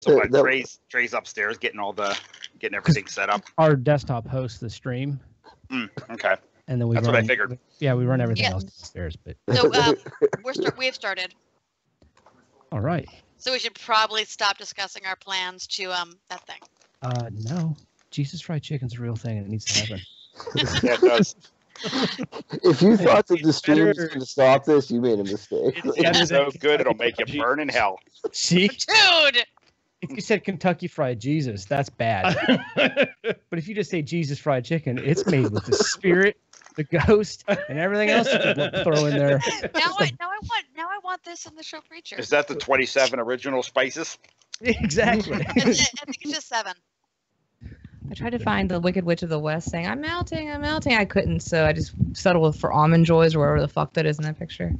So Trey's upstairs getting everything set up. Our desktop hosts the stream. Okay. And then That's what I figured. Yeah, we run everything else downstairs. But so we have started. All right. So we should probably stop discussing our plans to that thing. No. Jesus fried chicken's a real thing and it needs to happen. Yeah, it does. If you thought that the stream was going to stop this, you made a mistake. It's so good it'll make you burn in hell. See? Dude! If you said Kentucky Fried Jesus, that's bad. But if you just say Jesus fried chicken, it's made with the spirit, the ghost, and everything else you can throw in there. Now I want this in the show Preacher. Is that the 27 original spices? Exactly. I think it's just 7. I tried to find the Wicked Witch of the West saying, I'm melting. I couldn't, so I just settled for Almond Joys or wherever the fuck that is in that picture.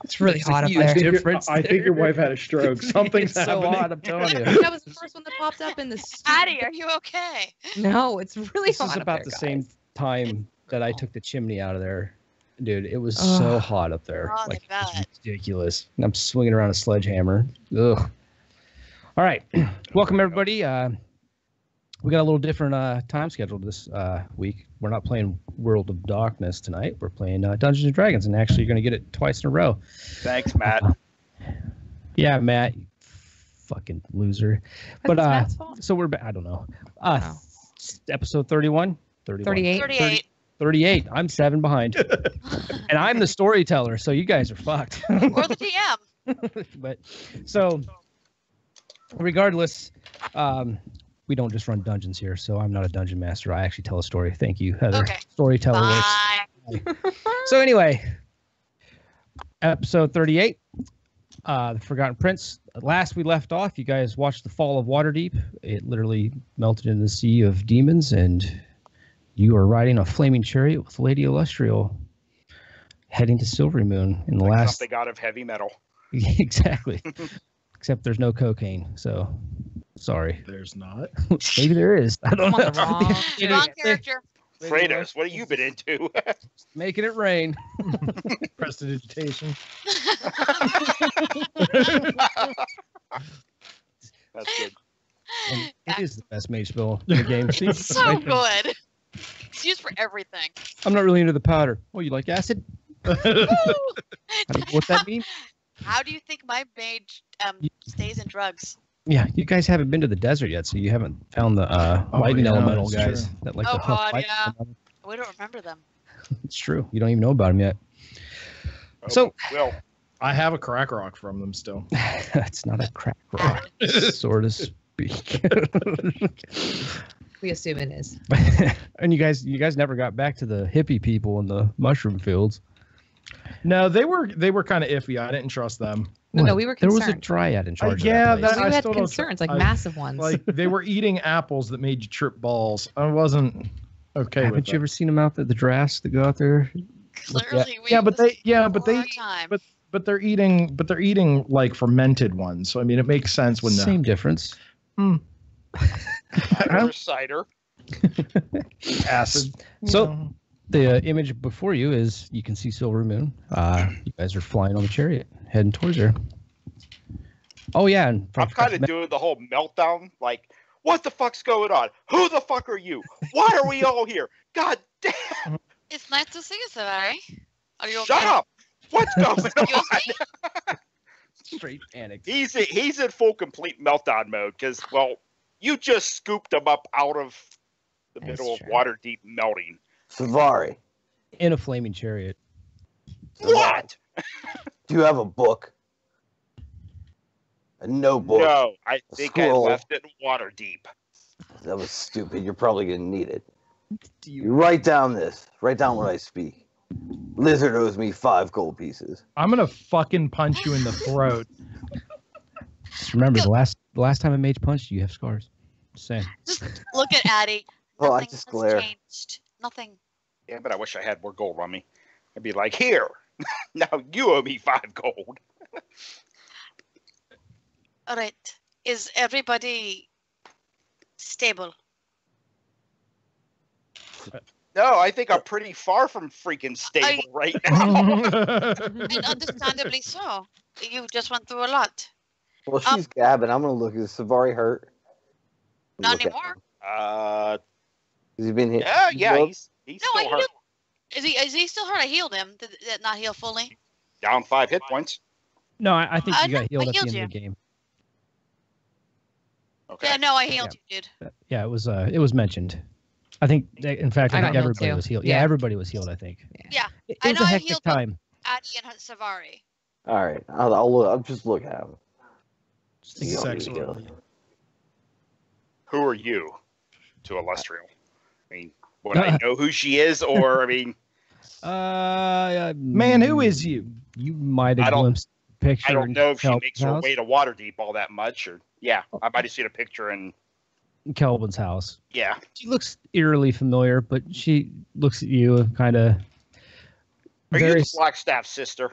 It's really hot up there. I think your wife had a stroke. Something's so happening. hot, I'm telling you. That was the first one that popped up in the Addie, are you okay? No, it's really This hot is up about there, the guys. same time that I took the chimney out of there. Dude, it was so hot up there. Oh, Like, I bet. it's ridiculous. And I'm swinging around a sledgehammer. Ugh. All right. Welcome, everybody. We got a little different time schedule this week. We're not playing World of Darkness tonight. We're playing Dungeons & Dragons, and actually you're going to get it twice in a row. Thanks, Matt. Yeah, Matt, you fucking loser. But Matt's fault. so we're back. I don't know. Episode 31? 38. 38. I'm 7 behind. And I'm the storyteller, so you guys are fucked. Or the DM. But so regardless, we don't just run dungeons here, so I'm not a dungeon master. I actually tell a story. Thank you, Heather. Okay. Storyteller Bye. works. So anyway, episode 38, The Forgotten Prince. Last we left off, you guys watched the fall of Waterdeep. It literally melted in the sea of demons, and you are riding a flaming chariot with Lady Illustrial, heading to Silvery Moon in the last. Something out of heavy metal. Exactly. Except there's no cocaine, so sorry. There's not. Maybe there is. I don't know. Wrong character. Kratos, what have you been into? Making it rain. Prestidigitation. That's good. And it is the best mage spell in the game. See? So good. It's used for everything. I'm not really into the powder. Oh, you like acid? What's that mean? How do you think my mage stays in drugs? Yeah, you guys haven't been to the desert yet, so you haven't found the lightning elemental guys that like Oh, the tough God, lightning yeah. elemental. We don't remember them. It's true. You don't even know about them yet. So, Will, I have a crack rock from them still. it's not a crack rock, so to speak. We assume it is. And you guys never got back to the hippie people in the mushroom fields. No, they were kind of iffy. I didn't trust them. No, we were There concerned. was a dryad in charge. yeah, of that place. We I had still don't concerns, like I- massive ones. Like they were eating apples that made you trip balls. I wasn't okay with Haven't you that. ever seen them out there, the drafts that go out there? Clearly, we Yeah, but they time. but they're eating like fermented ones. So I mean, it makes sense when Same difference. cider, cider. acid. So the image before you is you can see Silver Moon. You guys are flying on the chariot, heading towards her. Oh yeah, and I'm kind of doing the whole meltdown. Like, what the fuck's going on? Who the fuck are you? Why are we all here? God damn! It's nice to see you, Savary. Are you Shut okay? up! What's going Excuse on? straight panic. He's in full complete meltdown mode because, well, you just scooped him up out of the That's middle true. of Waterdeep melting. Savari, In a flaming chariot. What? do you have a book? A notebook. No, I think Scroll. I left it in Waterdeep. That was stupid. You're probably going to need it. You write down this. Write down what I speak. Lizard owes me 5 gold pieces. I'm gonna fucking punch you in the throat. Just remember, the last time a mage punched you, you have scars. Just saying. Just look at Addie. Oh, I Nothing just has glare. changed. Nothing. Yeah, but I wish I had more gold on me. I'd be like, here, now you owe me 5 gold. All right. Is everybody stable? No, I think I'm pretty far from freaking stable right now. And understandably so. You just went through a lot. Well, she's gabbing. I'm gonna look. Is Savari hurt? Not Look at anymore. him. Uh, Has he been hit? yeah, he's No, still I hurt. healed. Is he still hurt? I healed him. Did it not heal fully? Down 5 hit points. No, I think you no, got healed I at the healed end you. of the game. Okay. Yeah, no, I healed you, dude. Yeah, it was mentioned. I think, in fact, I I got think healed everybody too. was healed. Yeah. Yeah, everybody was healed, I think. Yeah, It I was know a I hectic healed both time. Addy and Savari. All right, I'll look. I'll just look at him. Just You don't need to Sexual. go. Who are you to Illustrial? I mean, would I know who she is, or I mean, Man, who is you? You might I have don't- glimpsed a picture. I don't in know if she Kelvin's makes her house. way to Waterdeep all that much, or yeah, I might have seen a picture and In Kelvin's house. yeah. She looks eerily familiar, but she looks at you and kind of. Are you the Blackstaff sister?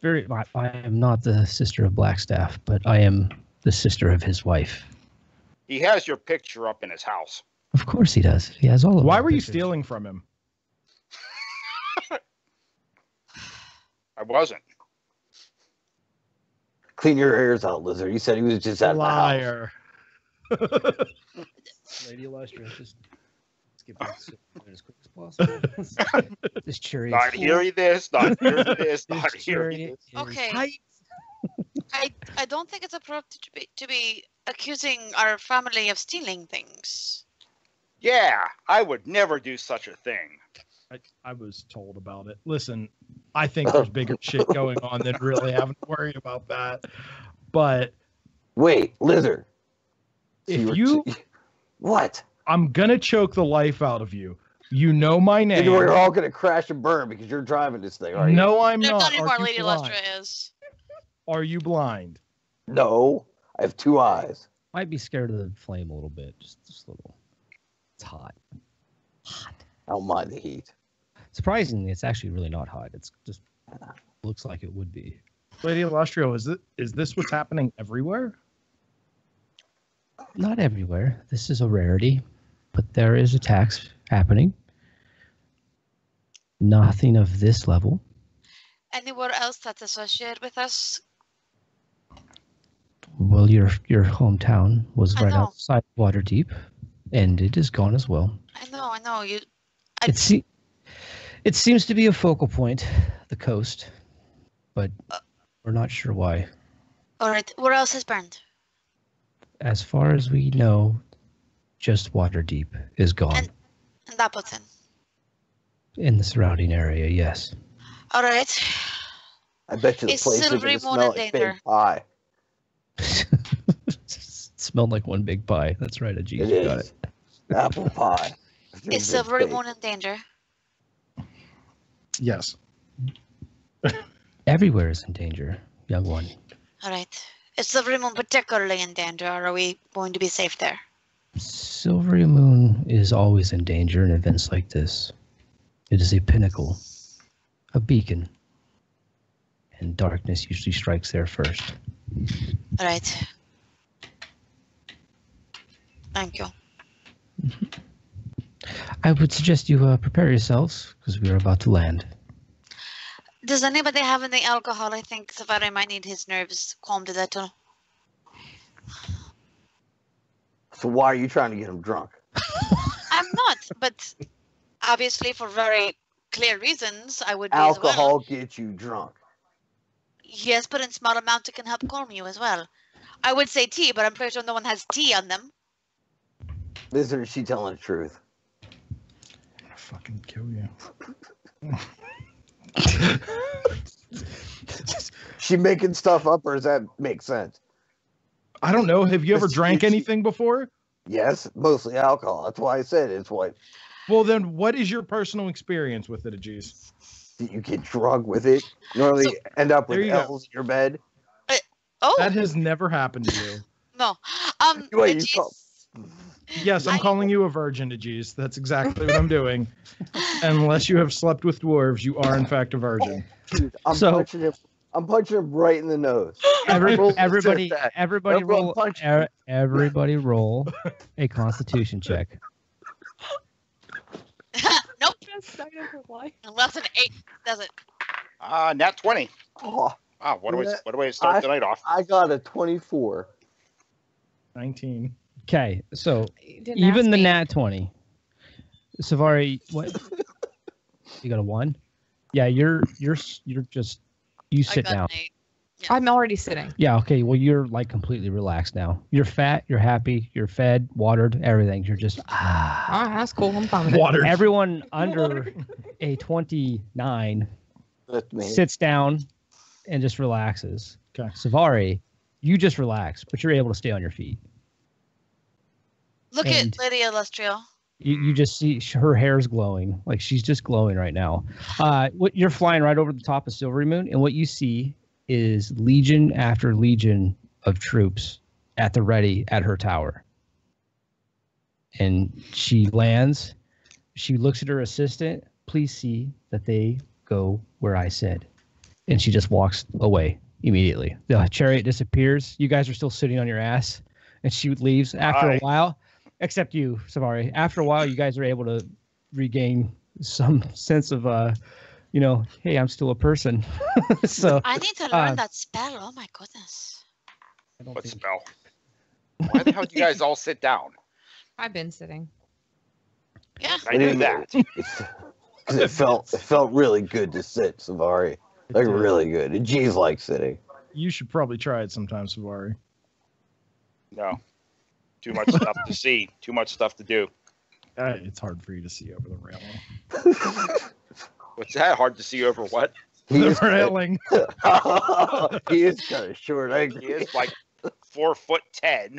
Very. I am not the sister of Blackstaff, but I am the sister of his wife. He has your picture up in his house. Of course he does. He has all of. Why our were you pictures. stealing from him? I wasn't. Clean your ears out, Lizard. You said he was just at the house. Liar. Lady Illustrious, just skip it as quick as possible. This cherry. Not hearing this. Not hearing this. Not This hearing cherry this. is Okay. tight. I don't think it's appropriate to be accusing our family of stealing things. Yeah, I would never do such a thing. I was told about it. Listen, I think there's bigger shit going on than really having to worry about that. But Wait, Lizard. if you, what? I'm gonna choke the life out of you. You know my And name. we're all gonna crash and burn because you're driving this thing, are you? No, I'm No, not. not anymore. Are you Lady blind? Lustra is. Are you blind? No, I have 2 eyes. Might be scared of the flame a little bit, just a little. It's hot. Hot. I don't mind the heat. Surprisingly, it's actually really not hot. It's just looks like it would be. Lady Illustrio, is this what's happening everywhere? Not everywhere. This is a rarity, but there is attacks happening. Nothing of this level. Anywhere else that's associated with us? Well, your hometown was I right know. outside Waterdeep, and it is gone as well. I know. You. It seems to be a focal point, the coast, but we're not sure why. All right. Where else has burned? As far as we know, just Waterdeep is gone. And Appleton. In the surrounding area, yes. All right. I bet you the Is place is Silvery gonna Moon smell in like danger? big pie. Smelled like one big pie. That's right, Ajit. It You got is. Apple pie. Is Silvery Moon in danger? Yes. Everywhere is in danger, young one. All right. Is Silvery Moon particularly in danger, or are we going to be safe there? Silvery Moon is always in danger in events like this. It is a pinnacle, a beacon, and darkness usually strikes there first. All right. Thank you. I would suggest you prepare yourselves, because we are about to land. Does anybody have any alcohol? I think Savari might need his nerves calmed a little. So why are you trying to get him drunk? I'm not, but obviously for very clear reasons, I would be as well. Alcohol gets you drunk. Yes, but in small amounts it can help calm you as well. I would say tea, but I'm pretty sure no one has tea on them. Lizard, is she telling the truth? I'm gonna fucking kill you. She making stuff up, or does that make sense? I don't know. Have you ever It's- drank it's- anything before? Yes, mostly alcohol. That's why I said it's what Well, then what is your personal experience with it, Ajis? you get drunk with it. Normally So- end up with There you go. L's in your bed. Oh, That has never happened to you. no. Wait, you geez. call- Yes, I'm I- calling you a virgin, Ajis. That's exactly what I'm doing. Unless you have slept with dwarves, you are in fact a virgin. Dude, I'm So- punching him. I'm punching him right in the nose. Everybody, Just that. everybody Everyone roll. punch. Everybody roll a Constitution check. Nope. Best night of her life. Less than 8 does it. Nat 20. Oh, Wow, what do we start the night off? I got a 24. 19. Okay, so You didn't even ask the me. nat 20. Savari, what? You got a 1? Yeah, you're just you I sit got down. an 8. I'm already sitting. Yeah, okay. Well, you're like completely relaxed now. You're fat, you're happy, you're fed, watered, everything. You're just Oh, that's cool. I'm fine with it. Water. Everyone under a 29 That's me. sits down and just relaxes. Okay. Savari, you just relax, but you're able to stay on your feet. Look And- at Lady Illustrial. You just see her hair's glowing, like she's just glowing right now. What you're flying right over the top of Silvery Moon, and what you see is legion after legion of troops at the ready at her tower. And she lands. She looks at her assistant. Please see that they go where I said. And she just walks away immediately. The chariot disappears. You guys are still sitting on your ass, and she leaves after a while. Except you, Savari. After a while, you guys are able to regain some sense of, hey, I'm still a person. So I need to learn that spell. Oh my goodness. I don't What think- spell? Why the hell do you guys all sit down? I've been sitting. Yeah. I knew that. Because it felt really good to sit, Savari. Like really good. And G's like sitting. You should probably try it sometime, Savari. No. Too much stuff to see. Too much stuff to do. It's hard for you to see over the railing. What's that? Hard to see over what? He The is kinda- railing. he is kind of short. I agree. He is like 4'10".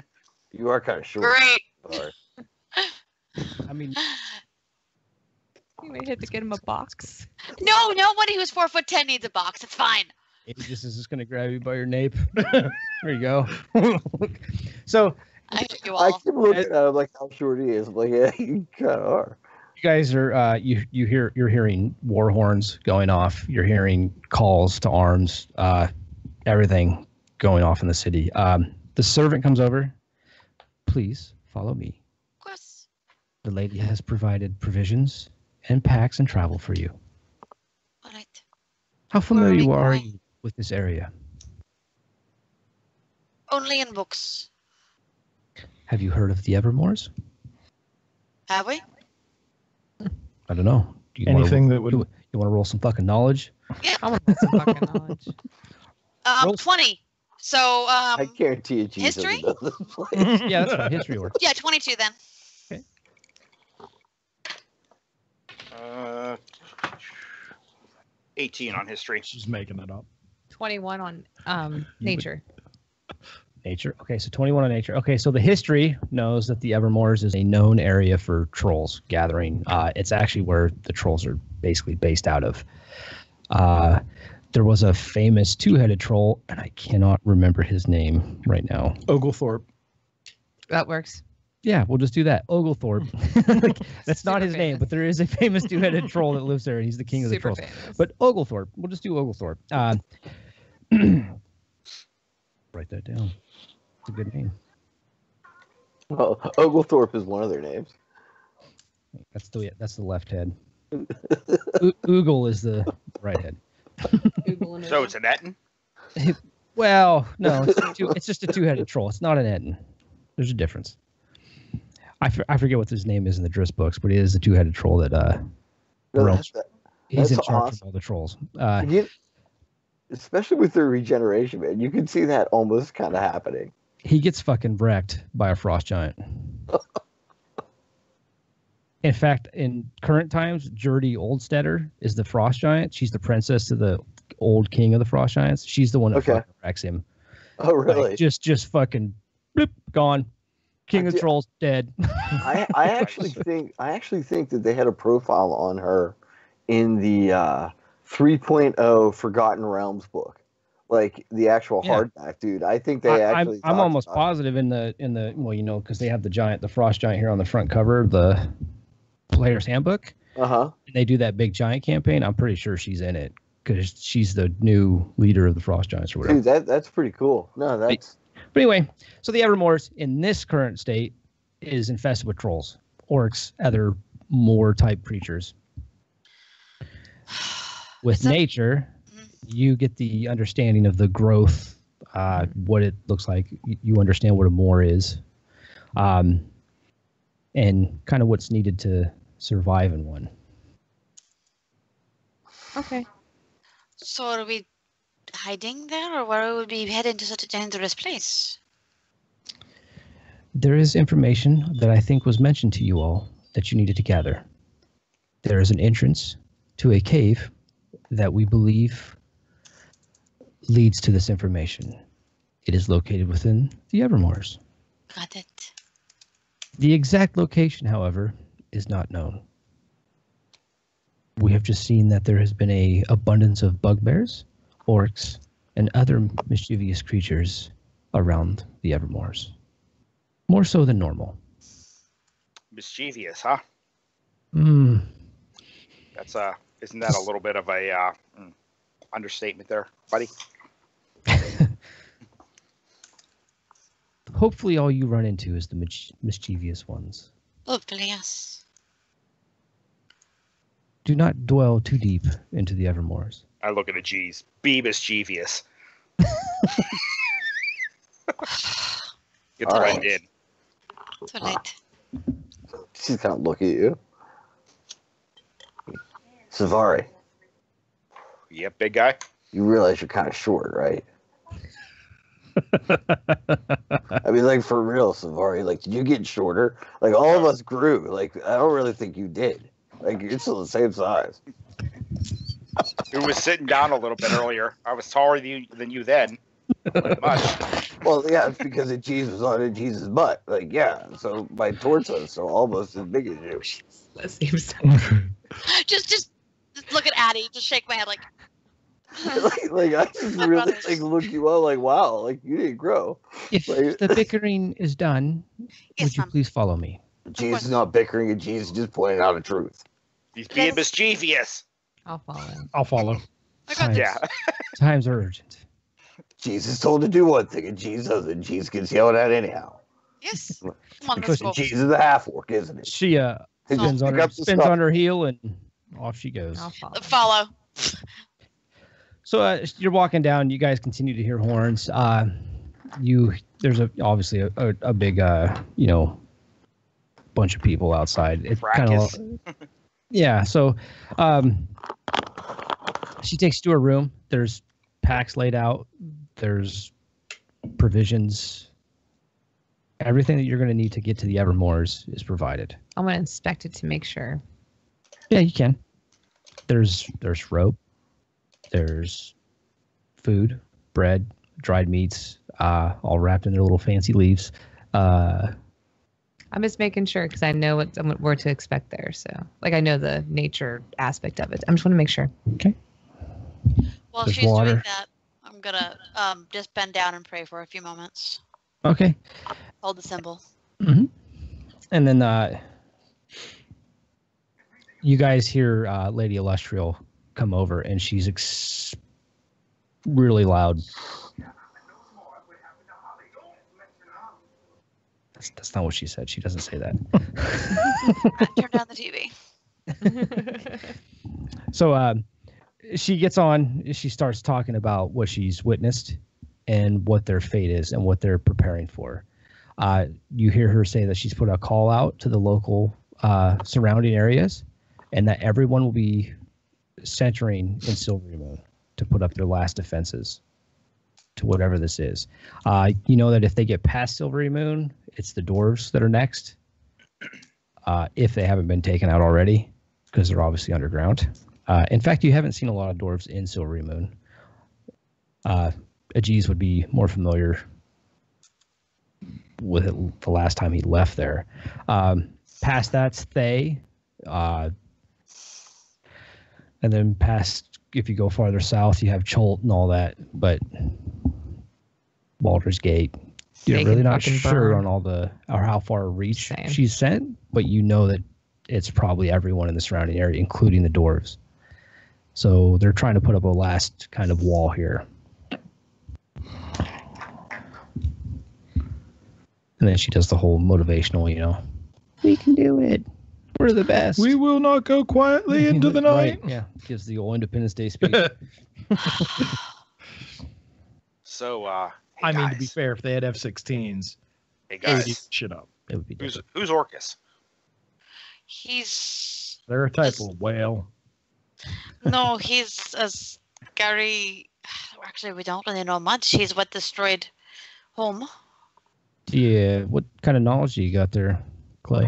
You are kind of short. Great. Savari. I mean, You may have to get him a box. No, nobody who's 4'10" needs a box. It's fine. Aegis is just going to grab you by your nape. There you go. So I hate you I all. keep looking at him like how short he is. I'm like, yeah, you kind of are. you guys are you're hearing war horns going off. You're hearing calls to arms. Everything going off in the city. The servant comes over. Please follow me. Of course. The lady has provided provisions and packs and travel for you. All right. How familiar Where are are we you with this area? Only in books. Have you heard of the Evermores? Have we? I don't know. Do you Anything wanna, that would. you want to roll some fucking knowledge? I want some fucking knowledge. Roll- 20. So, I guarantee you, Jesus history? doesn't know this place. Yeah, that's fine. History works. yeah, 22 then. 18 on history. She's making it up. 21 on nature. Nature. Okay, so 21 on nature. Okay, so the history knows that the Evermores is a known area for trolls gathering. It's actually where the trolls are basically based out of. There was a famous two-headed troll, and I cannot remember his name right now. Oglethorpe. That works. Yeah, we'll just do that. Oglethorpe. Like, that's not Super his name, famous. but there is a famous two-headed troll that lives there, and he's the king of the Super trolls. famous. But Oglethorpe. We'll just do Oglethorpe. Write that down. It's a good name. Well, Oglethorpe is one of their names. That's the left head. Oogle is the right head. Google and So it's an Etten? Well, no, it's just a two-headed troll. It's not an Etten. There's a difference. I forget what his name is in the Driss books, but he is the two-headed troll that No, roams. He's in that's charge awesome. of all the trolls. Especially with their regeneration, man. You can see that almost kind of happening. He gets fucking wrecked by a frost giant. In fact, in current times, Gertie Oldstetter is the frost giant. She's the princess to the old king of the frost giants. She's the one that Okay. fucking wrecks him. Oh, really? Like, just fucking bloop, gone. King of the trolls dead. I actually think that they had a profile on her in the 3.0 Forgotten Realms book, like the actual Yeah. hardback, dude. I think they actually. I'm talked almost about it. positive in the well, because they have the frost giant here on the front cover of the player's handbook. Uh-huh. And they do that big giant campaign. I'm pretty sure she's in it because she's the new leader of the frost giants or whatever. Dude, that's pretty cool. No, that's But anyway, so the Evermores in this current state is infested with trolls, orcs, other more type creatures. With Is that- nature, You get the understanding of the growth, what it looks like. You understand what a moor is, and kind of what's needed to survive in one. Okay. So are we hiding there, or where would we head into such a dangerous place? There is information that I think was mentioned to you all that you needed to gather. There is an entrance to a cave that we believe leads to this information. It is located within the Evermoors. Got it. The exact location, however, is not known. We have just seen that there has been an abundance of bugbears, orcs, and other mischievous creatures around the Evermoors. More so than normal. Mischievous, huh? Hmm. That's isn't that a little bit of a understatement there, buddy? Hopefully all you run into is the mischievous ones. Hopefully, yes. Do not dwell too deep into the Evermoors. I look at the G's. Be mischievous. Get All right right. in. Too late. She's kind of looking at you. Savari, Yep, big guy. you realize you're kind of short, right? I mean, like, for real, Savari. Like, did you get shorter? Like, all of us grew. Like, I don't really think you did. Like, you're still the same size. Who was sitting down a little bit earlier. I was taller than you then. Not much. Well, yeah, it's because the cheese was on Jesus' butt. Like, yeah, so my torso, so almost as big as you. That seems Just look at Addie. Just shake my head like. like I just My really brothers. like look you up like, wow, like you didn't grow. If Like- the bickering is done, Yes, would you ma'am. please follow me? Jesus is not bickering at Jesus, just pointing out a truth. He's being Yes. mischievous. I'll follow. I'll follow. I got Times, this. Yeah. times are urgent. Jesus told to do one thing, and Jesus doesn't. Jesus gets yelled at anyhow. Yes. Come on, Because let's go. Jesus is a half orc, isn't it? She He spins, just on pick her, up the spins stuff. on her heel and off she goes. I'll follow. Follow. So you're walking down. You guys continue to hear horns. There's obviously a big bunch of people outside. It's kind of yeah. So she takes you to her room. There's packs laid out. There's provisions. Everything that you're going to need to get to the Evermoors is provided. I'm gonna inspect it to make sure. Yeah, you can. There's rope. There's food, bread, dried meats, all wrapped in their little fancy leaves. I'm just making sure because I know what to expect there. So, like, I know the nature aspect of it. I'm just want to make sure. While There's she's water. doing that, I'm gonna just bend down and pray for a few moments. Okay. Hold the symbol. Mm-hmm. And then you guys hear Lady Illustrial come over, and she's really loud. That's not what she said. She doesn't say that. Turn down the TV. So she gets on. She starts talking about what she's witnessed and what their fate is and what they're preparing for. You hear her say that she's put a call out to the local surrounding areas, and that everyone will be centering in Silvery Moon to put up their last defenses to whatever this is. You know that if they get past Silvery Moon, it's the dwarves that are next, if they haven't been taken out already, because they're obviously underground. In fact, you haven't seen a lot of dwarves in Silvery Moon. Ajiz would be more familiar with it the last time he left there. Past that's Thay. And then past, if you go farther south, you have Cholt and all that. But Baldur's Gate, you're They really can not fucking sure burn. on all the, or how far reach Same. she's sent, but you know that it's probably everyone in the surrounding area, including the dwarves. So they're trying to put up a last kind of wall here. And then she does the whole motivational, we can do it. We're the best. We will not go quietly into the night. Right, yeah. Gives the old Independence Day speech. So, hey I mean, to be guys. fair, if they had F-16s, Hey they would eat guys, shit up. It would be who's different. who's Orcus? He's They're a type Yes. of whale. no, he's as Gary. Actually, we don't really know much. He's what destroyed home. Yeah. What kind of knowledge do you got there, Clay?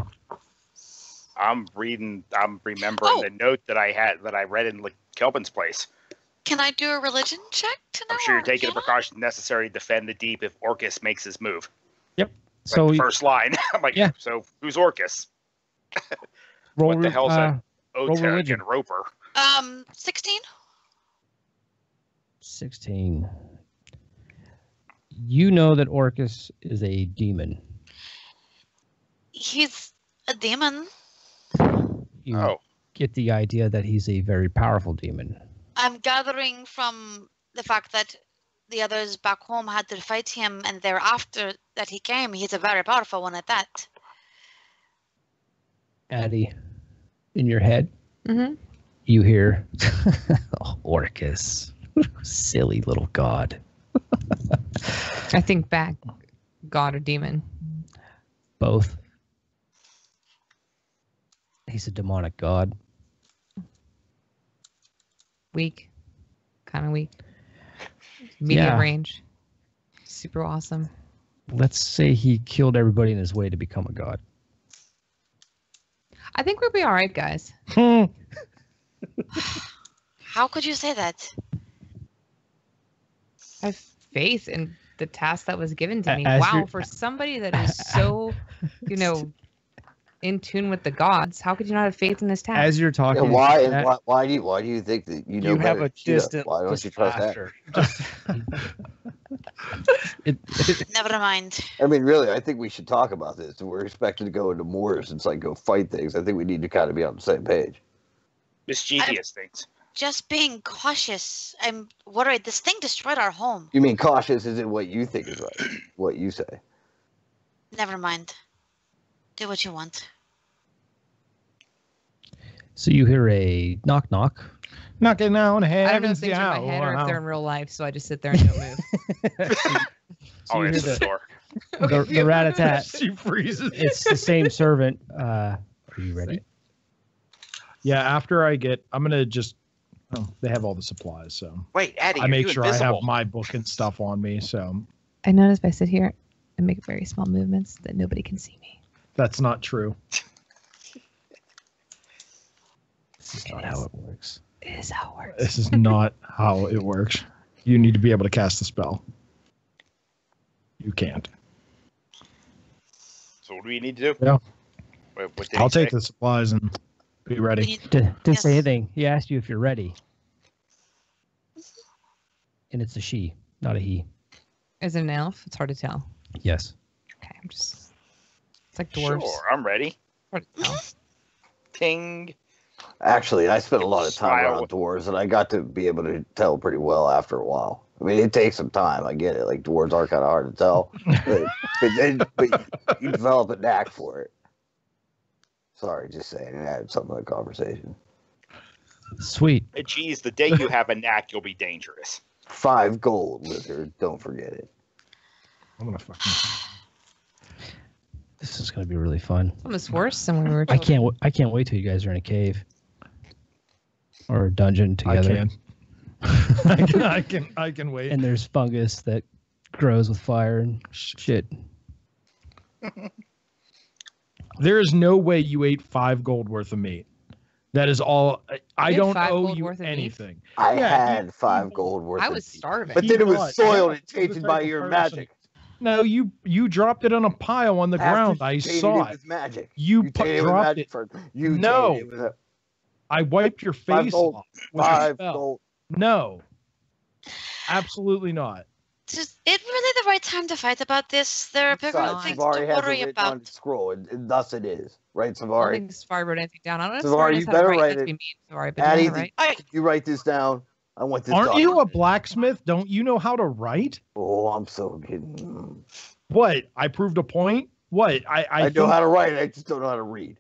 I'm remembering Oh. the note that I read in Kelvin's place. Can I do a religion check to know? I'm sure you're or taking the can I? precautions necessary to defend the deep if Orcus makes his move. So Like the first line. I'm like, Yeah. so who's Orcus? roll, what the hell's that? roll Otek religion. and Roper. 16. 16. You know that Orcus is a demon. He's a demon. You Oh, get the idea that he's a very powerful demon. I'm gathering from the fact that the others back home had to fight him, and thereafter that he came, he's a very powerful one at that. Addie, in your head, Mm-hmm. you hear Orcus, silly little god. I think back, god or demon. Both. He's a demonic god. Weak. Kind of weak. Medium Yeah. range. Super awesome. Let's say he killed everybody in his way to become a god. I think we'll be all right, guys. How could you say that? I have faith in the task that was given to me. As Wow, you're- for somebody that is so, in tune with the gods, how could you not have faith in this task? As you're talking, And why? that- And why do you think that you know you have better? a Cheetah? distant Why don't you trust that? displeasure. it, Never mind. I mean, really, I think we should talk about this. We're expected to go into wars and go fight things. I think we need to kind of be on the same page. mischievous things. Just being cautious. I'm worried. This thing destroyed our home. You mean cautious isn't what you think is right? What you say? Never mind. Do what you want. so you hear a knock knock. Knocking on I don't know if heaven's things are in my head or if they're in door. real life, so I just sit there and don't move. So I'll you hear answer the the, door. the rat-a-tat. She freezes. It's the same servant. Are you ready? Yeah, after I'm gonna just. Oh, they have all the supplies, so Wait, Addie, I you're make sure I invisible. have my book and stuff on me. So I notice if I sit here and make very small movements that nobody can see me. that's not true. This is not how it works. It is how it works. This is not how it works. You need to be able to cast the spell. You can't. So what do we need to do? Yeah. What did I'll he say? take the supplies and be We ready. need- Didn't say Yes. anything. He asked you if you're ready. And it's a she, not a he. Is it an elf? It's hard to tell. Yes. Okay, I'm just. It's like dwarves. Sure, I'm ready. Hard to tell. Ting. Actually, I spent a lot of time Smile. around dwarves, and I got to be able to tell pretty well after a while. I mean, it takes some time. I get it. Like dwarves are kind of hard to tell, but you develop a knack for it. Sorry, just saying. I had something in the conversation. Sweet. Hey, geez, the day you have a knack, you'll be dangerous. 5 gold, lizard. Don't forget it. I'm gonna fucking. This is going to be really fun. It's almost worse than when we were. I children. can't wait till you guys are in a cave or a dungeon together. I can wait. And there's fungus that grows with fire and shit. There is no way you ate 5 gold worth of meat. That is all. I You had don't 5 owe gold you worth of meat? anything. I Yeah, had 5 gold worth. I of was meat. starving. But then it was Not. soiled Yeah, and you're the tainted type by of your person- magic. No, you dropped it on a pile on the After ground. you I tainted saw it it. with magic. You tainted with dropped magic it. first. You No. tainted it with I wiped your 5 face gold. off with a 5 spell. gold. No, absolutely not. Is it really the right time to fight about this? There are bigger Besides, things Savari to has it worry written on about. the scroll, and thus it is. Right, I don't Savari? think Safari wrote anything down. I don't know if Savari, Safari you knows how to better write. write That's it. be mean, Safari, but Addie, you know how to write. Alright, You write this down. I want this Aren't you a documented. blacksmith? Don't you know how to write? Oh, I'm so kidding. What? I proved a point? What? I know think- how to write. I just don't know how to read.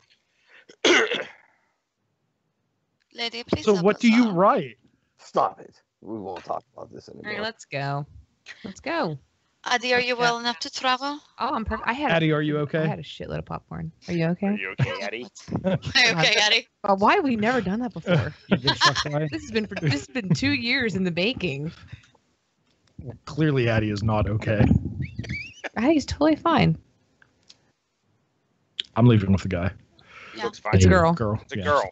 lady, please. So help what us do you out. write? Stop it. We won't talk about this All right, anymore. let's go. Let's go. Adi, are you well enough to travel? Oh, I'm perfect. I had Addie, are you okay? I had a shitload of popcorn. Are you okay? Are you okay, Eddie? Are you okay, Adi? Why have we never done that before? You big fuck boy. This has been 2 years in the baking. Well, clearly, Addie is not okay. He's totally fine. I'm leaving with the guy. Yeah. Looks fine. It's a girl. Girl. It's a yeah. girl.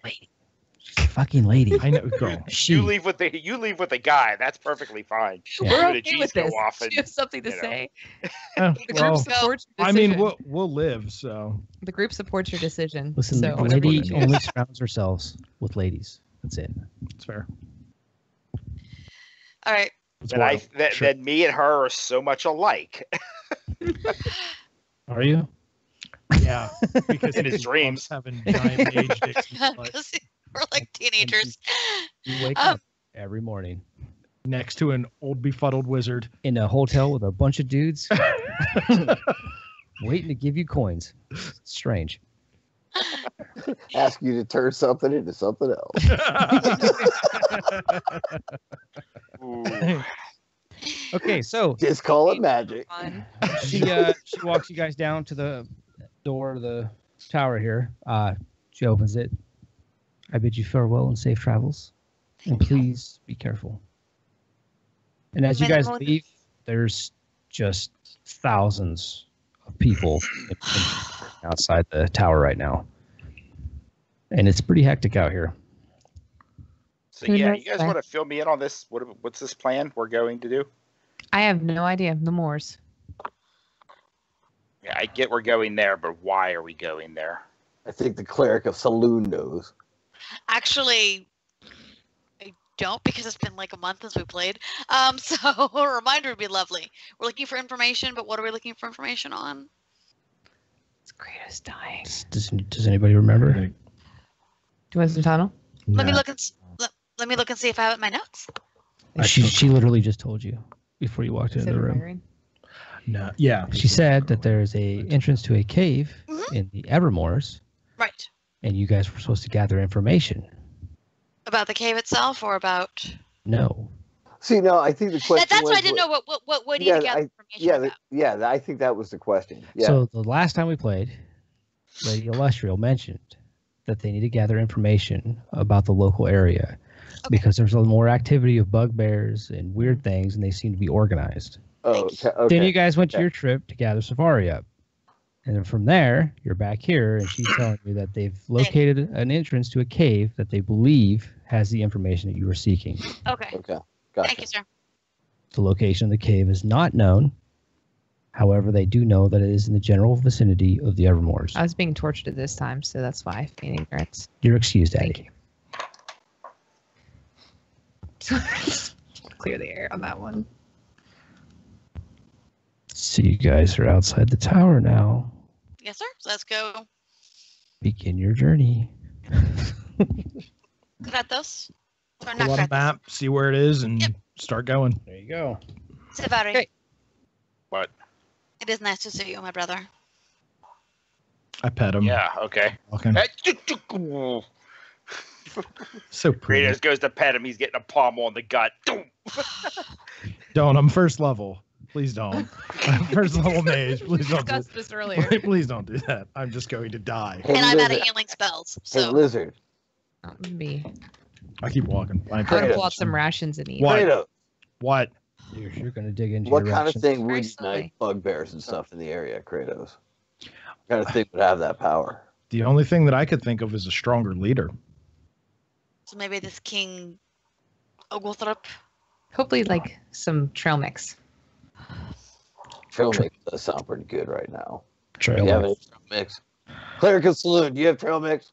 She's a fucking lady. I know, girl. She. You leave with the guy. That's perfectly fine. Yeah. We're The okay G's with go this. off Do and, you have something to you know. say? Oh, The well, group supports your I decision. mean, we'll live, so. The group supports your decision. Listen, so the whatever lady you do. only surrounds herself with ladies. That's it. It's fair. All right. It's Then, wild. Sure. then me and her are so much alike. Are you? Yeah, because In his he dreams. loves having giant age dicks in his life. Because we're like teenagers. You wake Um, up every morning Next to an old befuddled wizard. in a hotel with a bunch of dudes waiting to give you coins. Strange. Ask you to turn something into something else. Ooh. Okay, so Just call it magic. Fun. she walks you guys down to the door of the tower here. She opens it. I bid you farewell and safe travels. And please be careful. And as you guys Minimal- leave, there's just thousands of people outside the tower right now. And it's pretty hectic out here. So Who yeah, knows you guys that? want to fill me in on this? What's this plan we're going to do? I have no idea. The Moors. Yeah, I get we're going there, but why are we going there? I think the cleric of Saloon knows. Actually, I don't because it's been like a month since we played. So a reminder would be lovely. We're looking for information, but what are we looking for information on? It's Kratos dying. Does anybody remember? Do you want some tunnel? Let me Nah. look and let me look and see if I have it in my notes. She literally just told you before you walked into Is it the room. remembering? No. Yeah. She said that there's a entrance to a cave Mhm. in the Evermoors, Right. and you guys were supposed to gather information. About the cave itself, or about No. See, no, I think the question that's was, why I didn't know what we need yeah, to gather I- information about. yeah, I think that was the question. Yeah. So the last time we played, Lady Illustrial mentioned that they need to gather information about the local area because there's a little more activity of bugbears and weird things, and they seem to be organized. oh, Thank you. okay. Then you guys went to Okay. your trip to gather Safari up. And then from there, you're back here, and she's telling you that they've located an entrance to a cave that they believe has the information that you were seeking. Okay. Okay. Gotcha. Thank you, sir. The location of the cave is not known. However, they do know that it is in the general vicinity of the Evermoors. I was being tortured at this time, so that's why I feign ignorance. You're excused, Thank Eddie. you. Clear the air on that one. So you guys are outside the tower now. Yes, sir. Let's go. Begin your journey. Kratos. Or Pull not out a Kratos. map, see where it is, and Yep. start going. There you go. Savari. Okay. What? It is nice to see you, my brother. I pet him. Yeah, okay. Walking. So pretty. Kratos goes to pet him. He's getting a palm on the gut. Don't. I'm first level. Please don't. I'm first level mage. Please don't. Discussed this earlier. Please don't do that. I'm just going to die. Hey, And I'm out of lizard. healing spells. Hey, So lizard. Me. I keep walking. I'm I'm gonna Kratos. pull out some rations and eat. What? Kratos, What? You're going to dig into what your kind of rations. thing Very would slowly. unite bugbears and stuff in the area, Kratos? What kind of thing would have that power? The only thing that I could think of is a stronger leader. so maybe this King Oglethorpe. Hopefully, like some trail mix. Trail mix does sound pretty good right now. Do Trail you have mix. any trail mix? Cleric of Saloon, do you have trail mix?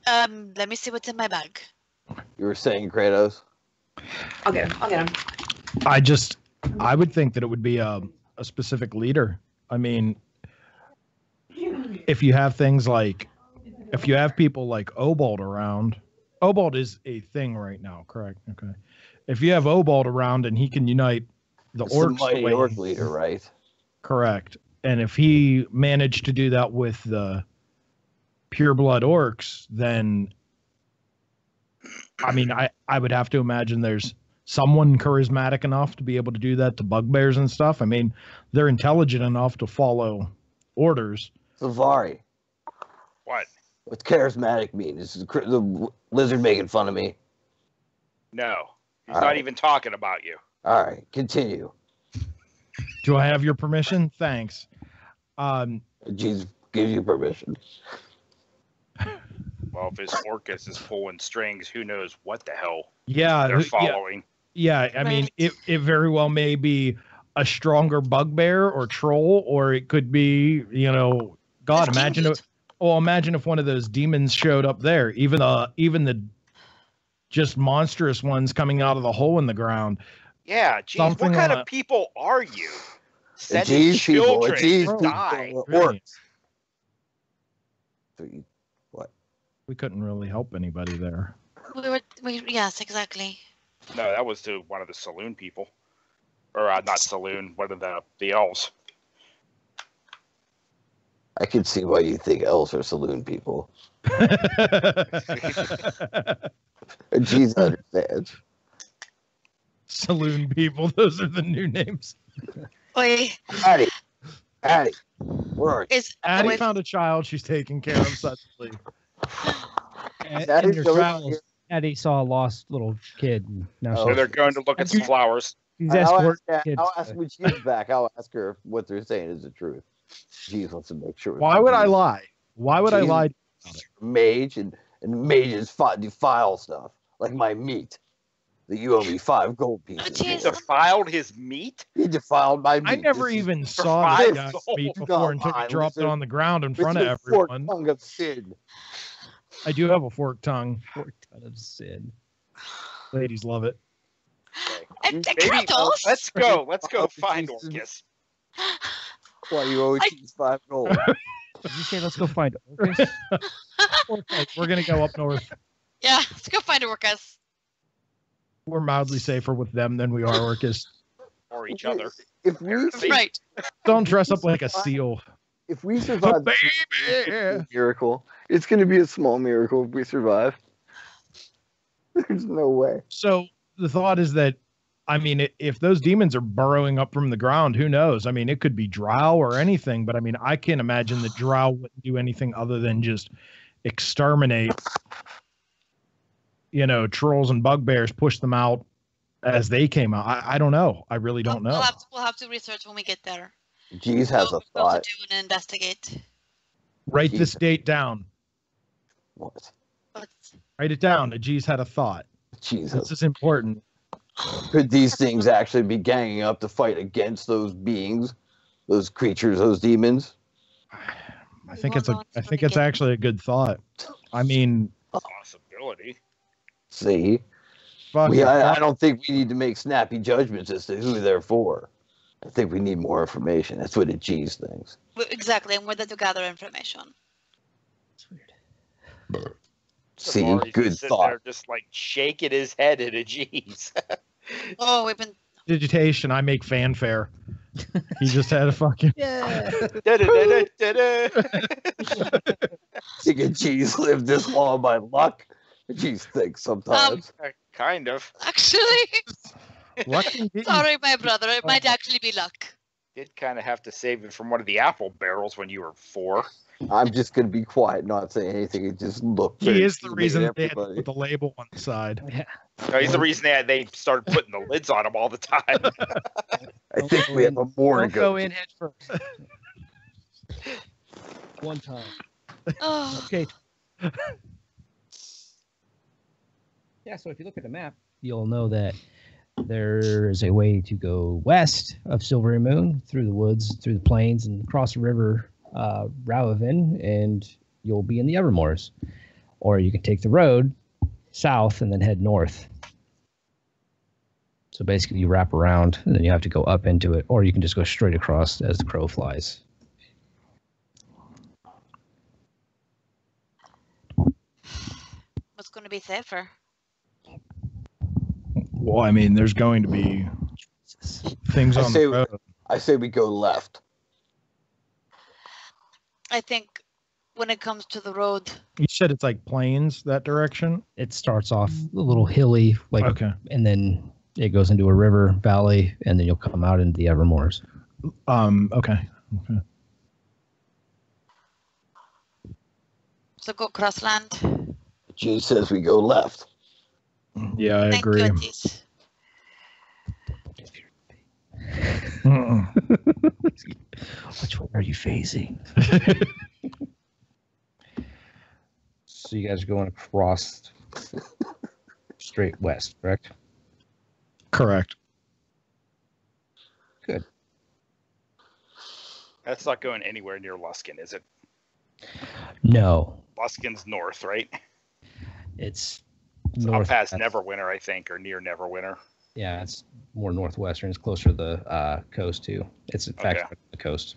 Let me see what's in my bag. You were saying, Kratos? I'll get him. I'll get him. I would think that it would be a specific leader. I mean, if you have things like, if you have people like Obald around, Obald is a thing right now, correct? Okay. If you have Obald around and he can unite the It's the orcs, the mighty way orc he- leader, right? correct. And if he managed to do that with the pure blood orcs, then I mean, I would have to imagine there's someone charismatic enough to be able to do that to bugbears and stuff. I mean, they're intelligent enough to follow orders. Savari, What? what's charismatic mean? Is the lizard making fun of me? No. He's All not right. even talking about you. All right, continue. Do I have your permission? Thanks. Jesus gives you permission. Well, if his Orcus is pulling strings, who knows what the hell Yeah, they're following. yeah. I mean, it very well may be a stronger bugbear or troll, or it could be, God, It's imagine cute. imagine if one of those demons showed up there. Even the just monstrous ones coming out of the hole in the ground. Yeah, geez, Something what kind like- of people are you? Sending G's people, children G's to people, die. Brilliant. What? We couldn't really help anybody there. Yes, exactly. No, that was to one of the saloon people. Or not saloon, one of the elves. I can see why you think elves are saloon people. Jeez understands. Saloon people, those are the new names. Wait, Addie, where are you? is Addie wait, found a child she's taking care of suddenly. And That in is their really travels, weird. Eddie saw a lost little kid. And now Oh. So she's, they're going to look at some flowers. she's I'll escorting ask, kids. I'll ask when she's back. I'll ask her if what they're saying is the truth. Jeez wants to make sure. Why would I lie? Why would I Jeez. lie? Mage and mages defile stuff like my meat. That you owe me 5 gold pieces. jeez. He defiled his meat? He defiled my meat. I never This is- even for saw five that guy's souls. meat Come before until he on, dropped it lizard. on the ground in this front is of a forked everyone. tongue of sin. I do have a forked tongue. Forked out of sin. Ladies love it. And Maybe, Kratos. let's go. Let's go Oh, find Jesus. Orcus. Why you owe me 5 gold? Did you say let's go find Orcus? Okay, we're gonna go up north. Yeah, let's go find Orcus. We're mildly safer with them than we are Orcus. Or each other. If we See? Right. Don't dress up like a seal. if we survive Baby! it's a miracle, it's going to be a small miracle if we survive. There's no way. So the thought is that, I mean, if those demons are burrowing up from the ground, who knows? I mean, it could be drow or anything, but I mean, I can't imagine that drow wouldn't do anything other than just exterminate, trolls and bugbears, push them out as they came out. I don't know. I really don't know. We'll have to research when we get there. Jeez has a We'll thought. to do and investigate. Write this date down. What? But Write it down. Ajeez had a thought. Jesus. This is important. Could these things actually be ganging up to fight against those beings, those creatures, those demons? I think Hold on, I think let me it's get- actually a good thought. I mean, Possibility. See, fuck it. I don't think we need to make snappy judgments as to who they're for. I think we need more information. That's what a G's thinks. exactly, and we're there to gather information. It's weird. See, Savari's good just sitting thought. there just like shaking his head at a G's. Oh, we've been. Digitation. I make fanfare. He just had a fucking. Yeah. Da-da-da-da-da-da. Think a G's lived this long by luck? A G's thinks sometimes. Kind of. Actually, Luck can get you- sorry, my brother. It might actually be luck. Did kind of have to save it from one of the apple barrels when you were 4. I'm just going to be quiet, not say anything, and just look. He very is the keenly reason at that they had to everybody. put the label on the side. No, he's the reason they started putting the lids on him all the time. I think we have a more to Don't go go. in head first. One time. Oh, Okay. Yeah, so if you look at the map, you'll know that there is a way to go west of Silvery Moon through the woods, through the plains, and across the river, Rowavin, and you'll be in the Evermoors. Or you can take the road south and then head north. So basically, you wrap around, and then you have to go up into it, or you can just go straight across as the crow flies. what's going to be safer? Well, I mean, there's going to be things I on say- the road. I say we go left. I think when it comes to the road, You said it's like plains that direction. It starts off a little hilly, like, Okay. and then It goes into a river valley, and then you'll come out into the Evermoors. Okay. So go crossland. Jay says we go left. Yeah, I Thank agree. you, Atis. Which way are you facing? So you guys are going across straight west, correct? Correct. Good. That's not going anywhere near Luskin, is it? No, Luskin's north, right? it's It's up north. past Neverwinter, I think, or near Neverwinter. Yeah, it's more northwestern. It's closer to the coast too. It's in fact Okay. the coast.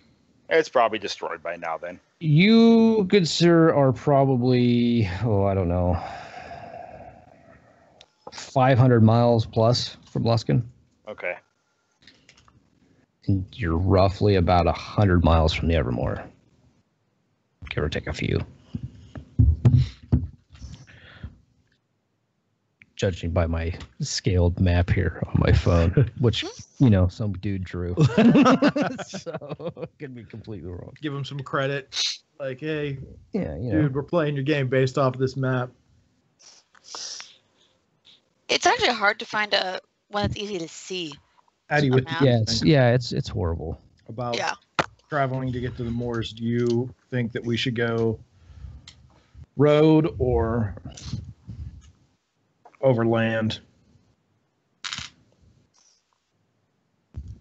It's probably destroyed by now then. You, good sir, are probably, I don't know, 500 miles plus from Luskin. Okay. And you're roughly about 100 miles from the Evermore. Give or take a few. Judging by my scaled map here on my phone, which, some dude drew. So, could be completely wrong. Give him some credit. Like, hey, Yeah, dude, we're playing your game based off of this map. It's actually hard to find one that's easy to see. Addy, what do you think it's horrible. about Yeah. traveling to get to the moors? Do you think that we should go road or overland?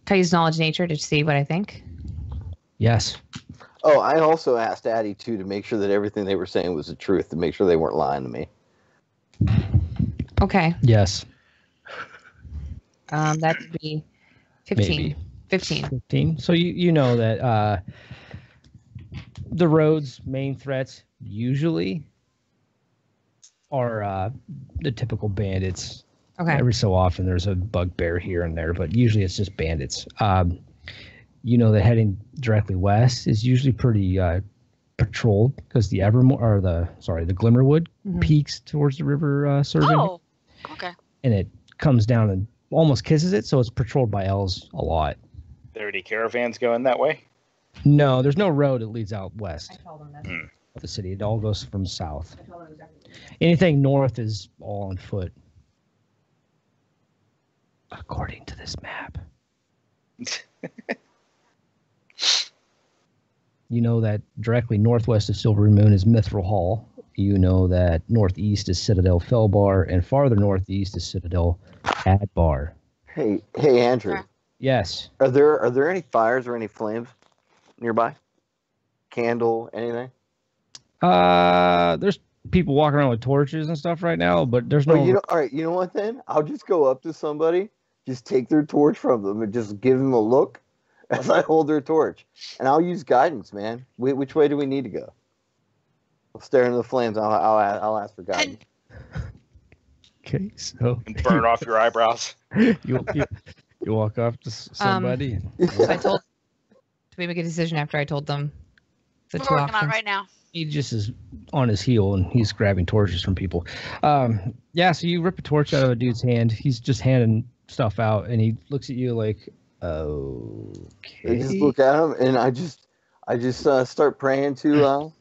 Can I use knowledge nature to see what I think? Yes. Oh, I also asked Addie too to make sure that everything they were saying was the truth, to make sure they weren't lying to me. Okay. Yes. That would be 15. Maybe. 15. 15. So you know that the road's main threats usually are the typical bandits. Okay. Every so often there's a bugbear here and there, but usually it's just bandits. You know that heading directly west is usually pretty patrolled because the Glimmerwood peaks towards the river surging. Oh, okay. And it comes down and almost kisses it, so it's patrolled by elves a lot. There any caravans going that way? No, there's no road that leads out west I told them that. of the city. It all goes from south. Anything north is all on foot. According to this map. You know that directly northwest of Silvery Moon is Mithril Hall. You know that northeast is Citadel Felbar, and farther northeast is Citadel Adbar. Hey, Andrew. Yeah. Yes. Are there any fires or any flames nearby? Candle, anything? There's people walking around with torches and stuff right now, but there's no. All right, you know what then? I'll just go up to somebody, just take their torch from them, and just give them a look as I hold their torch. And I'll use guidance, man. Which way do we need to go? I'll stare into the flames. I'll ask for guidance. Okay, so And burn off your eyebrows. you walk up to somebody. I told. Do we make a decision after I told them the We're two working on it options? right now. He just is on his heel and he's grabbing torches from people. Yeah, so you rip a torch out of a dude's hand. He's just handing stuff out and he looks at you like, okay. I just look at him and I just start praying to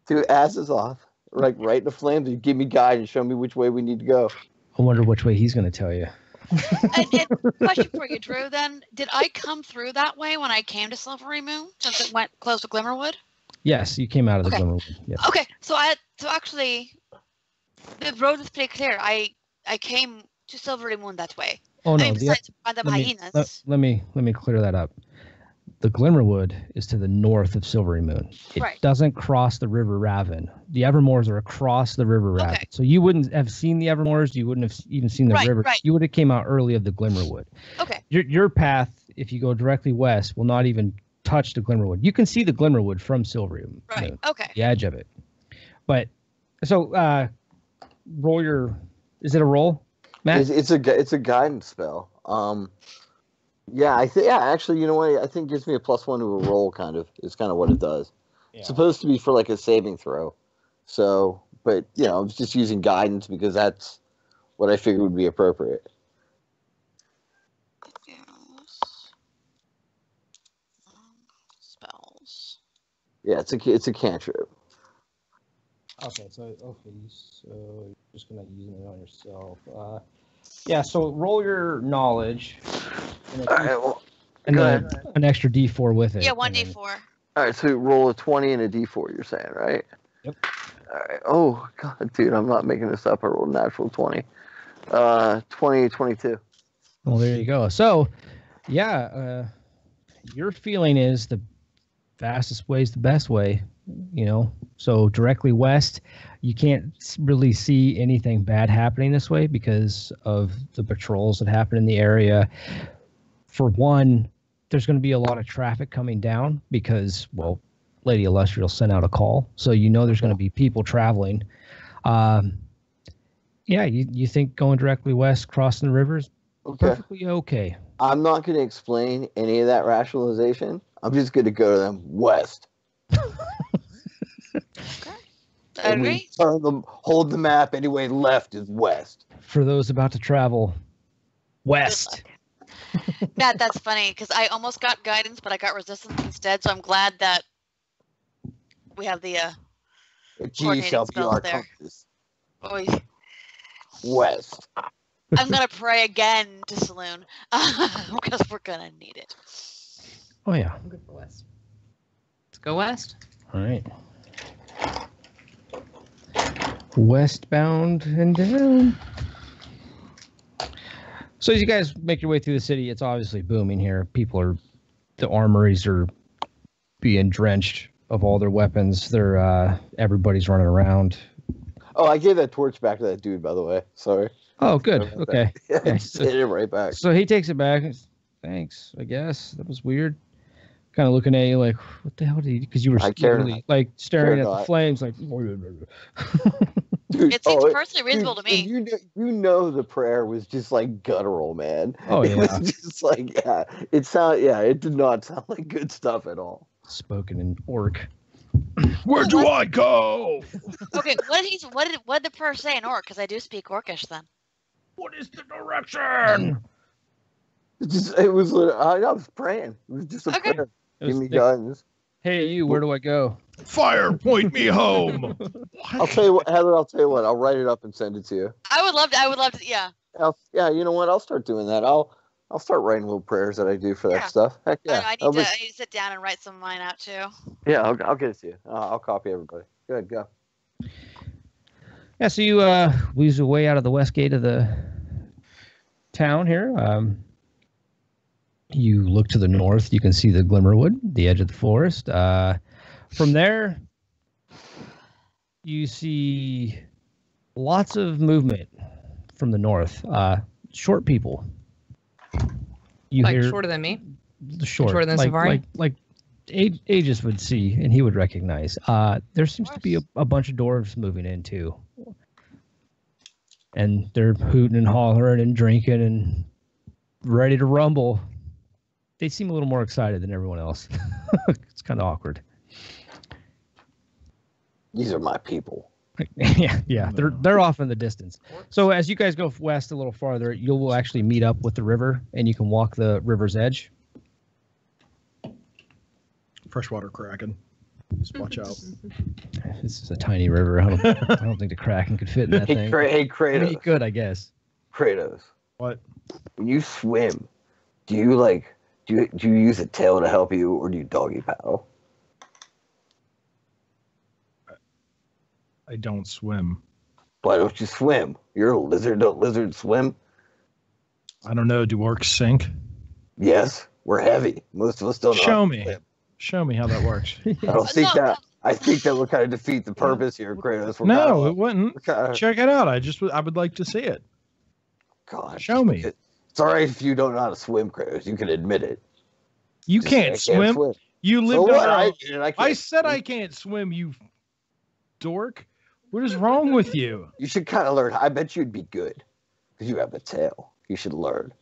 Azazoth, like right in the flames, and give me guide and show me which way we need to go. I wonder which way he's going to tell you. And question for you, Drew. Then, did I come through that way when I came to Silvery Moon, since it went close to Glimmerwood? Yes, you came out of the Okay. Glimmerwood. Yes. Okay, so actually, the road is pretty clear. I came to Silvery Moon that way. Oh no, I mean, besides random hyenas. let me clear that up. The Glimmerwood is to the north of Silvery Moon. It Right. doesn't cross the River Raven. The Evermoors are across the River Raven. Okay. So you wouldn't have seen the Evermoors. You wouldn't have even seen the Right, river. right. You would have came out early of the Glimmerwood. Okay. Your path, if you go directly west, will not even touch the Glimmerwood. You can see the Glimmerwood from Silvery Moon. Right. Okay. The edge of it. But so roll your. Is it a roll, Matt? It's a guidance spell. Yeah, actually, you know what? I think it gives me a +1 to a roll. Kind of is kind of what it does. Yeah. It's supposed to be for like a saving throw. So, but I was just using guidance because that's what I figured would be appropriate. Yeah, it's a cantrip. Okay, so you're just gonna use it on yourself. Yeah, so roll your knowledge. And All right, well, and go then ahead. an extra D4 with it. Yeah, and then- 1d4. All right, so roll a 20 and a D4. You're saying, right? Yep. All right. Oh God, dude, I'm not making this up. I rolled a natural 20. 20, 22. Well, there you go. So, yeah, your feeling is the fastest way is the best way. So directly west, you can't really see anything bad happening this way because of the patrols that happen in the area. For one, there's going to be a lot of traffic coming down because, well, Lady Illustrial sent out a call, so there's going to be people traveling. Yeah, you think going directly west, crossing the river is perfectly okay. I'm not going to explain any of that rationalization. I'm just going to go to them west. I And we agree. hold the map anyway. Left is west. For those about to travel west. Matt, that's funny because I almost got guidance, but I got resistance instead. So I'm glad that we have the G coordinating shall be spells our there. compass. Oy. West. I'm gonna pray again to Saloon because we're gonna need it. Oh yeah. I'm good for west. Let's go west. All right. Westbound and down. So as you guys make your way through the city, it's obviously booming here. The armories are being drenched of all their weapons. Everybody's running around. Oh, I gave that torch back to that dude, by the way. Sorry. Oh, good. Sorry about Okay. that. Yeah, Yeah, just hit it right back. So he takes it back. Thanks, I guess. That was weird. Kind of looking at you like, what the hell did he do? Because you were I care literally, not. like staring Care at the not. flames like. Dude, It seems oh, personally reasonable dude, to me. You know the prayer was just like guttural, man. Oh, It yeah. was just like, it did not sound like good stuff at all. Spoken in orc. Where do I go? Okay, what did the prayer say in Orc? Because I do speak Orcish then. What is the direction? It was. I was praying. It was just a Okay. prayer. It Give was me thick. guidance. Hey, you, where do I go? Fire, point me home. I'll tell you what, Heather. I'll tell you what. I'll write it up and send it to you. I would love to. Yeah. Yeah, you know what? I'll start doing that. I'll start writing little prayers that I do for that Yeah. stuff. Heck yeah. I need to sit down and write some of mine out too. Yeah, I'll get it to you. I'll copy everybody. Good, go. Yeah, so you weasel your way out of the west gate of the town here. You look to the north. You can see the Glimmerwood, the edge of the forest. From there, you see lots of movement from the north. Short people. You Like hear shorter than me. shorter than like, Savari? like Aegis would see and he would recognize. There seems to be a bunch of dwarves moving in too. And they're hooting and hollering and drinking and ready to rumble. They seem a little more excited than everyone else. It's kind of awkward. These are my people. yeah, they're off in the distance. So as you guys go west a little farther, you'll actually meet up with the river, and you can walk the river's edge. Freshwater kraken. Just watch out. This is a tiny river. I don't think the Kraken could fit in that thing. Hey, I mean, Kratos. you could, I guess. Kratos. What? When you swim, do you use a tail to help you, or do you doggy paddle? I don't swim. Why don't you swim? You're a lizard. Don't lizards swim? I don't know. Do orcs sink? Yes, we're heavy. Most of us don't. know how Show to me. swim. Show me how that works. I don't think No. that. I think that would kind of defeat the purpose here, Kratos. We're No, kinda- it wouldn't. we're kinda- Check it out. I would like to see it. God, Show me. It's all right if you don't know how to swim, Kratos. You can admit it. You Just say, can't "I swim. You So live what? under. I I said I can't swim. You dork. What is wrong with you? You should kind of learn. I bet you'd be good because you have a tail. You should learn.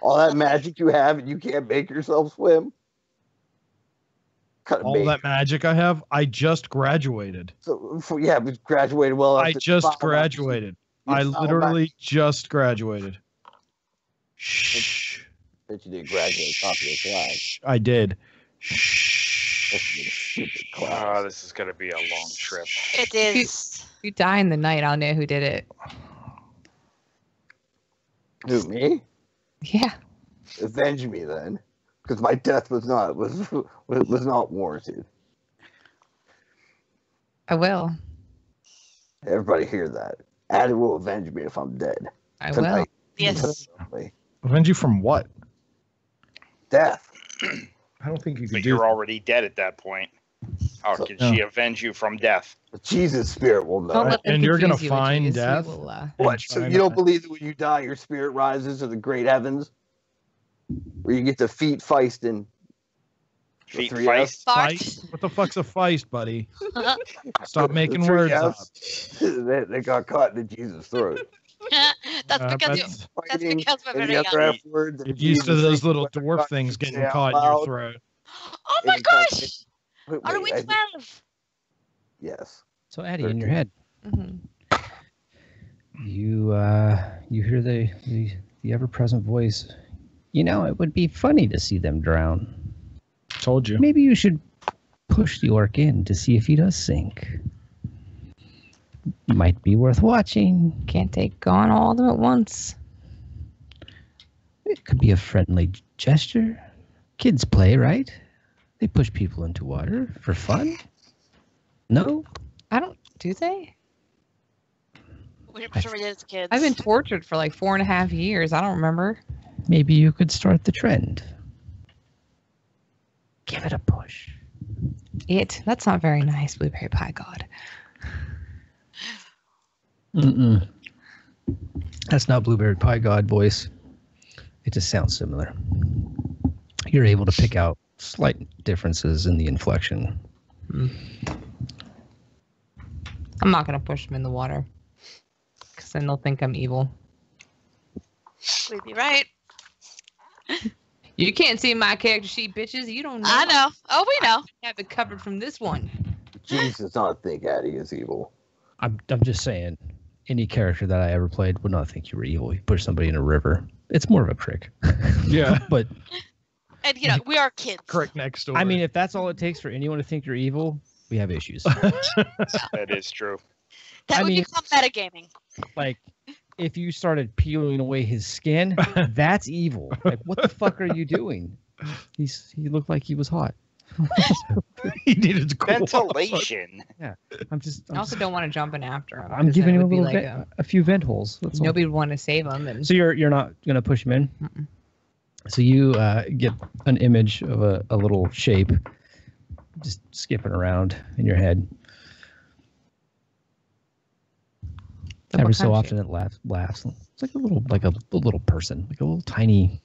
All that magic you have, and you can't make yourself swim. Kind of All that magic I have. I just graduated. Yeah, but graduated well. I enough to just follow graduated. You I follow literally just graduated. Shh. Bet you did graduate. Copy of flag. I did. Shh. Stupid Oh, class. this is gonna be a long trip. It is. If you die in the night, I'll know who did it. Who, me? Yeah. Avenge me then, because my death was not warranted. I will. Everybody hear that? Addie will avenge me if I'm dead I will. tonight. Yes. Tonight. Avenge you from what? Death. I don't think you can But do you're that. already dead at that point. How So- can she avenge you from death? The Jesus spirit will know. Don't let them And you're gonna confuse you with find Jesus. We death? will, What? So you don't believe that when you die, your spirit rises to the great heavens, where you get to feet feist and Feet 3S? feist. Feist? What the fuck's a feist, buddy? Stop making The words 3S, up. they got caught in Jesus' throat. That's because you. that's- That's Fighting because of any everything other else. F word that Get used to Jesus those said, little "What the dwarf fuck things you getting say out caught in your loud?" throat. Oh my Anytime- gosh! Wait, Are we I- 12? So Yes. Addie, in your head, Mhm. you hear the ever-present voice. You know, it would be funny to see them drown. Told you. Maybe you should push the orc in to see if he does sink. Might be worth watching. Can't take on all of them at once. It could be a friendly gesture. Kids play, right? They push people into water for fun. No? I don't. Do they? I'm sure we did as kids. I've been tortured for like 4.5 years. I don't remember. Maybe you could start the trend. Give it a push. That's not very nice, Blueberry Pie God. Mm-mm. That's not Blueberry Pie God voice. It just sounds similar. You're able to pick out slight differences in the inflection. I'm not gonna push them in the water, because then they'll think I'm evil. We'd be right. You can't see my character sheet, bitches. You don't know. I know. Oh, we know. I have it covered from this one. Jesus does not think Addie is evil. I'm just saying, any character that I ever played would not think you were evil. You push somebody in a river. It's more of a trick. Yeah. But And you know, we are kids. Correct next door. I mean, if that's all it takes for anyone to think you're evil, we have issues. That is true. That I would mean- become metagaming. Like, if you started peeling away his skin, that's evil. Like, what the fuck are you doing? He looked like he was hot. he needed to cool off. Ventilation. I'm just. I also don't want to jump in after him. I'm 'cause giving then him it a would be little like a few vent holes. That's all. nobody would want to save him. And So you're not gonna push him in. Mm-mm. So you get an image of a little shape, just skipping around in your head. What Every kind so of often it laughs. It's like a little person, like a little tiny.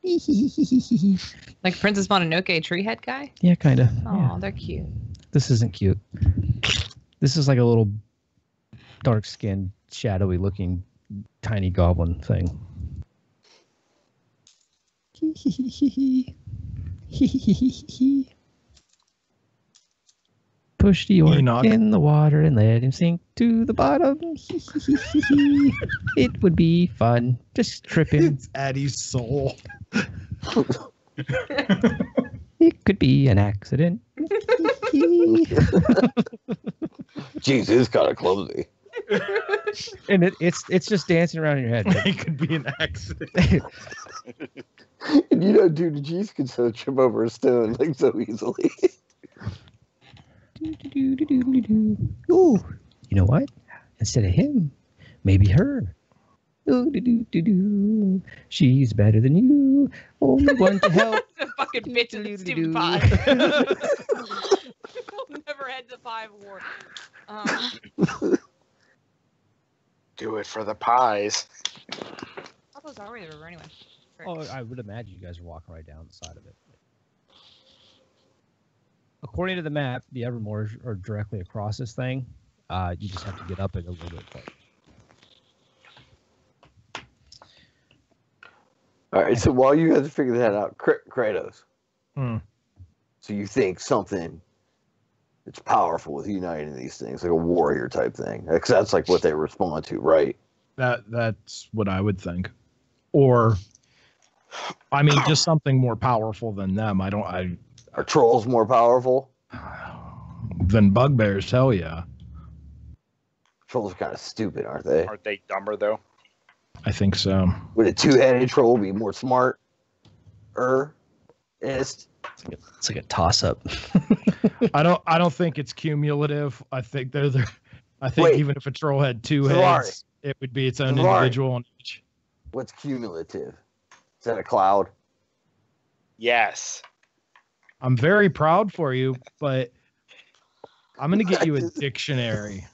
like Princess Mononoke tree head guy. Yeah, kind of. Oh, they're cute. This isn't cute. This is like a little dark-skinned, shadowy-looking, tiny goblin thing. Push the orc Enoch. in the water and let him sink to the bottom. It would be fun. Just trip him. It's Addie's soul. It could be an accident. Jeez, it is kind of clumsy. And it's just dancing around in your head. it could be an accident. And you know, dude, Jeez can so trip over a stone like so easily. Ooh, you know what? Instead of him, maybe her. Ooh, she's better than you. Only one to help. the fucking bitch in the stupid pie. Never had the pie war. Do it for the pies. I was already the river anyway. Oh, I would imagine you guys are walking right down the side of it. According to the map, the Evermoors are directly across this thing. You just have to get up it a little bit. All right, so while you guys figure that out, Kratos. Hmm. So you think something that's powerful with uniting these things, like a warrior type thing? Because that's like what they respond to, right? That's what I would think. Or, I mean, just something more powerful than them. I Are trolls more powerful? Than bugbears, hell yeah. Trolls are kind of stupid, aren't they? Aren't they dumber though? I think so. Would a two-headed troll be more smart? It's like a toss-up. I don't think it's cumulative. I think I think Wait. even if a troll had two Sorry. heads, it would be its own Sorry. individual on each. What's cumulative? Is that a cloud? Yes. I'm very proud for you, but I'm gonna get you a dictionary.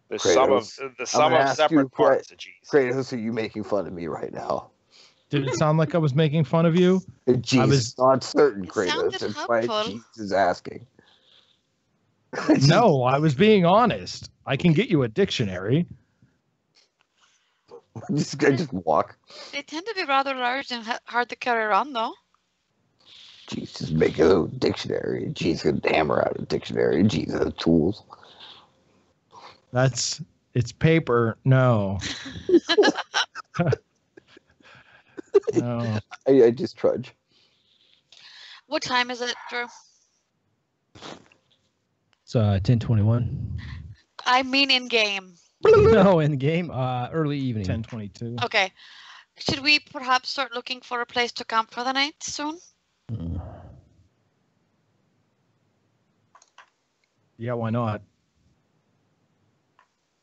The Kratos, sum gonna of ask you a separate parts of G's. Kratos, are you making fun of me right now? Did it sound like I was making fun of you? Jesus, was- not certain, It Kratos. sounded That's why helpful. Jesus is asking. No, I was being honest. I can get you a dictionary. I just walk. They tend to be rather large and hard to carry around, though. Jesus, make a little dictionary. Jesus can hammer out a dictionary. Jesus has tools. It's paper. No. No. I just trudge. What time is it, Drew? It's 10:21. I mean in game. No, in the game, early evening. 10:22. Okay. Should we perhaps start looking for a place to camp for the night soon? Mm. Yeah, why not?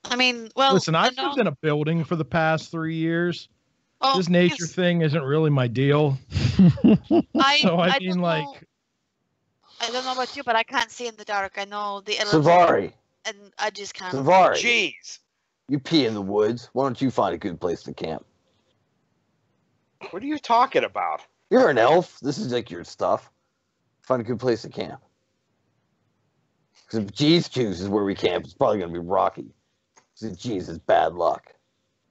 I mean, well, Listen, I I've know- lived in a building for the past 3 years. Oh, This nature yes. thing isn't really my deal. I, So I don't mean, know- like, I don't know about you, but I can't see in the dark. I know the Savari. and I just can't. Savari. Jeez. You pee in the woods. Why don't you find a good place to camp? What are you talking about? You're an elf. This is like your stuff. Find a good place to camp. Because if Jeez chooses where we camp, it's probably going to be rocky. Because Jeez is bad luck.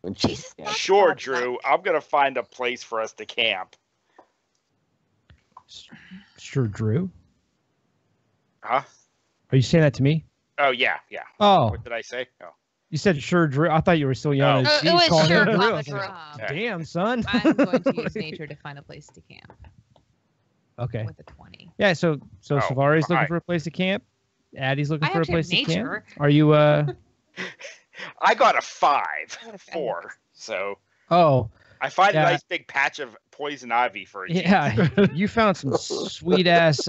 When Jeez Jesus, camps. Sure, bad Drew. luck. I'm gonna find a place for us to camp. Sure, Drew. Huh? Are you saying that to me? Oh yeah. Oh, What did I say? Oh. you said sure, Drew. I thought you were still young. No. and It was calling sure, him Drew. Mama I was Drew. like, damn, son. I'm going to use nature to find a place to camp Okay. with a 20. Yeah. So Oh, Savari's looking fine. for a place to camp. Addie's looking I for a actually have place to camp. nature. Are you? I got a 5, got a 4. So Oh, I find Yeah. a nice big patch of poison ivy for a G. yeah. You found some sweet ass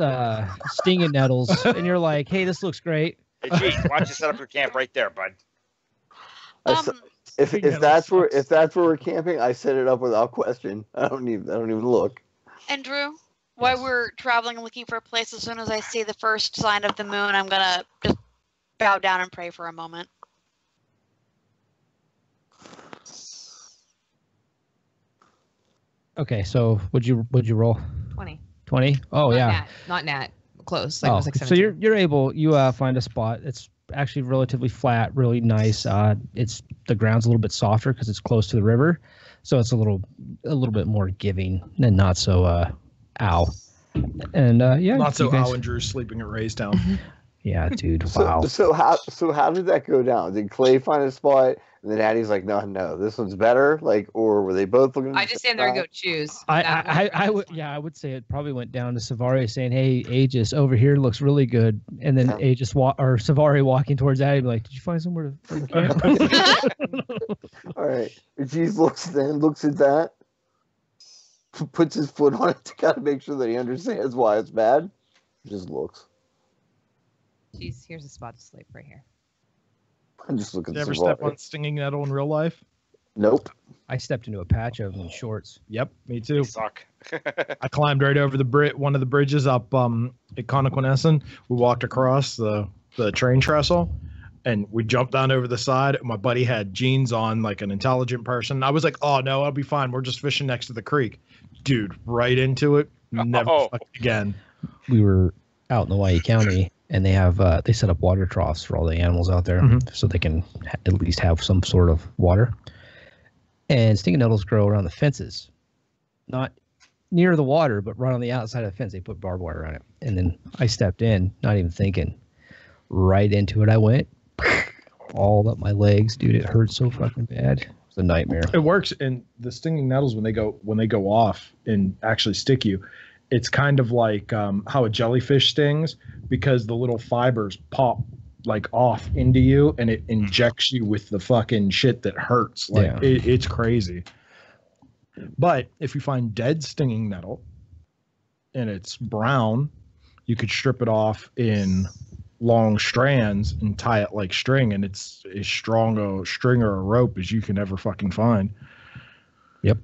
stinging nettles, and you're like, "Hey, this looks great." Hey, geez, why don't you set up your camp right there, bud? I s- Um, If Stinging that's where sucks. we're camping, I set it up without question. I don't even look. Andrew, while we're traveling and looking for a place, as soon as I see the first sign of the moon, I'm gonna just bow down and pray for a moment. Okay, so would you roll 20. 20? Oh Not yeah. Nat. Not Nat. Close. Like, it Oh, was like so 17. you're able. You find a spot. It's actually relatively flat, really nice. It's the ground's a little bit softer because it's close to the river, so it's a little bit more giving and not so ow. And yeah, Not so you guys- Al and Drew sleeping at Ray's Town. Yeah, dude. So, Wow. so how did that go down? Did Clay find a spot and then Addie's like, no, this one's better? Like, or were they both looking? I just stand there and go choose. I That one I is would fine. yeah I would say it probably went down to Savari saying, "Hey, Aegis over here looks really good," and then Yeah. Aegis or Savari walking towards Addie, be like, "Did you find somewhere to camp?" All right. Jeez looks at that, puts his foot on it to kind of make sure that he understands why it's bad. Just looks. Jeez, here's a spot to sleep right here. I'm just looking Did you at ever step Savari. on stinging nettle in real life? Nope. I stepped into a patch of them in shorts. Yep, me They too. suck. I climbed right over one of the bridges up at Connequanescent. We walked across the train trestle, and we jumped down over the side. My buddy had jeans on, like an intelligent person. I was like, "Oh no, I'll be fine. We're just fishing next to the creek." Dude, right into it. Never Oh. fucked again. We were out in Hawaii County, and they have they set up water troughs for all the animals out there, so they can at least have some sort of water. And stinging nettles grow around the fences, not near the water, but right on the outside of the fence. They put barbed wire around it, and then I stepped in, not even thinking, right into it. I went all up my legs, dude. It hurt so fucking bad. It's a nightmare. It works, and the stinging nettles when they go off and actually stick you, it's kind of like how a jellyfish stings, because the little fibers pop like off into you, and it injects you with the fucking shit that hurts. Like it's crazy. But if you find dead stinging nettle and it's brown, you could strip it off in long strands and tie it like string, and it's as strong a string or a rope as you can ever fucking find. Yep.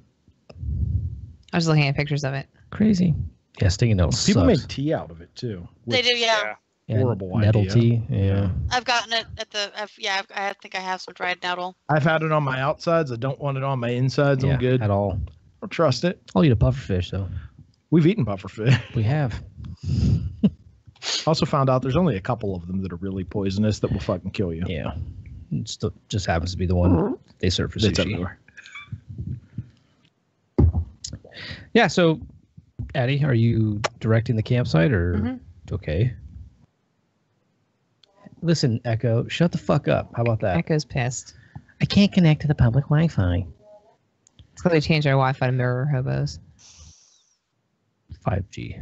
I was looking at pictures of it. Crathink Yeah, stinging nettles. People sucks. make tea out of it too. They do, yeah. Yeah, Horrible nettle idea. tea. Yeah. I've gotten it at the. I think I have some dried nettle. I've had it on my outsides. I don't want it on my insides. Yeah, I'm good. at all. I'll trust it. I'll eat a pufferfish though. We've eaten pufferfish. We have. Also found out there's only a couple of them that are really poisonous that will fucking kill you. Yeah. It still just happens to be the one they serve for It's sushi. everywhere. Yeah. So, Addie, are you directing the campsite or Mhm. okay? Listen, Echo, shut the fuck up. How about that? Echo's pissed. I can't connect to the public Wi-Fi. So they changed our Wi-Fi to mirror hobos. 5G.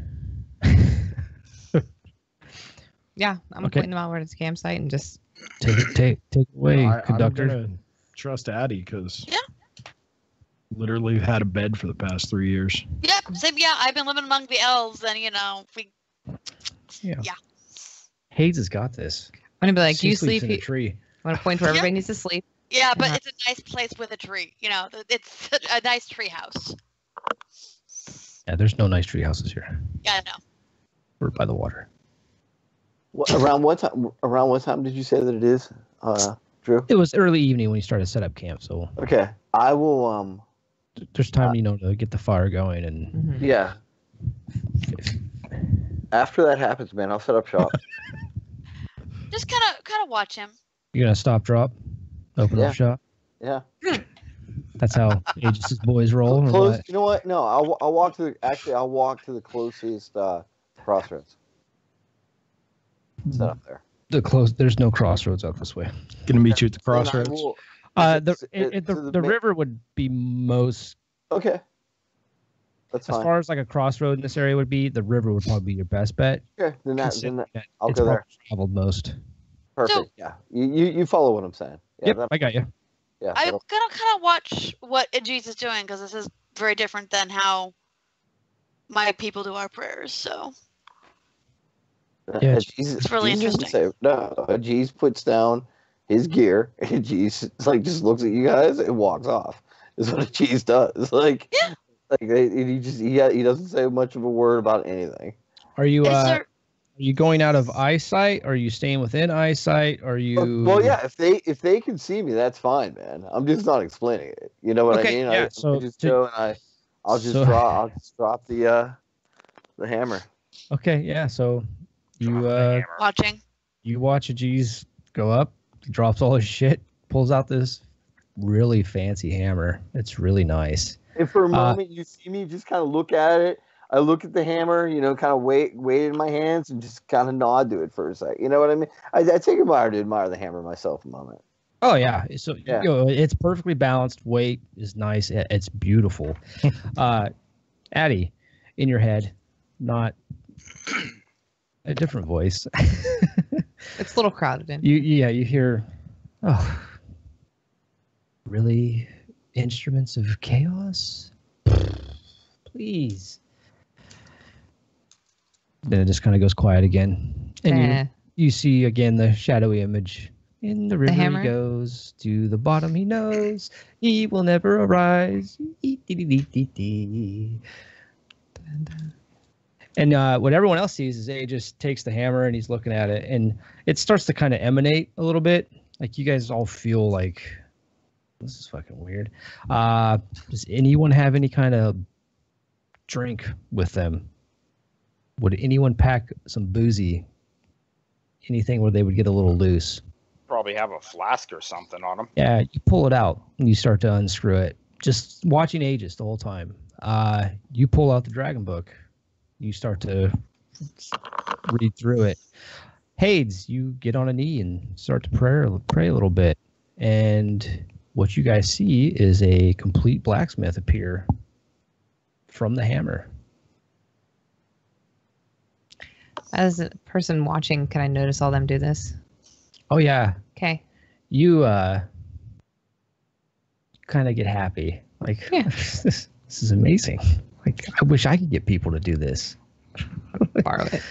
Yeah, I'm Okay. pointing them out where it's a campsite and just Take it away, I'm conductor. gonna trust Addie because Yeah. literally had a bed for the past 3 years. Yep, same. Yeah, I've been living among the elves, and we. Yeah. Yeah. Hayes has got this. I'm gonna be like, She you sleeps sleep. in a You tree. want to point where Yeah. everybody needs to sleep. Yeah, but Uh-huh. it's a nice place with a tree. It's a nice tree house. Yeah, there's no nice tree houses here. Yeah, I know. We're by the water. Around what time? Around what time did you say that it is, Drew? It was early evening when you started to set up camp, so Okay, I will. there's time, to get the fire going and Mhm. Yeah. After that happens, man, I'll set up shop. Just kind of watch him. you're gonna stop, drop, open Yeah. up shop. Yeah. That's how Aegis' boys roll. Or Close. what? You know what? No, I'll walk to the closest crossroads. Set up there. There's no crossroads out this way. Gonna meet you at the And I crossroads. will- The to the ma- river would be most, Okay. That's as fine. far as like a crossroad in this area would be. The river would probably be your best bet. Okay. Then considering that that I'll it's go there. probably traveled most. Perfect. So- Yeah. You follow what I'm saying. Yeah. Yep, I got you. Yeah. I'm that'll- gonna kind of watch what Aegis is doing because this is very different than how my people do our prayers. So Yeah, It's really Jesus interesting. Jeez puts down his gear and Jeez just looks at you guys and walks off. Is what a Jeez does. Yeah. He doesn't say much of a word about anything. Are you is are there? you going out of eyesight? Are you staying within eyesight? Are you? Well, yeah. If they can see me, that's fine, man. I'm just not explaining it. You know what I Okay, mean? yeah, I so just to- go and I'll just so- drop the hammer. Okay, yeah. So you Watching. you watch Aegis go up, he drops all his shit, pulls out this really fancy hammer. It's really nice. And for a moment, you see me just kind of look at it. I look at the hammer, kind of wait it in my hands and just kind of nod to it for a sec. You know what I mean? I take a while to admire the hammer myself a moment. Oh yeah. So Yeah. it's perfectly balanced. Weight is nice. It's beautiful. Addie, in your head, not a different voice. It's a little crowded in. You hear, oh, really? Instruments of chaos? Please. Then it just kind of goes quiet again. And Eh. you see again the shadowy image. In the river hammer? he goes, to the bottom he knows, he will never arise. And what everyone else sees is he just takes the hammer and he's looking at it, and it starts to kind of emanate a little bit. Like you guys all feel like this is fucking weird. Does anyone have any kind of drink with them? Would anyone pack some boozy? Anything where they would get a little loose? Probably have a flask or something on them. Yeah, you pull it out and you start to unscrew it. Just watching Aegis the whole time. You pull out the dragon book. You start to read through it. Hades, you get on a knee and start to pray a little bit. And what you guys see is a complete blacksmith appear from the hammer. As a person watching, can I notice all them do this? Oh yeah, Okay. you kind of get happy. Like, Yeah. this is amazing. Like, I wish I could get people to do this. Borrow it.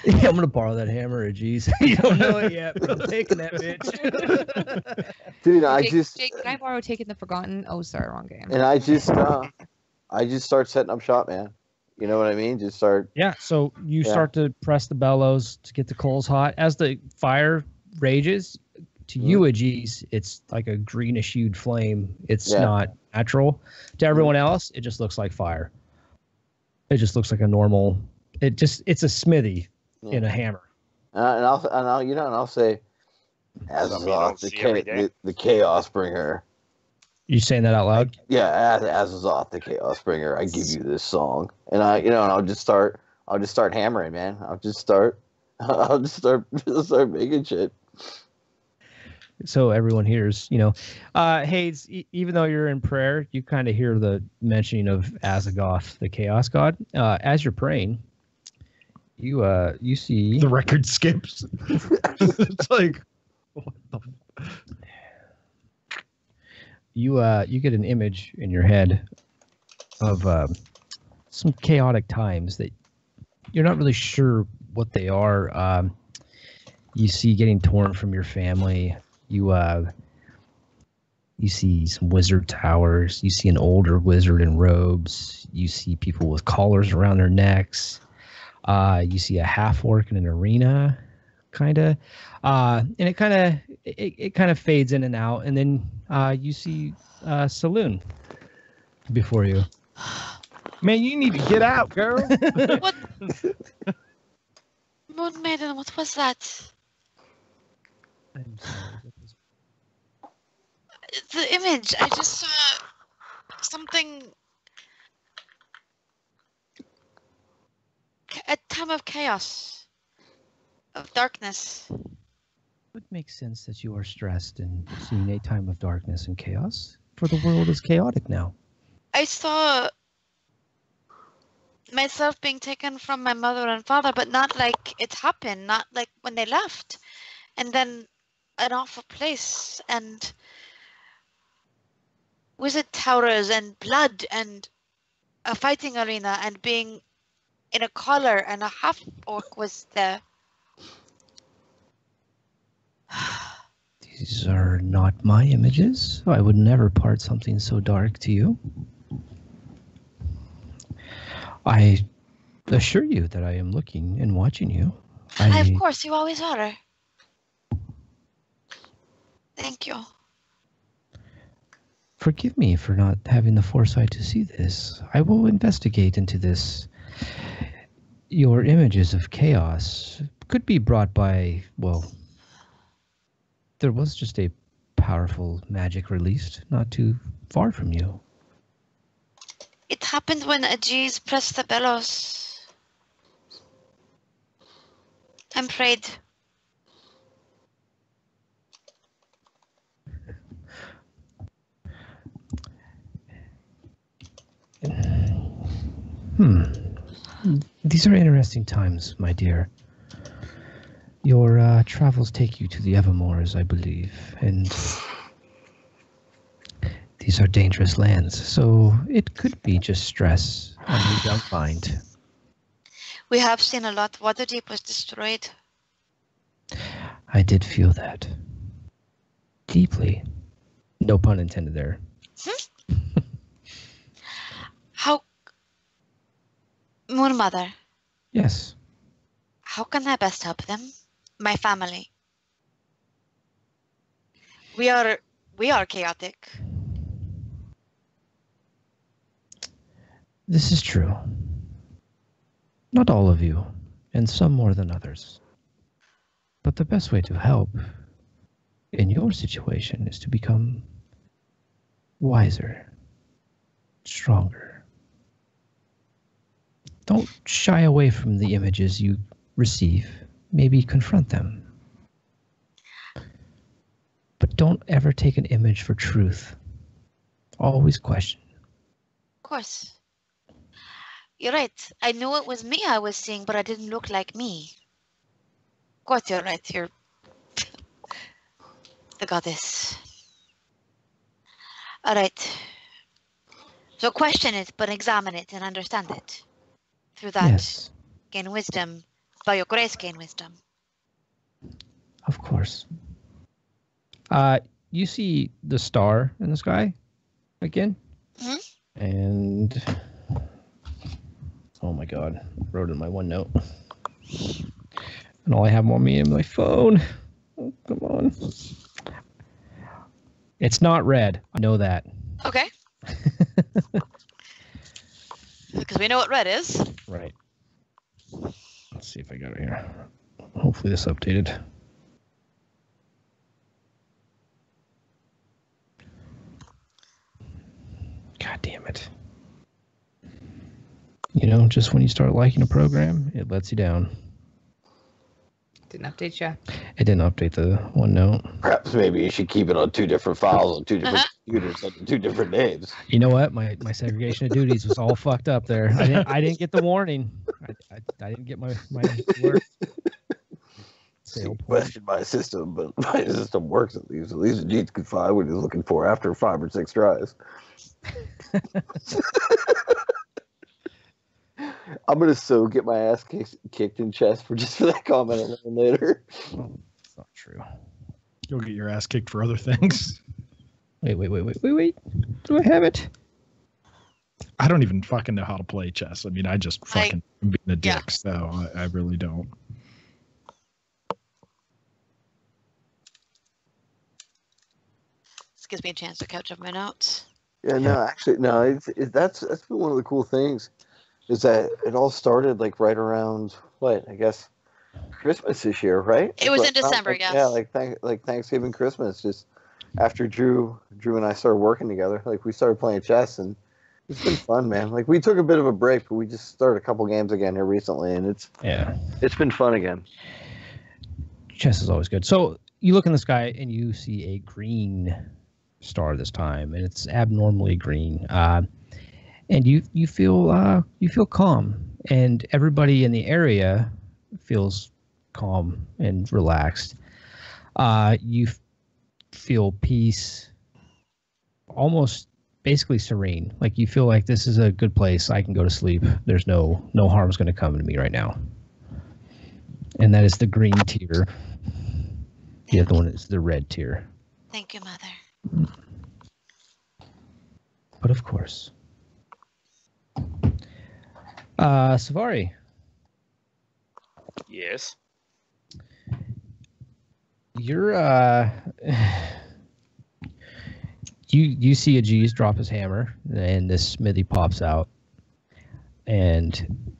Yeah, I'm gonna borrow that hammer, geez. You don't know it yet, but I'm taking that bitch. Dude, I Jake, just Jake, can I borrow Taking the Forgotten? Oh, sorry, wrong game. and I just start setting up shop, man. You know what I mean? Just start. Yeah, so you Yeah. start to press the bellows to get the coals hot. As the fire rages, to you, Ajis, it's like a greenish hued flame. It's Yeah. not natural. To everyone else, it just looks like fire. It just looks like a normal. It's a smithy in a hammer. And I'll say, as Something you don't see every day. the chaos bringer. You saying that out loud? Yeah, as Azoth, the chaos bringer. I give you this song, and I'll just start hammering, man. I'll just start making shit. So everyone hears, Hayes, even though you're in prayer, you kind of hear the mentioning of Azagoth, the chaos god. As you're praying, you see The record skips. It's like, what the you get an image in your head of some chaotic times that you're not really sure what they are. You see getting torn from your family. You see some wizard towers. You see an older wizard in robes. You see people with collars around their necks. You see a half orc in an arena, kind of, and it kind of fades in and out. And then you see Saloon before you. Man, you need to get out, girl. What? Moon Maiden, what was that? I'm sorry. The image. I just saw something. A time of chaos, of darkness. It would make sense that you are stressed and seeing a time of darkness and chaos, for the world is chaotic now. I saw myself being taken from my mother and father, but not like it happened, not like when they left. And then an awful place, and wizard towers, and blood, and a fighting arena, and being in a collar, and a half orc was there. These are not my images. I would never part something so dark to you. I assure you that I am looking and watching you. Of course, you always are. Thank you. Forgive me for not having the foresight to see this. I will investigate into this. Your images of chaos could be brought by, well, there was just a powerful magic released not too far from you. It happened when Ajis pressed the bellows and prayed. These are interesting times, my dear. Your travels take you to the Evermores, I believe, and these are dangerous lands, so it could be just stress on your young mind. We have seen a lot. Waterdeep was destroyed. I did feel that. Deeply. No pun intended there. How... Moon Mother, Yes. how can I best help them? My family. We are chaotic. This is true. Not all of you, and some more than others. But the best way to help in your situation is to become wiser, stronger. Don't shy away from the images you receive. Maybe confront them. But don't ever take an image for truth. Always question. Of course. You're right. I knew it was me I was seeing, but I didn't look like me. Of course, you're right. You're the goddess. All right. So question it, but examine it and understand it. Through that, Yes, gain wisdom. By your grace, gain wisdom. of course. You see the star in the sky again? Mhm. And oh my god, I wrote it in my OneNote. And all I have on me is my phone. Oh, come on. It's not red. I know that. Okay. Because we know what red is. Right. Let's see if I got it here. Hopefully this updated. God damn it. You know, just when you start liking a program, it lets you down. Didn't update you. It didn't update the OneNote. Perhaps maybe you should keep it on 2 different files on 2 different computers under 2 different names. You know what? My segregation of duties was all fucked up there. I didn't get the warning. I didn't get my alert. Sale point. Question my system, but my system works at least. At least Geeks can find what he's looking for after 5 or 6 tries. I'm gonna so get my ass kicked in chess for that comment a little later. Oh, that's not true. You'll get your ass kicked for other things. Wait. Do I have it? I don't even fucking know how to play chess. I mean, I just fucking being a dick, yeah. so I really don't. This gives me a chance to catch up my notes. Yeah, no, actually, no. That's been one of the cool things, is that it all started like right around I guess Christmas this year, right? It was Like, in December, like, yes. Yeah, like Thanksgiving, Christmas, just after Drew and I started working together. Like we started playing chess, and it's been fun, man. Like we took a bit of a break, but we just started a couple games again here recently, and it's been fun again. Chess is always good. So you look in the sky and you see a green star this time, and it's abnormally green. And you feel calm, and everybody in the area feels calm and relaxed. You feel peace, almost basically serene. Like you feel like this is a good place. I can go to sleep. There's no harm's going to come to me right now. And that is the green tier. The other one is the red tier. Thank you, Mother. But of course. Savari, Yes. you're you see a G's drop his hammer, and this smithy pops out, and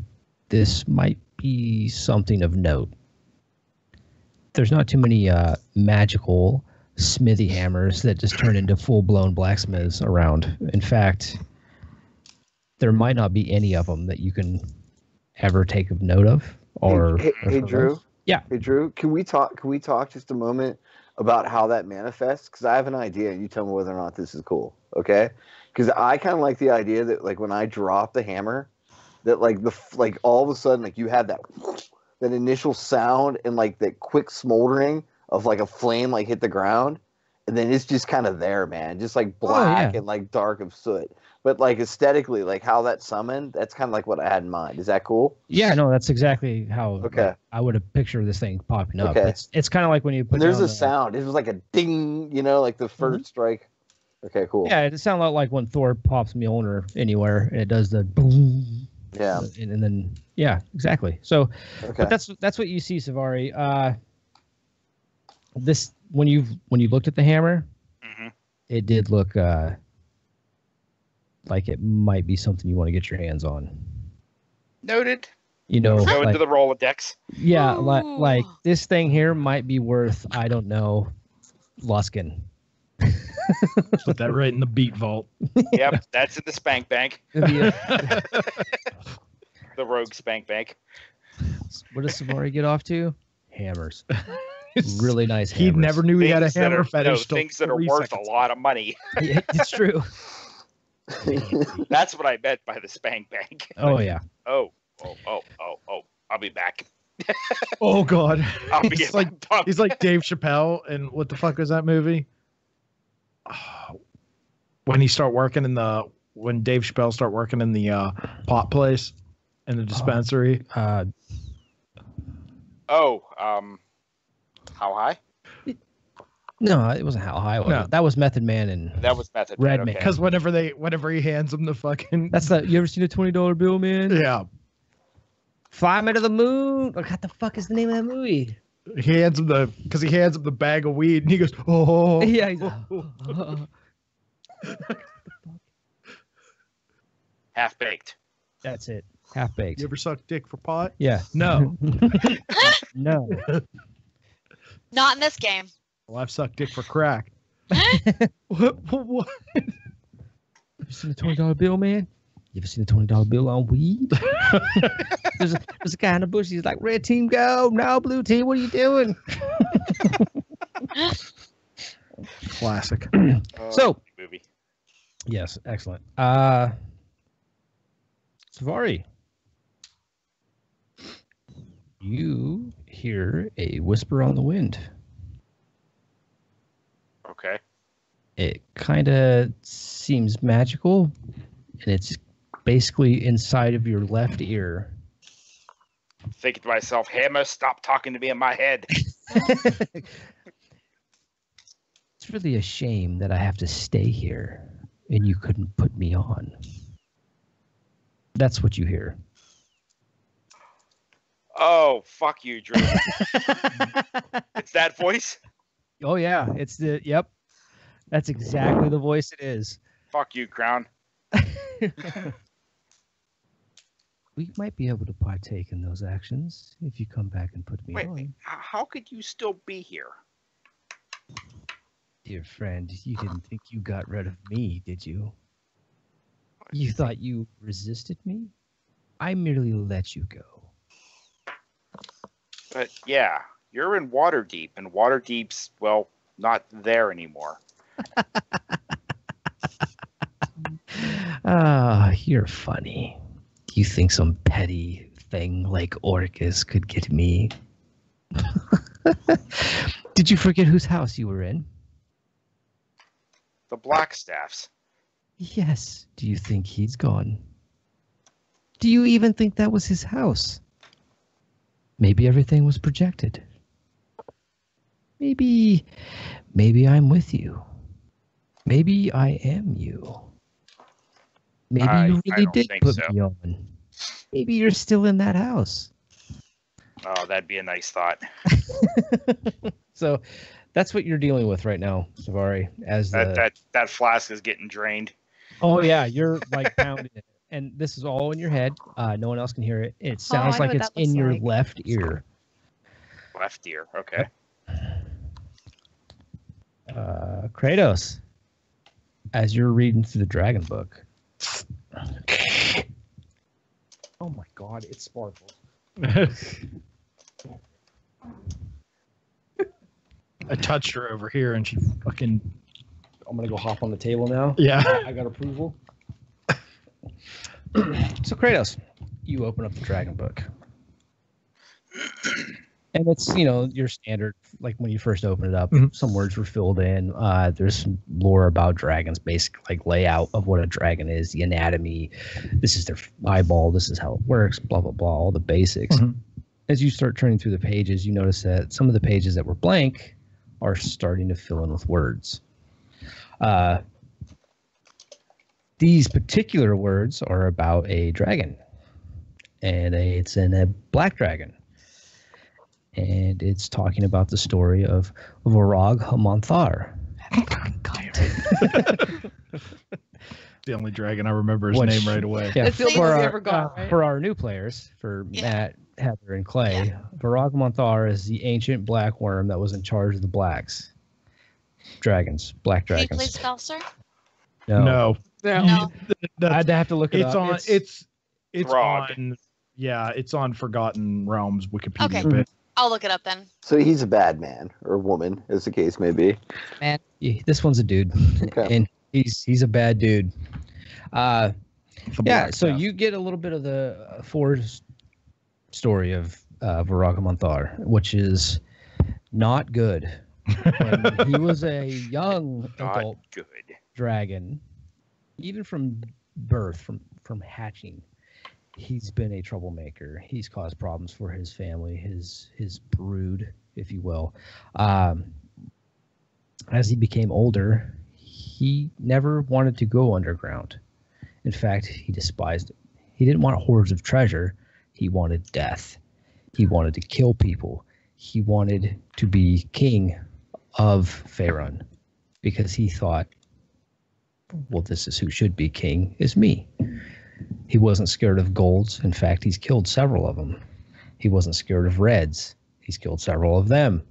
this might be something of note. There's not too many magical smithy hammers that just turn into full-blown blacksmiths around. In fact, there might not be any of them that you can ever take of note of. Or Hey, Drew. Yeah. Hey, Drew. Can we talk just a moment about how that manifests? Because I have an idea, and you tell me whether or not this is cool. Okay? Because I kind of like the idea that like when I drop the hammer, that like all of a sudden like you have that initial sound and like that quick smoldering of like a flame like hit the ground, and then it's just kind of there, man, just like black and like dark of soot. But like aesthetically, like how that's summoned, that's kind of like what I had in mind. Is that cool? Yeah, no, that's exactly how Okay. I would have pictured this thing popping up. Okay. It's kind of like when you put And there's down a sound. It was like a ding, like the first strike. Okay, cool. Yeah, it sounds like when Thor pops Mjolnir anywhere, and it does the boom. Yeah. And then yeah, exactly. So, Okay. but that's what you see, Savari. This when you looked at the hammer, Mhm. it did look like it might be something you want to get your hands on. Noted. You know, Go like, into the Rolodex. yeah, Ooh. like this thing here might be worth, I don't know, Luskin. Put that right in the beat vault. Yep, that's in the Spank Bank. What The Rogue Spank Bank. does Savari get off to? Hammers. Really nice He hammers. never knew he had a Things that hammer are, fetish. till things that are 3 worth seconds. a lot of money. Yeah, it's true. That's what I meant by the spank bank. Oh yeah. Oh. I'll be back. Oh God. I'll be He's in like my bunk. he's like Dave Chappelle, and what the fuck was that movie? Oh, when Dave Chappelle start working in the pot place in the dispensary. Uh, How high? no, it wasn't How High. Was No. it? That was Method Man and That was Method Red Man. Man. Okay. Because whenever he hands him the fucking that's the. You ever seen a $20 bill, man? yeah, Fly Me to the Moon. Like, what the fuck is the name of that movie? he hands him the bag of weed, and he goes, oh Yeah. He's, Half baked. that's it. Half baked. You ever suck dick for pot? Yeah. No. No. Not in this game. Well, I've sucked dick for crack. What? You ever seen a $20 bill, man? You ever seen a $20 bill on weed? there's a guy in the bush. He's like, red team go. No, blue team. What are you doing? Classic. So- movie. Yes, excellent. Savari, you hear a whisper on the wind. Okay. It kind of seems magical, and it's basically inside of your left ear. I'm thinking to myself, Hammer, stop talking to me in my head. It's really a shame that I have to stay here and you couldn't put me on. That's what you hear. Oh, fuck you, Drew. It's that voice? Oh yeah, it's the yep. That's exactly the voice it is. Fuck you, Crown. We might be able to partake in those actions if you come back and put me Wait, on. how could you still be here? Dear friend, you didn't think you got rid of me, did you? You thought you resisted me? I merely let you go. But yeah, you're in Waterdeep, and Waterdeep's, well, not there anymore. Ah, you're funny. You think some petty thing like Orcus could get me? Did you forget whose house you were in? The Blackstaffs. Yes. Do you think he's gone? Do you even think that was his house? Maybe everything was projected. Maybe I'm with you. Maybe I am you. Maybe you I really don't did think put so. me on. Maybe you're still in that house. Oh, that'd be a nice thought. So that's what you're dealing with right now, Savari. As the That flask is getting drained. oh yeah, you're like pounding it, and this is all in your head. No one else can hear it. It sounds I know like what it's that looks in your like. left ear. Left ear. Okay. Kratos, as you're reading through the Dragon Book. Oh my God, it sparkles. I touched her over here, and she fucking I'm gonna go hop on the table now. yeah. I got approval. So Kratos, you open up the Dragon Book. And it's, your standard, like when you first open it up, Mhm. some words were filled in. There's some lore about dragons, basic like layout of what a dragon is, the anatomy. This is their eyeball. This is how it works, blah, blah, blah, all the basics. Mhm. As you start turning through the pages, you notice that some of the pages that were blank are starting to fill in with words. These particular words are about a dragon. And it's in a black dragon. And it's talking about the story of Varag Hamonthar. The only dragon I remember his Which- name right away. Yeah, It's the only for one we our, ever got, right? for our new players, for Yeah. Matt, Heather, and Clay, Varag Hamonthar is the ancient black worm that was in charge of the blacks. Dragons, black Can you dragons. play Spellster? No, No. That's- I'd have to look it it's up. on. It's Throg. on. Yeah, it's on Forgotten Realms Wikipedia Okay. page. I'll look it up then. So he's a bad man or woman, as the case may be. Man. Yeah, this one's a dude, Okay. and he's a bad dude. The Yeah, Black so Death. you get a little bit of the forest story of Viraga, which is not good. When he was a young Not adult good. dragon, even from birth, from hatching, he's been a troublemaker. He's caused problems for his family, his brood, if you will. As he became older, he never wanted to go underground. In fact, he despised it. He didn't want hordes of treasure. He wanted death. He wanted to kill people. He wanted to be king of Faerun because he thought, well, this is who should be king, is me. He wasn't scared of golds. In fact, he's killed several of them. He wasn't scared of reds. He's killed several of them.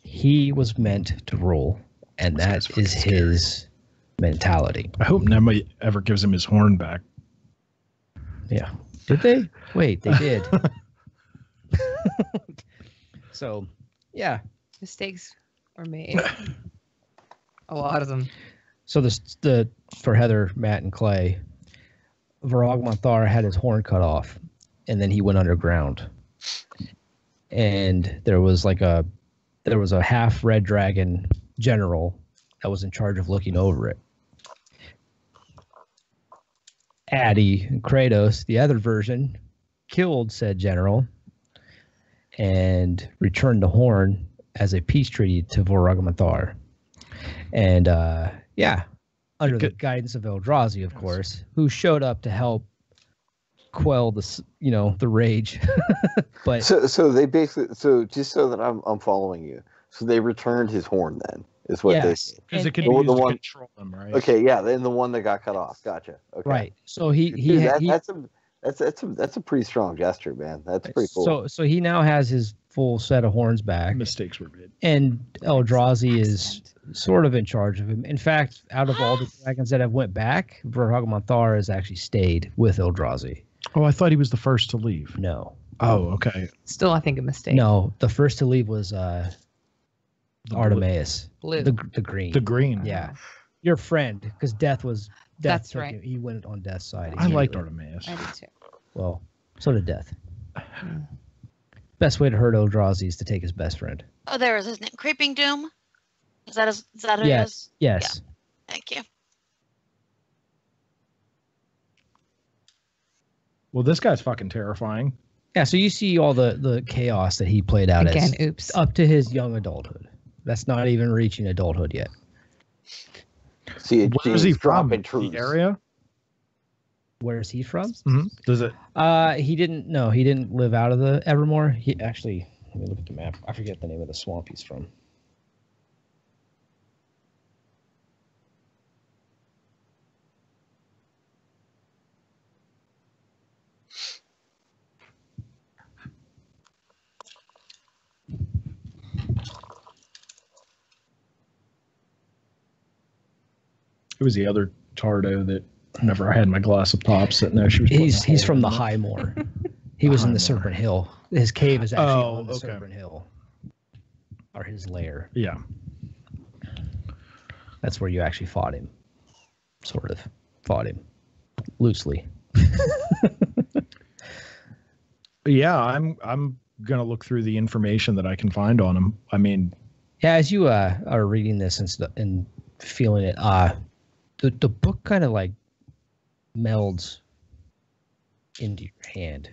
He was meant to rule, and This guy's that is fucking his mentality. I hope nobody ever gives him his horn back. Yeah. Did they? Wait, they did. So, yeah. Mistakes were made. A lot of them. So for Heather, Matt, and Clay, Varag Monthar had his horn cut off, and then he went underground. And there was a half red dragon general that was in charge of looking over it. Addy and Kratos, the other version, killed said general and returned the horn as a peace treaty to Voragamanthar. And under the guidance of Eldrazi, of course, who showed up to help quell the rage. But So they basically, just so that I'm following you, so they returned his horn then, is what yes, Because it could The be used to one- control him, right? they. Okay, yeah, then the one that got cut off. Gotcha. Okay. right. So he Dude, he that's a pretty strong gesture, man. That's pretty cool. So he now has his full set of horns back, Mistakes were made. and Eldrazi is sort of in charge of him. In fact, out of all the dragons that have went back, Voragamanthar has actually stayed with Eldrazi. Oh, I thought he was the first to leave. No, Oh, okay. Still, I think a mistake. no, the first to leave was The Artemis, Blue. the green. The green. Yeah, your friend, because Death That's took right. him. He went on Death's side. I liked immediately. Artemis. I did too. Well, so did Death. Best way to hurt Eldrazi is to take his best friend. Oh, there is his name. Creeping Doom. Is that who it Yes. is? Yes. Thank you. Well, this guy's fucking terrifying. Yeah, so you see all the chaos that he played out Again, as oops. up to his young adulthood. That's not even reaching adulthood yet. See, Where is he from? dropping The truths. area? Where is he from? Mm-hmm. Does it? He didn't live out of the Evermore. He actually, let me look at the map. I forget the name of the swamp he's from. It was the other Tardo that whenever I had my glass of pop sitting there, she was. putting a He's hole from the in it. High Moor. He was in the High Moor. Serpent Hill. His cave is actually Oh, on the okay. Serpent Hill, or his lair. Yeah. That's where you actually fought him. Sort of fought him loosely. Yeah, I'm gonna look through the information that I can find on him. I mean, Yeah, as you are reading this and feeling it, the book kind of like melds into your hand,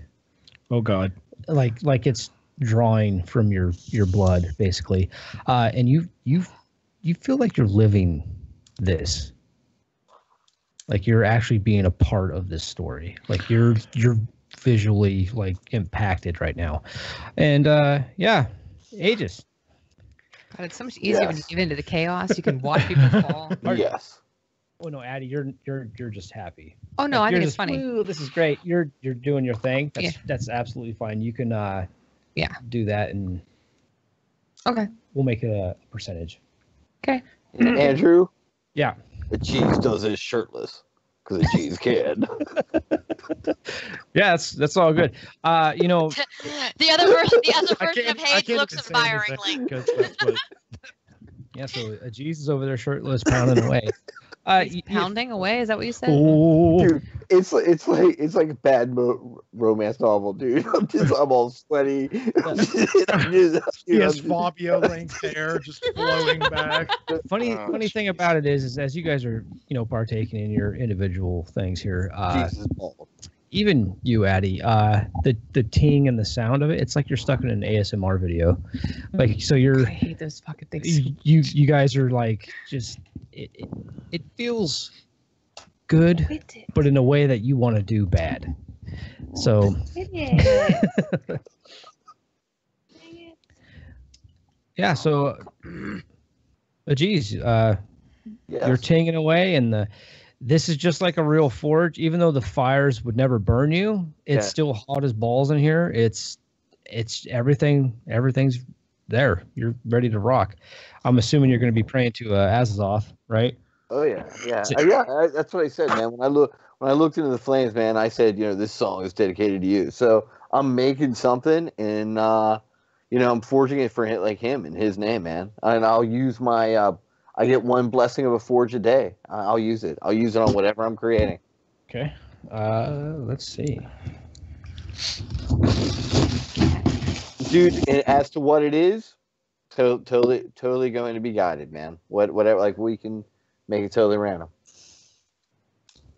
oh god, like it's drawing from your blood, basically, and you feel like you're living this, like you're actually being a part of this story, like you're visually like impacted right now, and yeah, Aegis. God, it's so much easier when you Yes. get into the chaos. You can watch people fall. Yes. Oh no, Addie, you're just happy. Oh no, Like, I you're think it's just, funny. "Woo, this is great. You're doing your thing. That's Yeah. that's absolutely fine. You can Yeah. do that, and Okay. we'll make it a percentage. Okay. Andrew, Yeah. the cheese does it shirtless. because the G's can. Yeah, that's all good. You know, the other version I of can't Hayes looks even say admiringly. anything, 'cause that's what- yeah. So Jesus is over there shirtless, pounding away. Pounding away? Is that what you said? Oh, Dude, it's like a bad romance novel, dude. I'm all sweaty. He has Fabio length hair just flowing back. funny thing about it is as you guys are, you know, partaking in your individual things here, Jesus bald. even you, Addie, the ting and the sound of it, it's like you're stuck in an ASMR video. Like, so I hate those fucking things. you guys are like, just, it feels good, but in a way that you want to do bad. So, yeah, so, geez, Yes. you're tinging away, and this is just like a real forge. Even though the fires would never burn you, it's Yeah. still hot as balls in here. It's everything's there. You're ready to rock. I'm assuming you're going to be praying to Azazoth, right? Oh yeah. That's what I said, man. When I looked into the flames, man, I said, this song is dedicated to you. So I'm making something, and I'm forging it for him in his name, man. And I'll use my. I get one blessing of a forge a day. I'll use it. I'll use it on whatever I'm creating. Okay. Let's see. Dude, and as to what it is, totally going to be guided, man. Whatever, like, we can make it totally random.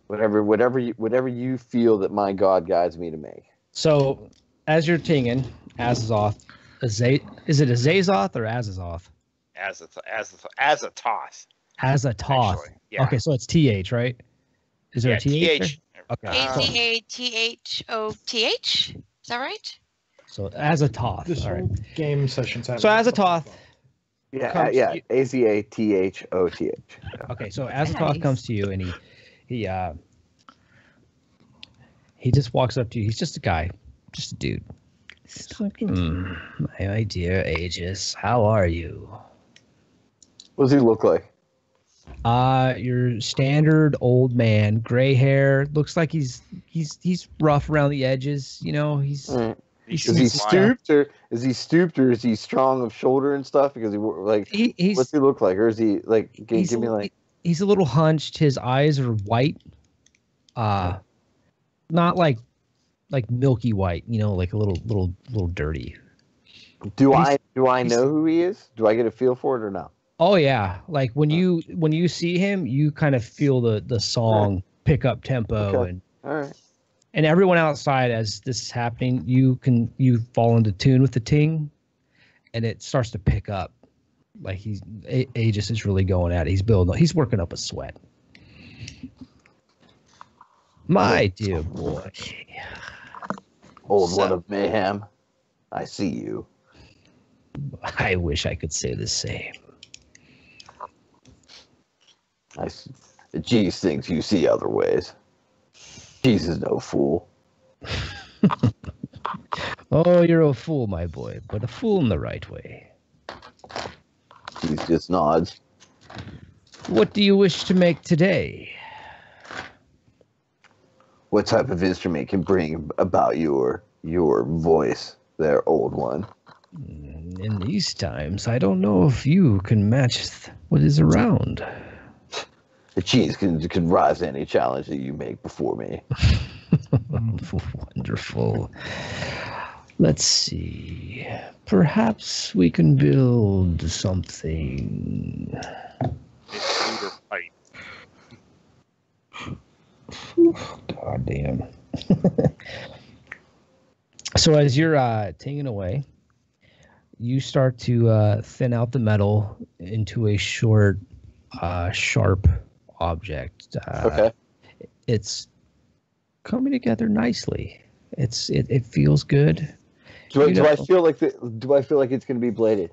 Whatever you feel that my God guides me to make. So, as you're tinging, Azazoth, is it Azazoth or Azazoth? As a toss. Azatoth. Actually, yeah. Okay, so it's TH, right? Is there a TH? TH. Okay. Azathoth. Is that right? So Azatoth. This All right. whole game session's So Azatoth. Yeah, Comes- Azathoth. Okay, so Azatoth Nice. comes to you and he just walks up to you. He's just a guy, just a dude. He's like, my dear Aegis, how are you? What does he look like? Your standard old man, gray hair. Looks like he's rough around the edges. You know, he's All right. he's Is he smart. stooped or is he strong of shoulder and stuff? Because He's what's he look like? Or is he like? he's Give me a, like. he's a little hunched. His eyes are white. Not like milky white. You know, like a little dirty. Do he's- I know who he is? Do I get a feel for it or no? Oh yeah, like when you see him, you kind of feel the song pick up tempo, Okay. All right. and everyone outside as this is happening, you fall into tune with the ting, and it starts to pick up. Like Aegis is really going at it. He's working up a sweat. My dear boy, Old one of mayhem. I see you. I wish I could say the same. Jeez thinks you see other ways. Jeez is no fool. Oh, you're a fool, my boy, but a fool in the right way. Jeez just nods. What do you wish to make today? What type of instrument can bring about your voice, there, old one? In these times, I don't know if you can match what is around. The cheese can rise to any challenge that you make before me. Wonderful. Let's see. Perhaps we can build something. Right. God damn. So as you're tinging away, you start to thin out the metal into a short, sharp object. Okay. It's coming together nicely. It feels good. Do You I know- feel like it's going to be bladed?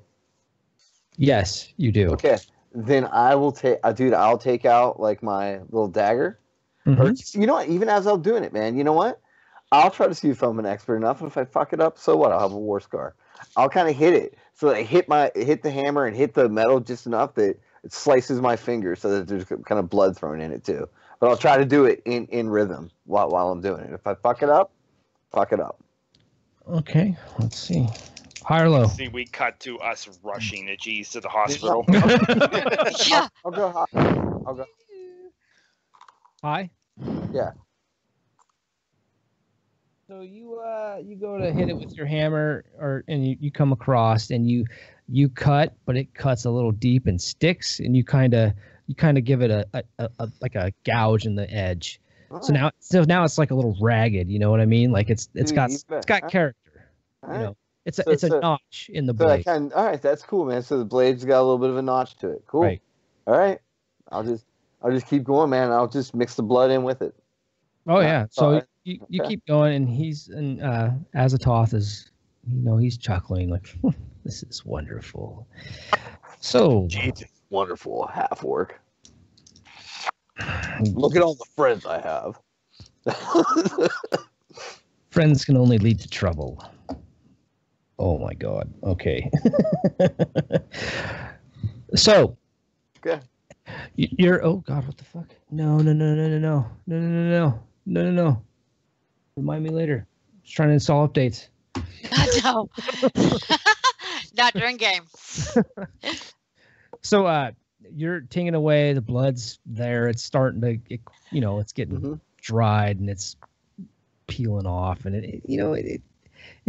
Yes, you do. Okay. Then I will take, dude. I'll take out like my little dagger. Mhm. Or you know what? Even as I'm doing it, man. You know what? I'll try to see if I'm an expert enough. And if I fuck it up, so what? I'll have a war scar. I'll kind of hit it so that I hit the hammer and hit the metal just enough that it slices my finger, so that there's kind of blood thrown in it too. but I'll try to do it in rhythm while I'm doing it. If I fuck it up, fuck it up. Okay, let's see. High or low? See, we cut to us rushing the G's to the hospital. Yeah. I'll go high. I'll go. High? Yeah. So you go to hit it with your hammer, and you come across and you cut, but it cuts a little deep and sticks, and you kind of give it a like a gouge in the edge. So now it's like a little ragged. You know what I mean? Like it's got character. All You right. know, it's a notch in the So blade. all right, that's cool, man. So the blade's got a little bit of a notch to it. Cool. Right. All right. I'll just keep going, man. I'll just mix the blood in with it. Oh yeah. So Alright. you Okay. keep going, and Azathoth is, he's chuckling like, this is wonderful. So Jesus, wonderful half orc. Look at all the friends I have. friends can only lead to trouble. Oh my God. Okay. So. Okay. You're. Oh God. What the fuck? No. Remind me later. Just trying to install updates. No. Not during game. So you're taking away, the blood's there, it's starting to it's getting dried and it's peeling off, and it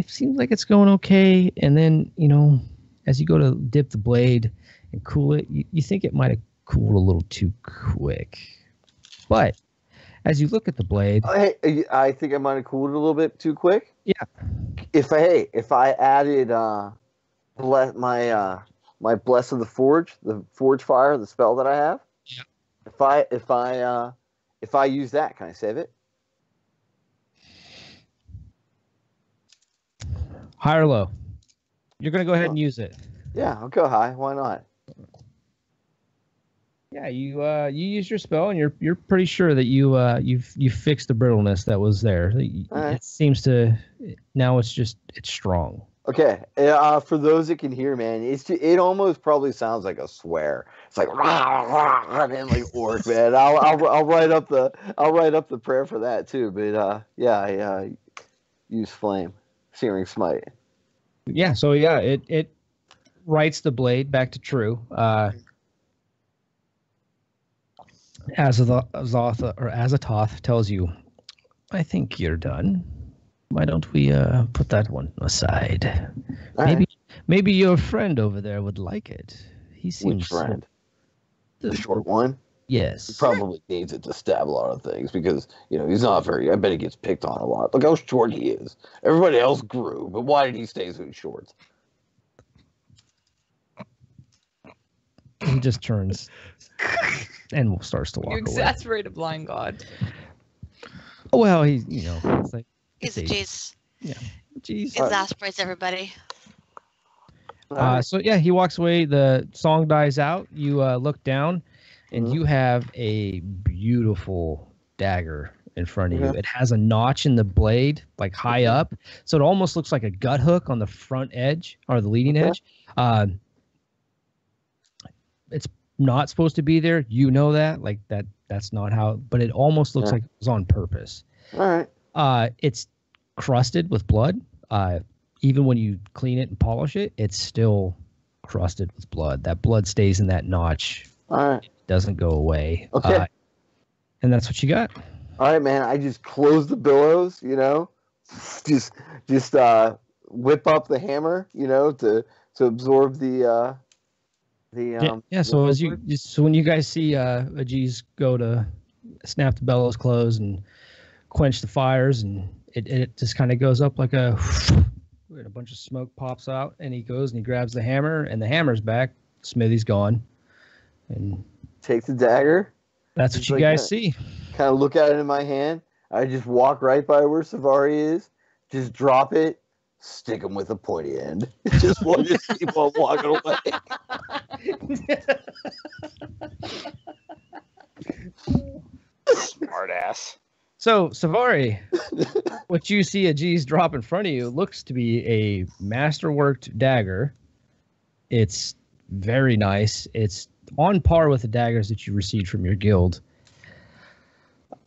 seems like it's going okay, and then as you go to dip the blade and cool it, you think it might have cooled a little too quick, but as you look at the blade, I think I might have cooled it a little bit too quick. Yeah. If I added my Bless of the Forge Fire, the spell that I have. Yeah. If I use that, can I save it? high or low? You're gonna go ahead and use it. Yeah, I'll go high. Why not? Yeah, you use your spell, and you're pretty sure that you fixed the brittleness that was there. right. It seems to now it's strong. Okay. For those that can hear, man, it almost probably sounds like a swear. It's like rah, rah, and then like orc, man. I'll write up the prayer for that too. But I use flame, searing smite. Yeah. So yeah, it writes the blade back to true. Azathoth tells you, I think you're done. Why don't we put that one aside? All right. Maybe your friend over there would like it. He seems Which friend? The short one? Yes. He probably needs it to stab a lot of things because, he's not very... I bet he gets picked on a lot. Look how short he is. Everybody else grew, but why did he stay so short? He just turns and starts to walk You away. exasperate a blind god. Oh, well, it's like... He's a G's. Yeah. Jeez. Exasperates everybody. So yeah, he walks away. The song dies out. You look down, and you have a beautiful dagger in front of you. It has a notch in the blade, like high up, so it almost looks like a gut hook on the front edge or the leading edge. It's not supposed to be there. You know that, like that. That's not how. But it almost looks like it was on purpose. All right. It's crusted with blood. Even when you clean it and polish it, it's still crusted with blood. That blood stays in that notch. All right. It doesn't go away. Okay. And that's what you got. All right, man. I just close the billows, just whip up the hammer, to absorb the yeah. So so when you guys see Ajis go to snap the bellows close and quench the fires, and it just kind of goes up like a bunch of smoke pops out, and he goes and he grabs the hammer, and the hammer's back. Smithy's gone, and take the dagger. That's what you guys see. Kind of look at it in my hand. I just walk right by where Savari is, just drop it, stick him with a pointy end. just keep on walking away. Smart ass. So, Savari, what you see Ajis drop in front of you looks to be a masterworked dagger. It's very nice. It's on par with the daggers that you received from your guild.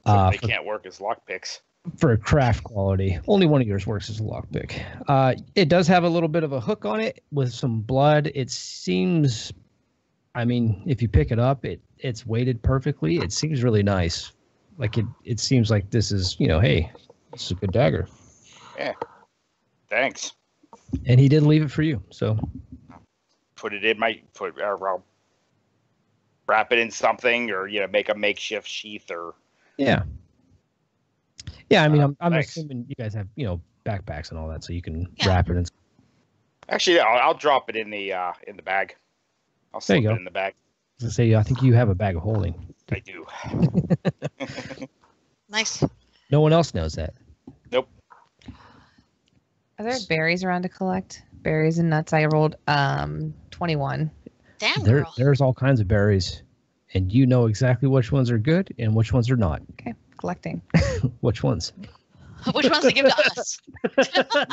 So they can't work as lockpicks. For craft quality. Only one of yours works as a lockpick. It does have a little bit of a hook on it with some blood. It seems, I mean, if you pick it up, it's weighted perfectly. It seems really nice. Like it seems like this is, hey, this is a good dagger. Yeah. Thanks. And he did leave it for you, so. Put it in I'll wrap it in something, or make a makeshift sheath, or. Yeah. Yeah, I mean, I'm thanks. assuming you guys have, backpacks and all that, so you can wrap it in. Actually, I'll drop it in the bag. I'll slip it in the bag. I was gonna say, I think you have a bag of holding. I do. Nice. No one else knows that. Nope. Are there berries around to collect? Berries and nuts. I rolled 21. Damn, girl. There's all kinds of berries, and you know exactly which ones are good and which ones are not. Okay, collecting. Which ones? Which ones to give to us?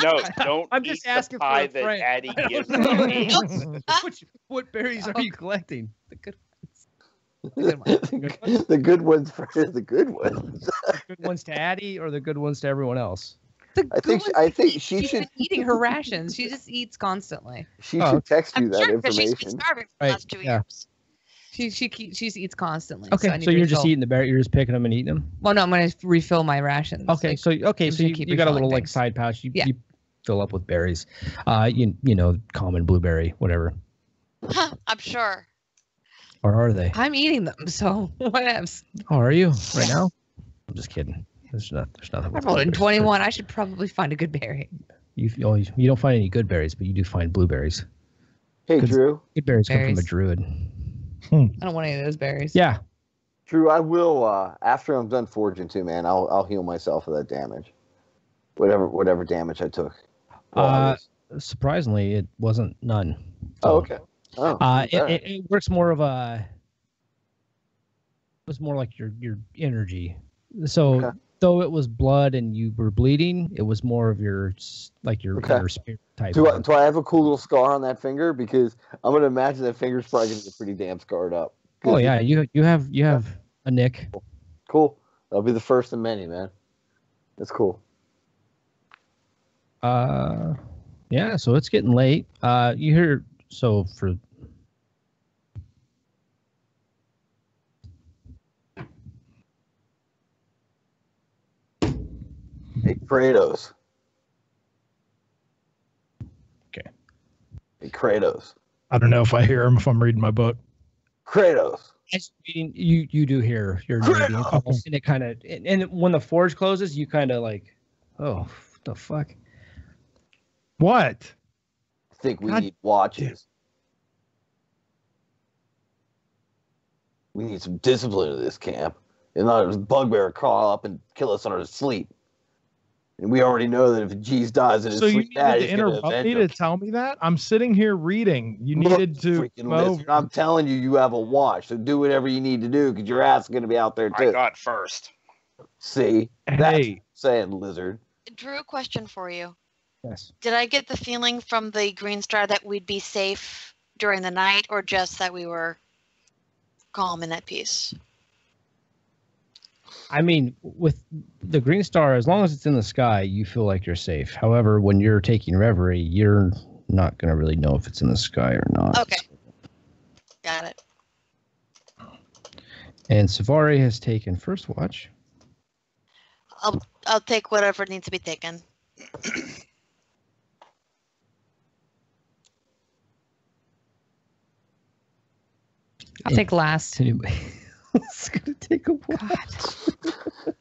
No, don't. I'm just eat asking the pie for a that friend. Addie gives me. What berries are you collecting? The good ones. The good ones. The good ones for the good ones. The good ones to Addie or the good ones to everyone else? The I think good I ones think she she's should been eating her rations. She just eats constantly. she Oh, should text you I'm that sure because she's been information. starving for the Right, last 2 yeah. years. She eats constantly. Okay, I need so to you're just refill. eating the berry. You're just picking them and eating them. Well, no, I'm going to refill my rations. Okay, Like, so I'm just you, gonna keep you got a little refilling like things. side pouch. You, Yeah. you fill up with berries. Common blueberry, whatever. I'm sure. Or are they? I'm eating them, so whatevs. Oh, are you right now? I'm just kidding. There's nothing. I with rolled in blueberries. 21. I should probably find a good berry. You don't find any good berries, but you do find blueberries. Hey Good- Drew. Good berries come from a Berries. druid. I don't want any of those berries. Yeah. Drew, I will after I'm done forging too, man, I'll heal myself of that damage. Whatever damage I took. while I was- Surprisingly, it wasn't none. Oh, okay. Oh, It works more of a. It was more like your energy. So Okay. though it was blood and you were bleeding, it was more of your Okay. your spirit type. do I have a cool little scar on that finger? Because I'm gonna imagine that finger's probably gonna get pretty damn scarred up. Oh yeah, you have a nick. Cool. That'll be the first of many, man. That's cool. Yeah. So it's getting late. You hear so for. Hey, Kratos. Okay. Hey, Kratos. I don't know if I hear him if I'm reading my book. Kratos. You do hear your name being called, and it kind of and when the forge closes, you kind of like, oh, what the fuck. What? I think we God need watches. We need some discipline in this camp. And not a bugbear crawl up and kill us in our sleep. And we already know that if Jeez dies in his So you sleep, needed Daddy's to gonna interrupt avenge me him. to tell me that? I'm sitting here reading. You Look, needed to freaking come listen. over. I'm telling you, you have a watch. So do whatever you need to do because your ass is going to be out there I too. got first. See? That's what I'm Hey, saying, lizard. Drew, a question for you. Yes. Did I get the feeling from the Green Star that we'd be safe during the night, or just that we were calm and at peace? I mean, with the green star, as long as it's in the sky, you feel like you're safe. However, when you're taking reverie, you're not going to really know if it's in the sky or not. Okay. Got it. And Savari has taken first watch. I'll take whatever needs to be taken. I'll take last. Anyway, it's going to take a while. God.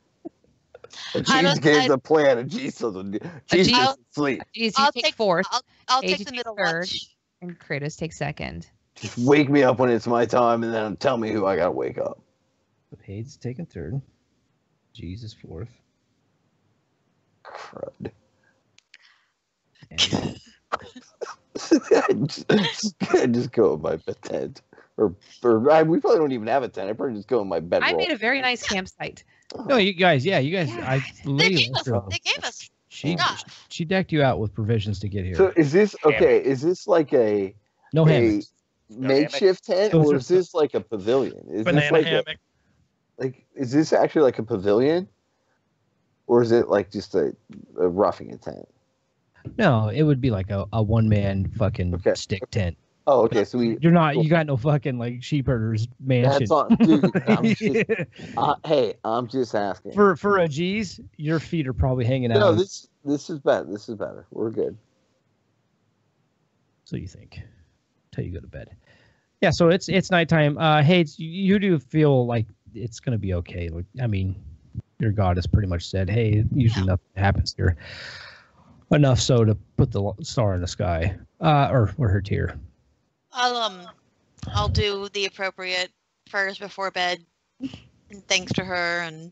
Jeez don't- gave I- the plan, and Jeez doesn't. Jeez Jeez- doesn't sleep. Jeez, you I'll take take fourth, I'll Age take you the take middle third. watch. and Kratos takes second. Just wake me up when it's my time, and then tell me who I gotta wake up. Paid's taken third. G's is fourth. Crud. And I just go with my tent, or we probably don't even have a tent. I probably just go in my bedroll. I made a very nice campsite. no, you guys, I God. They believe gave us. They gave us she stuff. she decked you out with provisions to get here. So is this okay? Is this like a no hammocks. makeshift tent, Those or are- is this like a pavilion? Is this banana like hammock. like, is this actually like a pavilion, or is it like just a roughing a tent? No, it would be like a one-man fucking stick tent. Oh, okay. So You're not. You got no fucking like sheepherders mansion. That's on, dude. Hey, I'm just asking. For a G's, your feet are probably hanging out. No, this is better. This is better. We're good. So you think? Till you go to bed. Yeah. So it's nighttime. Hey, you do feel like it's gonna be okay. Like, I mean, your God has pretty much said, hey, usually nothing happens here. Enough so to put the star in the sky, or her tear. I'll do the appropriate prayers before bed, and thanks to her and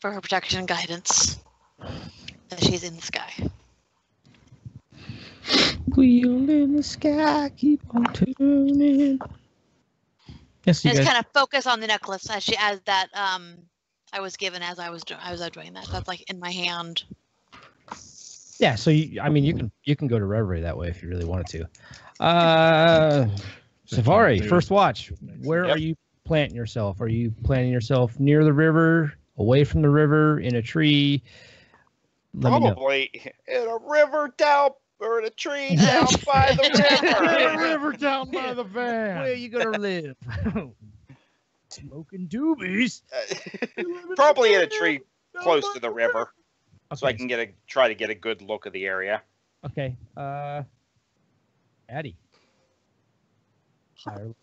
for her protection and guidance as she's in the sky. Wheel in the sky, keep on turning. Yes, you And guys. just kind of focus on the necklace as that I was given as I was doing that. That's like in my hand. Yeah, so you can go to Reverie that way if you really wanted to. Safari, first watch. Where are you planting yourself? Are you planting yourself near the river, away from the river, in a tree? Probably in a river down or in a tree down by the river. River down by the van. Where are you gonna live? Smoking doobies. Probably in a tree close to the river, so I Okay. can try to get a good look of the area. Okay. Addie. Higher.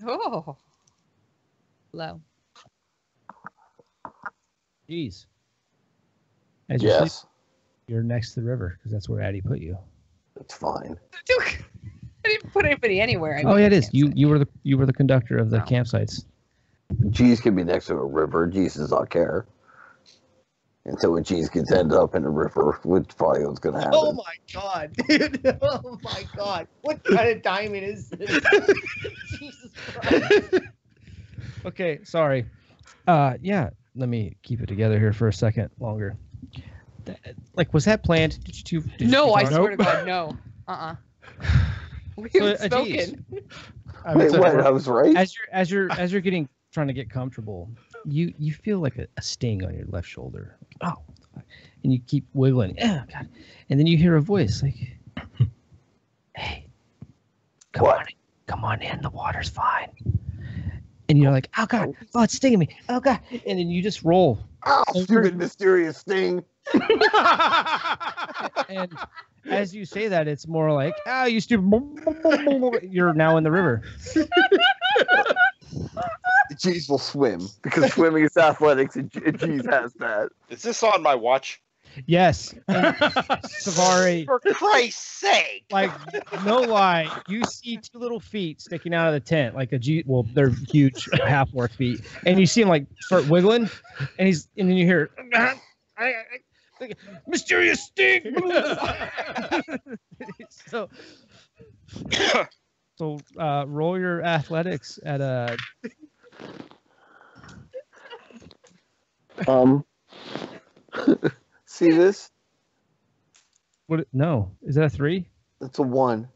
Oh. Low. Jeez. As you sleep, Yes, you're next to the river because that's where Addie put you. it's fine. I didn't put anybody anywhere. Oh yeah, it is. You were the conductor of the campsites. G's can be next to a river. G's does not care. And so when G's gets ended up in the river, which probably what's going to happen. Oh my god, dude! Oh my god, what kind of timing is this? Jesus Christ! Okay, sorry. Yeah, let me keep it together here for a second longer. Like, was that planned? Did you No, I talk- swear to God, no. We So, haven't geez. spoken. Wait, what? I was right? As you're trying to get comfortable, you feel like a sting on your left shoulder. Oh, and you keep wiggling. Oh God! And then you hear a voice like, "Hey, come on in. The water's fine." And you're like, "Oh God! Oh, it's stinging me! Oh God!" And then you just roll. Oh, stupid mysterious thing. And as you say that, it's more like, "Oh, you stupid!" You're now in the river. G's will swim because swimming is athletics, and G's has that. Is this on my watch? Yes. And Safari. For Christ's sake! Like, no lie, you see two little feet sticking out of the tent, like well, they're huge half-orc feet, and you see him like start wiggling, and then you hear, mysterious sting. so roll your athletics at a. See this? What? No, is that a 3? That's a 1.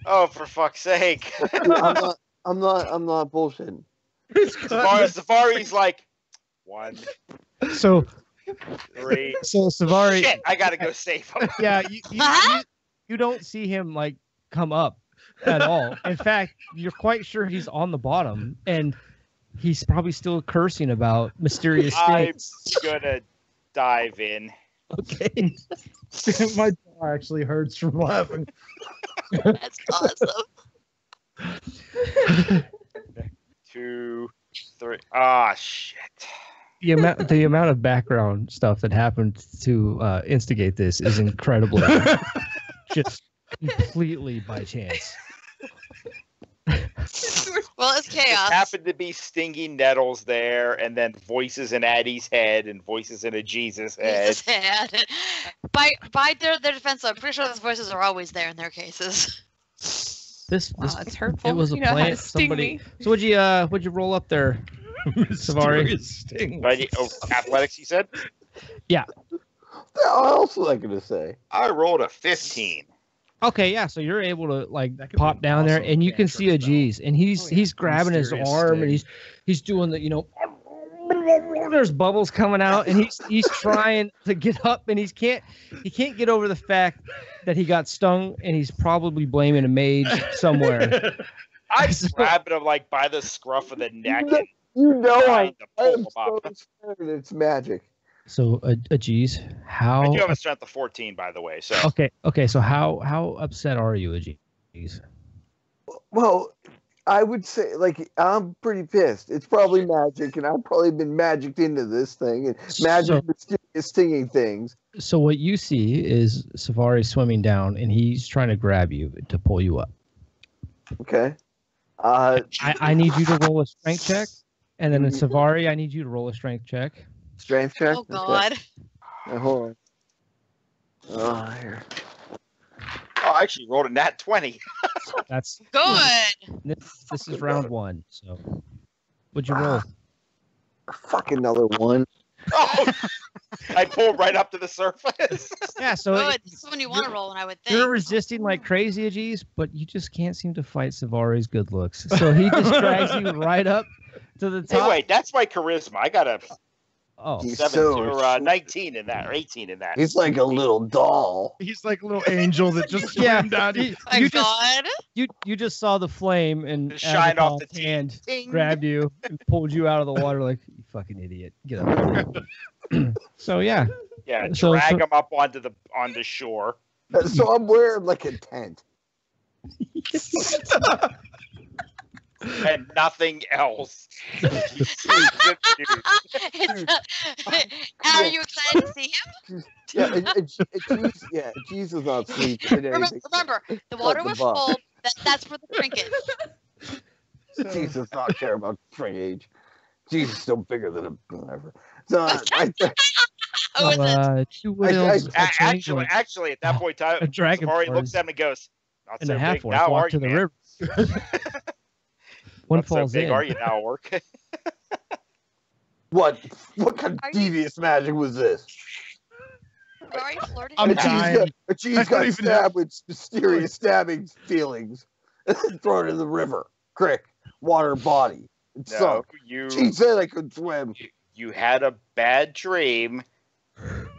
Oh, for fuck's sake! Dude, I'm not bullshitting. Safari's like 1, So 3. Savari. Shit! I gotta go save him. Yeah, you don't see him like come up at all. In fact, you're quite sure he's on the bottom, and he's probably still cursing about mysterious I'm things. gonna dive in. Okay. My jaw actually hurts from laughing. That's awesome. 2, 3. Ah, shit. The amount of background stuff that happened to instigate this is incredible. Just completely by chance. Well, it's chaos. Happened to be stinging nettles there, and then voices in Addie's head and voices in a Jesus head. Jesus had. By their defense, I'm pretty sure those voices are always there in their cases. This It's hurtful. it was a You know how plan. to sting Somebody. me. So what'd you roll up there? Savari. Sting. Athletics, you said? What else was I going to say? I rolled a 15. Okay, yeah. So you're able to like That could pop be down there, awesome and you can see a cantrip G's, and he's Oh, yeah. he's grabbing his Mysterious arm, and sting. he's doing the there's bubbles coming out, and he's trying to get up, and he can't get over the fact that he got stung, and he's probably blaming a mage somewhere. I grabbed him like by the scruff of the neck and You know trying to I pull am him so up. scared it's magic. So a G's, how? I do have a strength of 14, by the way. So Okay. So how upset are you, a G's? Well, I would say, like, I'm pretty pissed. It's probably magic, and I've probably been magicked into this thing, and magic mysterious stinging things. So what you see is Safari swimming down, and he's trying to grab you to pull you up. Okay. I need you to roll a strength check, and then in Safari, I need you to roll a strength check. Strength check. Oh God. Okay. Now, hold on. Oh, here. oh, I actually rolled a nat 20. That's Good. this is round 1. So what'd you roll? Fuck another one. Oh, I pulled right up to the surface. Yeah, so Good. This is when you want to roll, and I would think. you're resisting like crazy, Ajeez, but you just can't seem to fight Savari's good looks. So he just drags you right up to the top. Hey, wait, that's my charisma. I got a Oh, He's 7 so or 19 in that, or 18 in that. He's like a little doll. He's like a little angel that just yeah. swam down. My You just God. you just saw the flame and Just shine off Azathoth's the hand ting. grabbed you and pulled you out of the water like you fucking idiot. Get up. So yeah, Yeah, So- drag so- him up onto the shore. So I'm wearing like a tent. And nothing else. It's, are you excited to see him? Yeah, Jesus not sleeping. Remember, the water the was buff. full. That's for the trinkets. So, Jesus not care about age. Jesus still bigger than a whatever. So Oh, is it? two whales, a Actually, triangle, at that point in time, a dragon Safari form, looks at him and goes, "Not and so a half big orc now, are walk to you, the man? river. One Not so falls big, in. are you now, orc?" what kind Are of you- devious magic was this? Are you flirting? I'm with me? dying. A I cheese don't got even stabbed with mysterious stabbing feelings. Thrown in the river, creek, water body. It No, sunk. She said I could swim. you had a bad dream.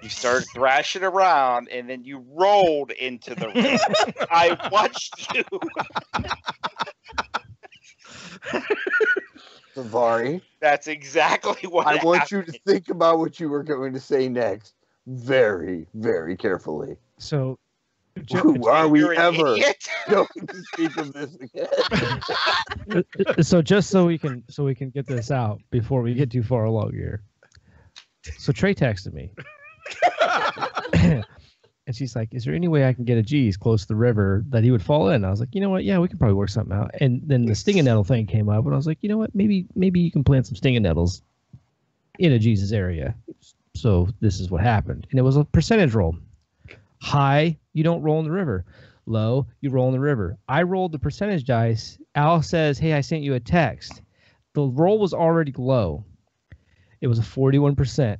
You started thrashing around, and then you rolled into the river. I watched you. Savari, That's exactly what I want you happened. to think about what you were going to say next very, very carefully. So, Who are we You're an ever idiot. going to speak of this again? so just so we can get this out before we get too far along here. So Trey texted me, and she's like, "Is there any way I can get a G's close to the river that he would fall in?" I was like, "You know what? Yeah, we can probably work something out." And then the stinging nettle thing came up, and I was like, "You know what? Maybe you can plant some stinging nettles in a Jesus area." So this is what happened, and it was a percentage roll. High, you don't roll in the river. Low, you roll in the river. I rolled the percentage dice. Al says, "Hey, I sent you a text." The roll was already low. It was a 41%.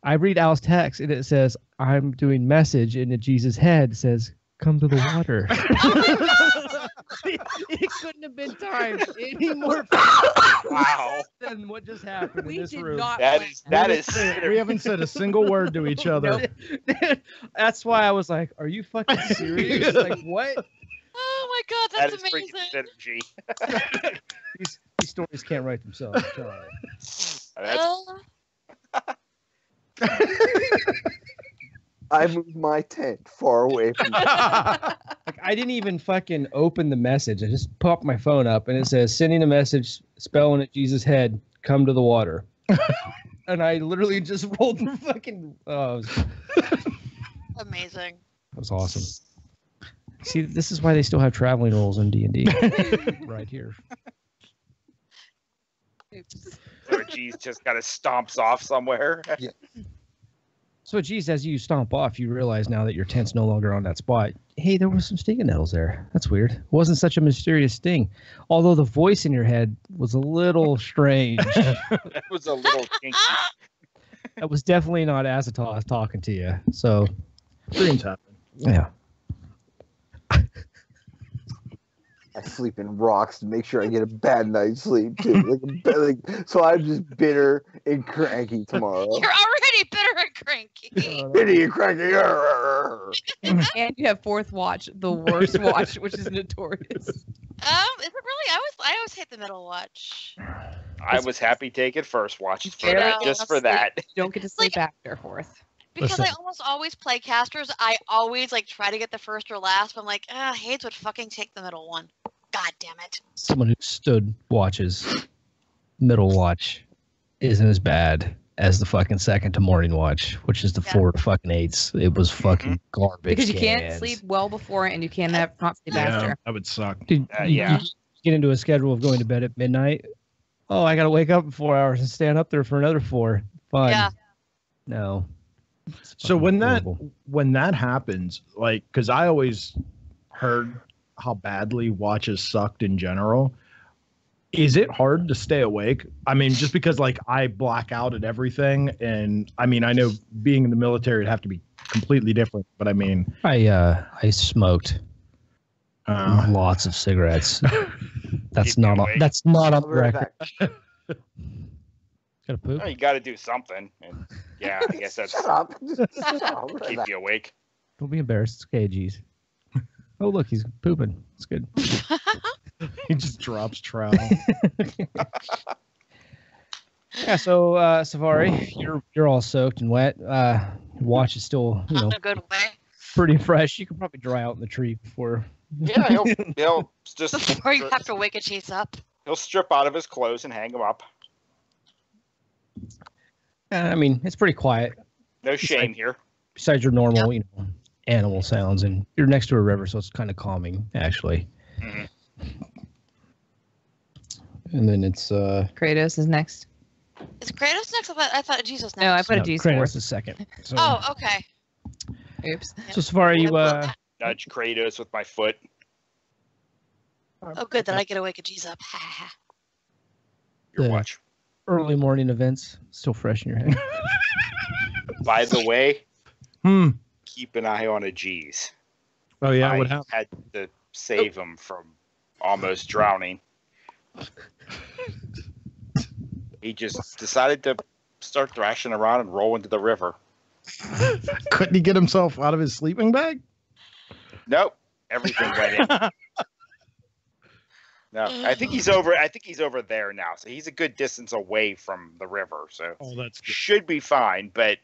I read Al's text and it says, "I'm doing message," and in Jesus' head says, "Come to the water." It couldn't have been timed any more Wow. than what just happened We in this did room. not. That plan is that is We haven't said a single word to each other. That's why I was like, "Are you fucking serious?" Like, what? Oh my God, that that's is freaking amazing. synergy. These stories can't write themselves. Sorry. That's I moved my tent far away from Like, I didn't even fucking open the message. I just popped my phone up and it says, "Sending a message, spelling at Jesus' head, come to the water." And I literally just rolled the fucking. Oh, Amazing. that was awesome. See, this is why they still have traveling rolls in D&D. Right here. so geez, just kind of stomps off somewhere. So, geez, as you stomp off, you realize now that your tent's no longer on that spot. Hey, there were some stinging nettles there. That's weird. It wasn't such a mysterious sting. Although the voice in your head was a little strange. That was a little kinky. That was definitely not Azathoth talking to you. So, Dreams happen. yeah. I sleep in rocks to make sure I get a bad night's sleep too. So I'm just bitter and cranky tomorrow. You're already bitter and cranky. Bitter and cranky. And you have fourth watch, the worst watch, which is notorious. Is it really? I always hate the middle watch. I was happy taking first watch Yeah. just for that. You don't get to sleep after fourth. Because Listen. I almost always play casters, I always like try to get the first or last, but I'm like, Hades would fucking take the middle one. God damn it. Someone who stood watches, middle watch, isn't as bad as the fucking second to morning watch, which is the Yeah. 4 to fucking 8s. It was fucking garbage. Because you can't cans. sleep well before and you can't not sleep Yeah, after. that would suck. Dude, Yeah. you get into a schedule of going to bed at midnight. Oh, I got to wake up in 4 hours and stand up there for another 4. Fun. Yeah. No. It's So fucking when horrible. that happens, like, because I always heard how badly watches sucked in general. Is it hard to stay awake? I mean, just because like I black out at everything, and I mean, I know being in the military would have to be completely different, but I mean, I smoked lots of cigarettes. That's Keep me not on, awake. that's not on I'll the be right record. back. Got to poop. Well, you got to do something. And yeah, I guess that's Shut up. Shut up. I'll be right keep back. you awake. Don't be embarrassed. It's okay, geez. Oh, look, he's pooping. It's good. he just drops trowel. Yeah, so Safari, you're all soaked and wet. Your watch is still, Not in a good way. pretty fresh. You could probably dry out in the tree before. Yeah, he'll just Before you have to wake a cheese up. he'll strip out of his clothes and hang them up. I mean, it's pretty quiet. No shame here. Besides your normal, animal sounds, and you're next to a river, so it's kind of calming, actually. Mhm. And then it's Kratos is next. Is Kratos next? I thought Jesus next. No, I put a no, G's Kratos fourth. is second. So, Oh, okay. Oops. so Safari, you Nudge Kratos with my foot. Oh, good that I get to wake a G's up. Ha ha ha. Your The- watch. early morning events still fresh in your head. By the way, Hmm. keep an eye on a G's. Oh yeah, I what happened? had to save him from almost drowning. He just decided to start thrashing around and roll into the river. Couldn't he get himself out of his sleeping bag? Nope, everything went in. No, I think he's over there now. So he's a good distance away from the river. So Oh, that's good. should be fine. But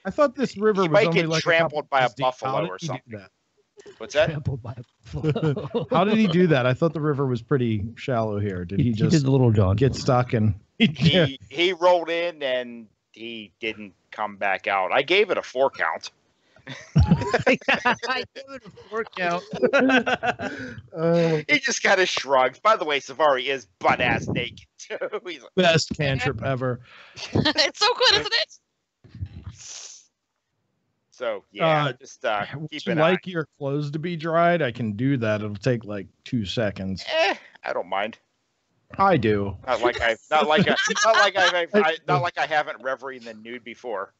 I thought this river He was might only get like trampled by a couple inches deep. buffalo How did or he do something. that? what's that? Trampled by a buffalo. How did he do that? I thought the river was pretty shallow here. Did he He did just the little John. get stuck and He rolled in and he didn't come back out. I gave it a 4 count. I give it a 4 count. He just kind of shrugs. By the way, Savari is butt ass naked too. He's like, best cantrip ever. It's so good, isn't it? so yeah, just Would keep you an like your clothes to be dried? I can do that. It'll take like 2 seconds. eye. I don't mind. I do. Not like I haven't reverie in the nude before.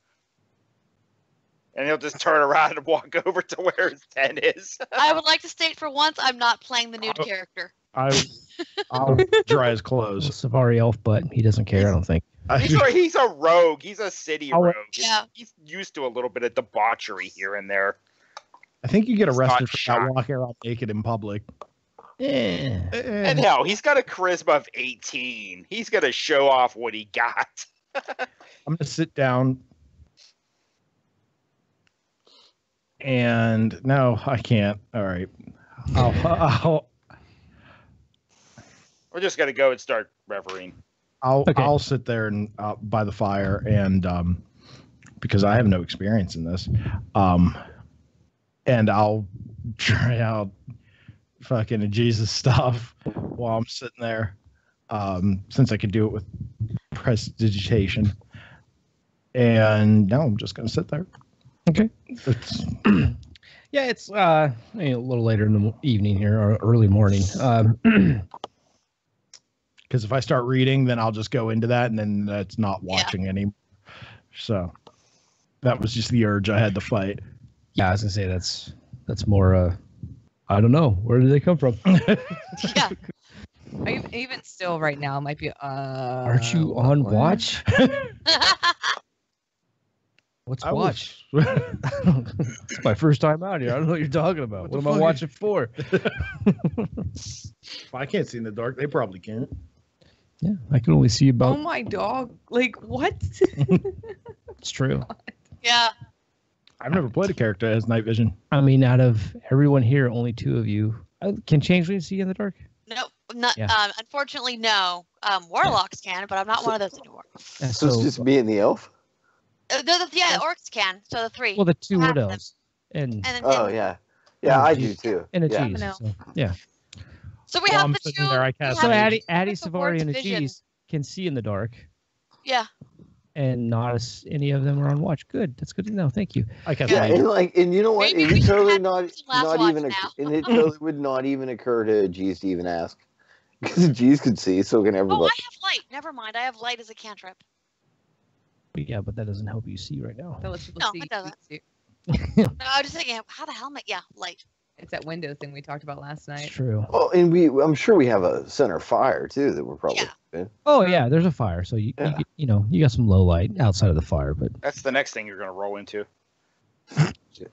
And he'll just turn around and walk over to where his tent is. I would like to state for once I'm not playing the nude character. I'll dry his clothes. Safari elf, but he doesn't care, I don't think. He's a rogue. He's a city I'll- rogue. Yeah. He's used to a little bit of debauchery here and there. I think you get It's arrested not for shocked. not walking around naked in public. And hell, he's got a charisma of 18. He's gonna show off what he got. I'm gonna sit down. And no, I can't. All right. We're just gonna go and start reverie. Okay. I'll sit there and by the fire and because I have no experience in this, and I'll try out fucking Jesus stuff while I'm sitting there, since I could do it with prestidigitation. And no, I'm just gonna sit there. Okay. It's, Yeah, it's a little later in the evening here, or early morning. because if I start reading, then I'll just go into that, and then that's not watching anymore. So that was just the urge I had to fight. Yeah, I was gonna say that's more I don't know. Where did they come from? Yeah. Even still, right now, it might be. Aren't you on what? watch? What's I watch? It's my first time out here. I don't know what you're talking about. What am I fuck? watching for? If I can't see in the dark, they probably can't. Yeah, I can only see Oh about. my dog! Like what? It's true. Yeah. I've never played a character that has night vision. I mean, out of everyone here, only 2 of you can changelings see in the dark. No, not. Yeah. Unfortunately, no. Warlocks can, but I'm not one of those anymore. And So it's just me and the elf. Yeah, orcs can. So the 3. well, the 2 half wood of them. elves and And then Oh yeah, yeah, I do too. and a Yeah. cheese. No. So, yeah. So we While have I'm the sitting 2. there, I we cast So have Addie- Addie with the Savari, word's and a vision. cheese can see in the dark, Yeah. and not any of them are on watch. Good. That's good to know. Thank you. I cast Yeah, light. and you know what? Maybe It we would should totally have not some last not even watch now. and it totally would not even occur to G's to even ask because G's could see, so can Oh, everybody. I have light. Never mind. I have light as a cantrip. But yeah, but that doesn't help you see right now. That lets people No, see it doesn't. you. No, I was just thinking, how the hell am I? Yeah, light. It's that window thing we talked about last It's night. true. Well, and I'm sure we have a center fire too that we're probably. Oh yeah, there's a fire, so Yeah. you know you got some low light outside of the fire, but That's the next thing you're going to roll into.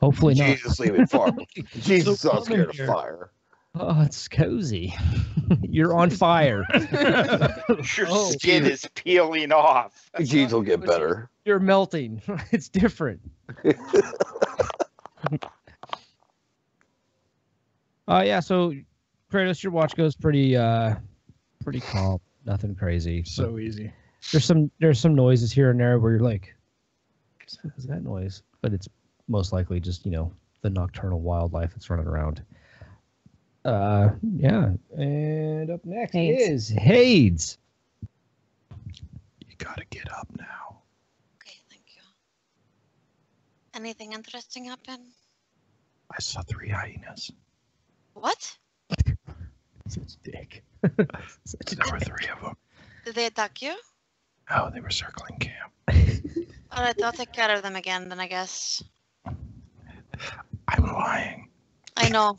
hopefully not. Jesus, leave it far. Jesus, So not scared of here. fire. Oh, it's cozy. You're on fire. Your Oh, skin is peeling off. G's will get better. You're melting. It's different. Yeah. So, Kratos, your watch goes pretty calm. Nothing crazy. So easy. There's some noises here and there where you're like, what is that noise? But it's most likely just the nocturnal wildlife that's running around. Yeah. And up next Hades. is Hades. You gotta get up now. Okay, thank you. Anything interesting happen? I saw 3 hyenas. What? Such a dick. Such a There were 3 of them. Did they attack you? Oh, they were circling camp. All right, I'll take care of them again then, I guess. I'm lying. I know.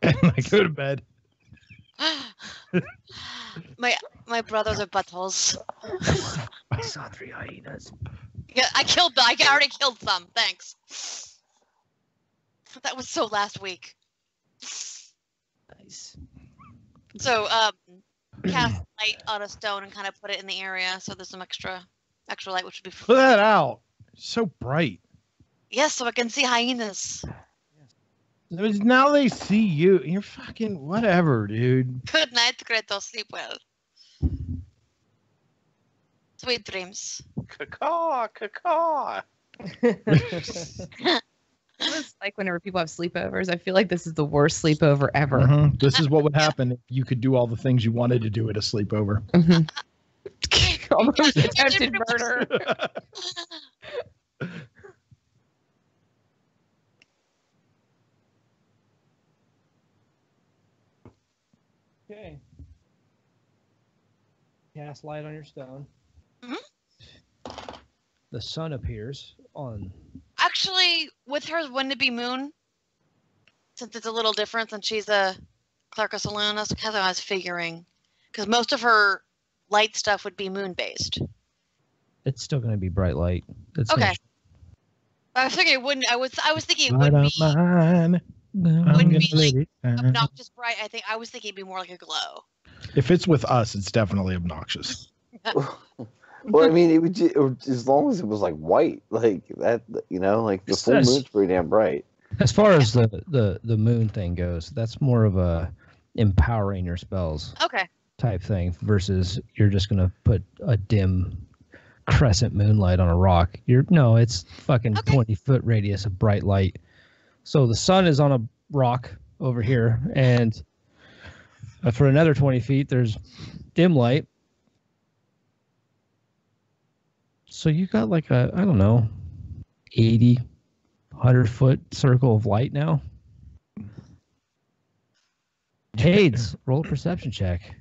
And I go to bed. my brothers are buttholes. I saw 3 hyenas. Yeah, I already killed some. Thanks. That was so last week. Nice. So, cast light on a stone and kind of put it in the area so there's some extra light, which would be. Put that out. So bright. Yes, so I can see hyenas. Now they see you. You're fucking whatever, dude. Good night, Kratos. Sleep well. Sweet dreams. Caw, caw. It's like whenever people have sleepovers, I feel like this is the worst sleepover ever. Mhm. This is what would happen if you could do all the things you wanted to do at a sleepover. Mhm. Almost Yeah, attempted pretty much. murder. Okay. Cast light on your stone. Mhm. The sun appears on. Actually, with her wouldn't it be moon? Since it's a little different since she's a Clark of Saloon, that's kind of what I was figuring. Because most of her light stuff would be moon based. It's still going to be bright light. It's Okay. I was thinking it wouldn't. I was thinking it I would don't be mind. I'm Wouldn't gonna be like let it shine. obnoxious bright. I was thinking it'd be more like a glow. If it's with us, it's definitely obnoxious. Well, I mean, it would as long as it was like white, like that, like the It full says- moon's pretty damn bright. As far as the moon thing goes, that's more of a empowering your spells Okay. type thing versus you're just going to put a dim crescent moonlight on a rock. It's fucking Okay. 20-foot radius of bright light. So the sun is on a rock over here, and for another 20 feet, there's dim light. So you got like a, I don't know, 80, 100-foot circle of light now. Hades, roll a perception check.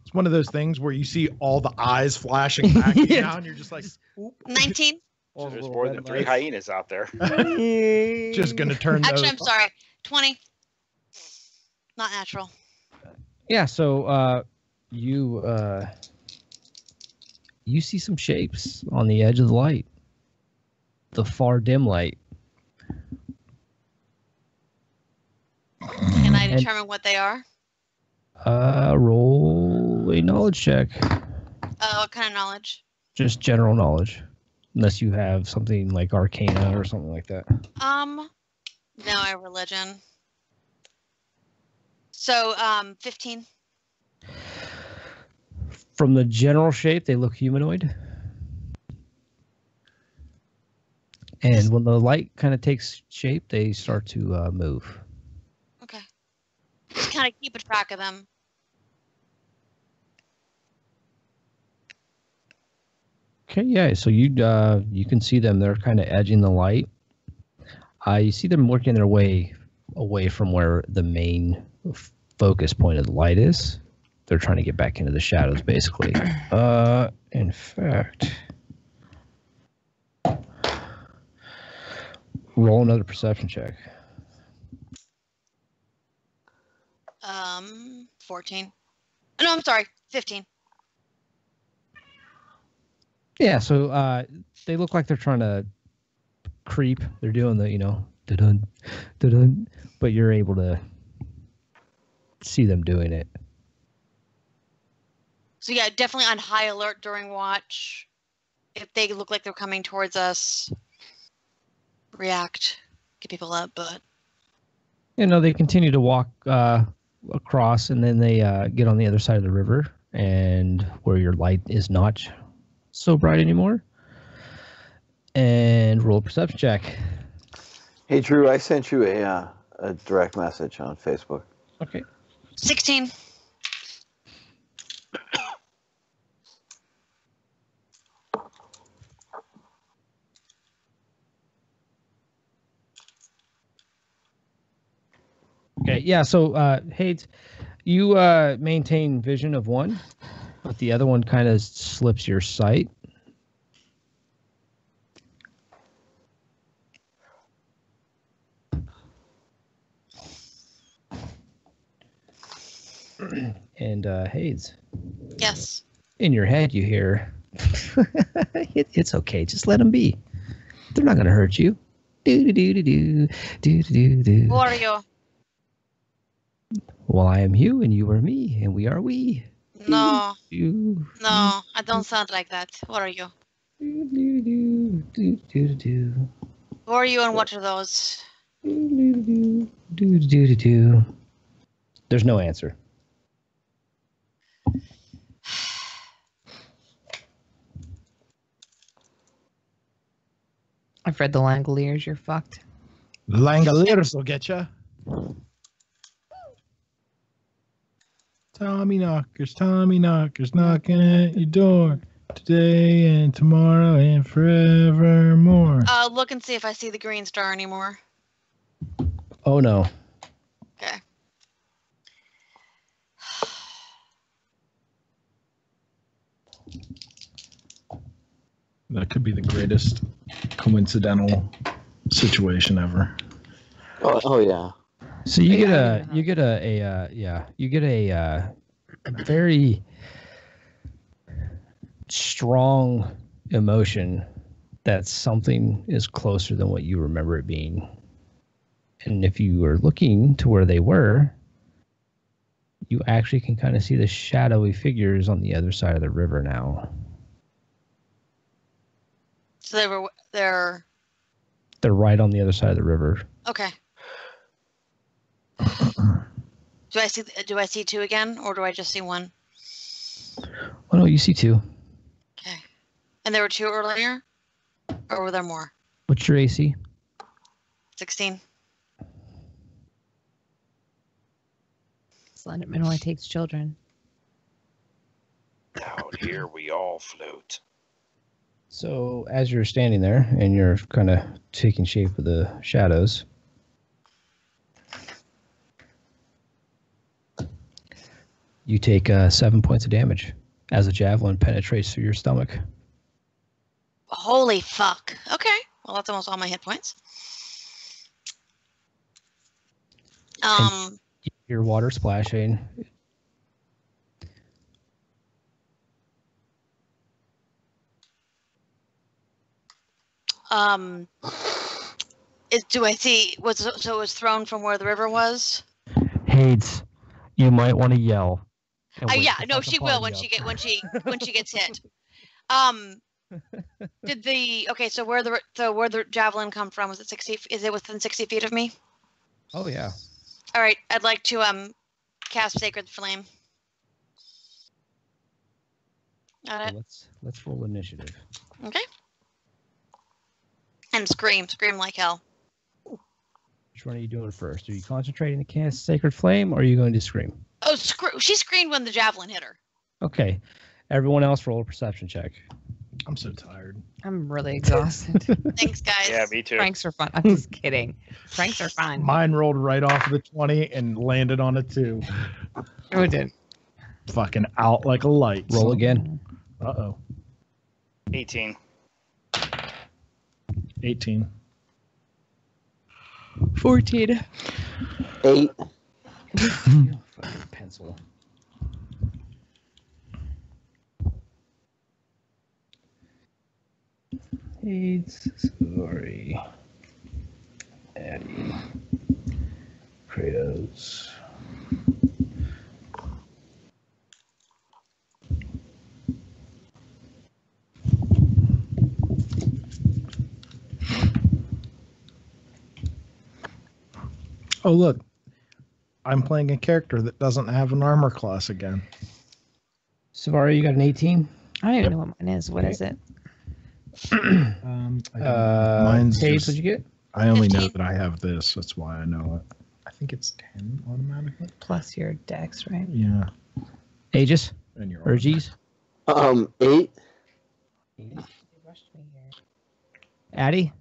It's one of those things where you see all the eyes flashing back at you Yeah. now, and you're just like, oop. 19. All the There's little more red than 3 lights. hyenas out there. Just gonna turn those. Actually, I'm sorry. 20. Not natural. Yeah, so you see some shapes on the edge of the light. The far dim light. Can I determine what they are? Roll a knowledge check. What kind of knowledge? Just general knowledge. Unless you have something like Arcana or something like that. No, I have religion. So, 15. From the general shape, they look humanoid. And when the light kind of takes shape, they start to move. Okay. Just kind of keep a track of them. Okay, yeah. So you can see them. They're kind of edging the light. You see them working their way away from where the main focus point of the light is. They're trying to get back into the shadows, basically. In fact, roll another perception check. 14. No, I'm sorry, 15. Yeah, so they look like they're trying to creep. They're doing the, da-dun, da-dun, but you're able to see them doing it. So yeah, definitely on high alert during watch. If they look like they're coming towards us, react, get people up, but... They continue to walk across, and then they get on the other side of the river, and where your light is not so bright anymore. And roll a perception check. Hey, Drew, I sent you a direct message on Facebook. Okay. 16. Okay, yeah, so Hades, you maintain vision of one, but the other one kind of slips your sight. And Hades. Yes. In your head, you hear, it's okay, just let them be. They're not going to hurt you. Do-do-do-do-do, do-do-do-do. Who are you? Well, I am you, and you are me, and we are we. No. Do, No, I don't sound like that. What are you? do, do, do, do, do, do, Who are you and what are those? do, do, do, do, do, do. There's no answer. I've read the Langoliers. You're fucked. Langoliers will get ya. Tommy knockers knocking at your door today and tomorrow and forevermore. Look and see if I see the green star anymore. Oh, no. Okay. That could be the greatest coincidental situation ever. Oh yeah. So you get a very strong emotion that something is closer than what you remember it being. And if you were looking to where they were, you actually can kind of see the shadowy figures on the other side of the river now. So they're They're right on the other side of the river. okay. Do I see two again, or do I just see one? Oh no, you see two. Okay. And there were two earlier, or were there more? What's your AC? 16. Slenderman only takes children. Out here we all float. So as you're standing there and you're kind of taking shape of the shadows, you take 7 points of damage as a javelin penetrates through your stomach. Holy fuck. Okay. Well, that's almost all my hit points. Hear water splashing. Do I see? So it was thrown from where the river was? Hades, you might want to yell. and wake Yeah, the no, fucking she will party up. when she gets hit. So where the javelin come from? Was it 60? Is it within 60 feet of me? Oh yeah. All right, I'd like to cast Sacred Flame. Got So it. let's roll initiative. Okay. And scream like hell. Which one are you doing first? Are you concentrating to cast Sacred Flame, or are you going to scream? Oh, she screamed when the javelin hit her. Okay. Everyone else roll a perception check. I'm so tired. I'm really exhausted. Thanks, guys. Yeah, me too. Pranks are fun. I'm just kidding. Pranks are fun. Mine rolled right off of the 20 and landed on a 2. Oh, it did. Fucking out like a light. Roll again. Uh-oh. 18. 18. 14. 8. Fucking pencil. Hades, Savari, Addie, Kratos. Oh, look. I'm playing a character that doesn't have an armor class again. Savari, you got an 18? I don't even know what mine is. What is it? Mine's Hades, just, what'd you get? I only know 15. that I have this. That's why I know it. I think it's 10 automatically. Plus your dex, right? Yeah. Aegis? And your Or G's? 8. Addie?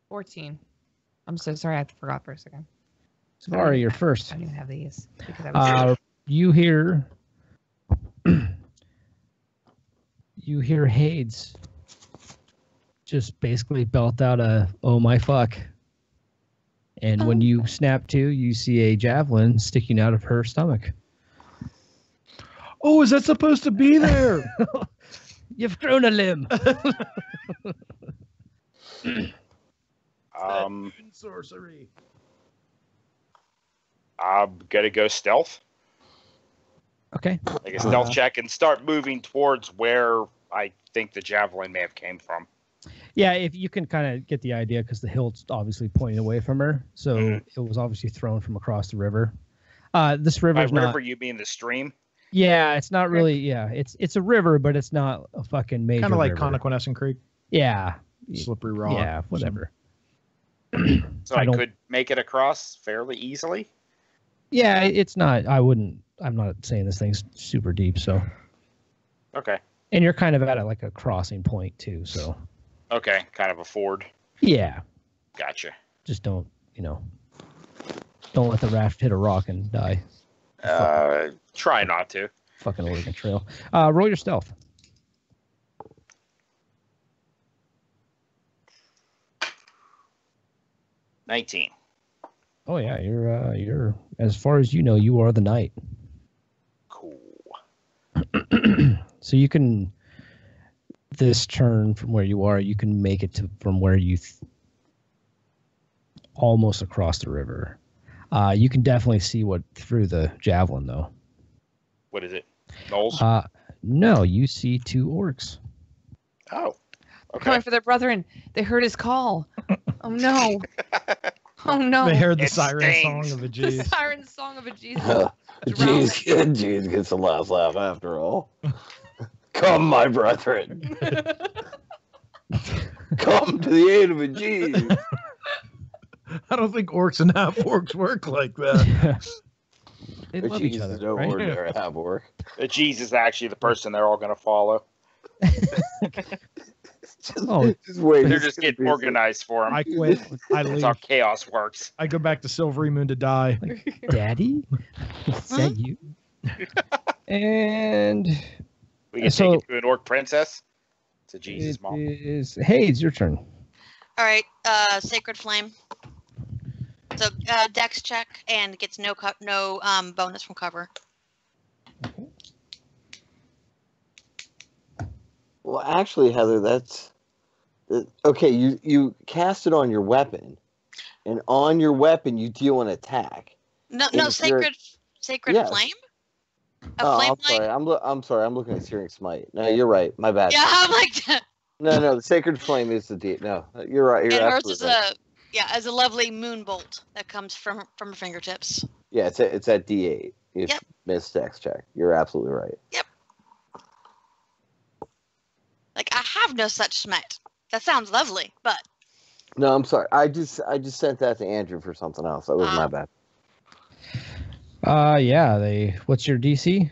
14. I'm so sorry. I forgot for a second. Savari, you're first. I don't even have these. Because I was You hear Hades just basically belt out a "oh my fuck," and when you snap to, you see a javelin sticking out of her stomach. Oh, is that supposed to be there? You've grown a limb. Sorcery. I'm gonna go stealth, Okay. like a stealth check, and start moving towards where I think the javelin may have came from. Yeah, if you can kind of get the idea, because the hill's obviously pointing away from her, so Mhm. it was obviously thrown from across the river. This By river's river, not. you mean the stream? Yeah, it's not really. Yeah, it's a river, but it's not a fucking major. Kind of like river. Connoquenessing Creek. Yeah. Slippery Rock. Yeah, whatever. So I I don't- could make it across fairly easily. Yeah, it's not. I'm not saying this thing's super deep. So, Okay. and you're kind of at like a crossing point too. So, Okay. Kind of a ford. yeah, Gotcha. just don't let the raft hit a rock and die. Try not to. Fucking Oregon Trail. Roll your stealth. $19. Oh yeah, you're as far as you know, you are the knight. Cool. So you can this turn from where you are, you can make it to from where you almost across the river. You can definitely see what through the javelin though. What is it? Knowles? No, you see 2 orcs. Oh. Okay. coming for their brethren. They heard his call. Oh no. Oh no. They heard the It siren stings. song of a The G. siren song of a Jesus. Jeez gets the last laugh after all. Come, my brethren. Come to the aid of a Jeez. I don't think orcs and half orcs work like that. They But love each other, Jesus, no right? ordinary half work. Jesus is actually the person they're all going to follow. Oh, Just wait. They're it's just gonna getting be- organized for him. I quit. I That's leave. how chaos works. I go back to Silvery Moon to die. Daddy? Is that you? And We can So- take it to an orc princess. To Jesus' it mom. is. Hey, it's your turn. All right, Sacred Flame. So Dex check and gets no bonus from cover. Well, actually, Heather, that's okay. You cast it on your weapon, and on your weapon you deal an attack. No, And if you're- sacred Yes. flame. Oh, Flame I'm sorry. I'm sorry. I'm looking at Searing Smite. No, you're right. My bad. Yeah, I'm like. No, the Sacred Flame is the deal. No, you're right. You're And hers absolutely is right. as a lovely moon bolt that comes from her fingertips. Yeah, it's at D8. If Yep. Miss Dex check. You're absolutely right. Yep. Like I have no such smite. That sounds lovely, but No, I'm sorry. I just sent that to Andrew for something else. That was my bad. Yeah. What's your DC?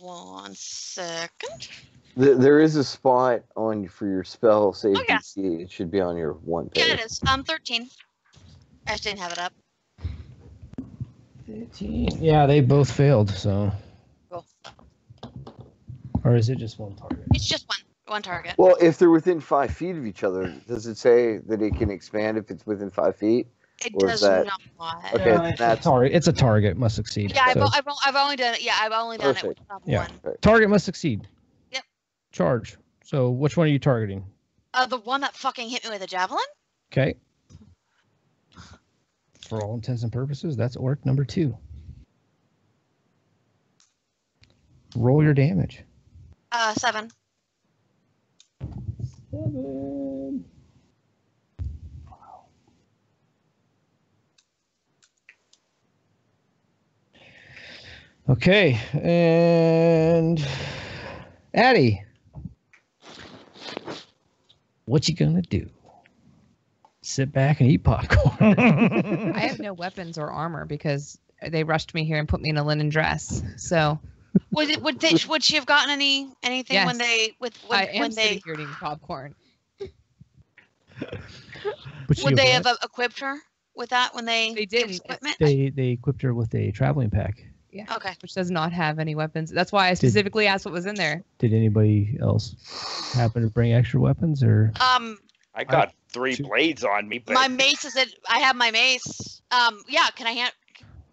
1 second. There is a spot for your spell save Oh, yeah. DC. It should be on your one page. Yeah, it is. 13. I just didn't have it up. 15. Yeah, they both failed. So. Cool. Or is it just one target? It's just one target. Well, if they're within 5 feet of each other, does it say that it can expand if it's within 5 feet? It or does is that- not. Okay, that's Target. It's a target. Must succeed. Yeah, So, I've only done it. Yeah, I've only done Perfect. it with Yeah. one. target must succeed. Yep. Charge. So which one are you targeting? The one that fucking hit me with a javelin. Okay. For all intents and purposes, that's orc number 2. Roll your damage. 7. 7. Okay, and Addie, what you gonna do? Sit back and eat popcorn. I have no weapons or armor because they rushed me here and put me in a linen dress. So Would she have gotten anything Yes. when they I am when sitting they here eating popcorn. But would they what? have equipped her with that when they They gave didn't. equipment? They equipped her with a traveling pack. Okay. Which does not have any weapons. That's why I specifically asked what was in there. Did anybody else happen to bring extra weapons or? I got 3 blades on me, but My mace is it. I have my mace. Yeah. Can I hand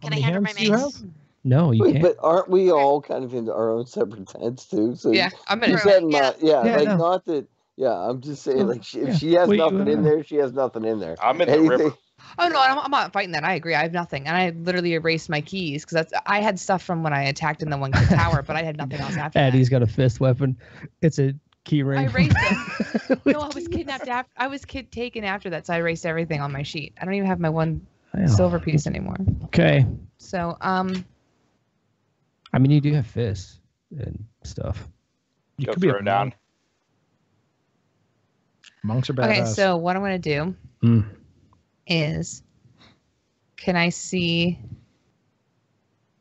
her my hands do you mace? have? No, you Wait, can't. but aren't we all kind of in our own separate tents too? So Yeah, I'm you gonna. said Yeah. not, yeah, Yeah, like no. not that. Yeah, I'm just saying, Oh, like, if yeah. she has Well, you, nothing in there, she has nothing in there. I'm in the river. Oh no, I'm not fighting that. I agree. I have nothing, and I literally erased my keys because I had stuff from when I attacked in the one tower, but I had nothing else after that. Addie's got a fist weapon. It's a key ring. I erased them. No, I was kidnapped after. I was taken after that, so I erased everything on my sheet. I don't even have my one Yeah. silver piece anymore. Okay. So I mean, you do have fists and stuff. You Go could be throw a it down. monk. Monks are badass. okay, so what I'm gonna do Mm. is, can I see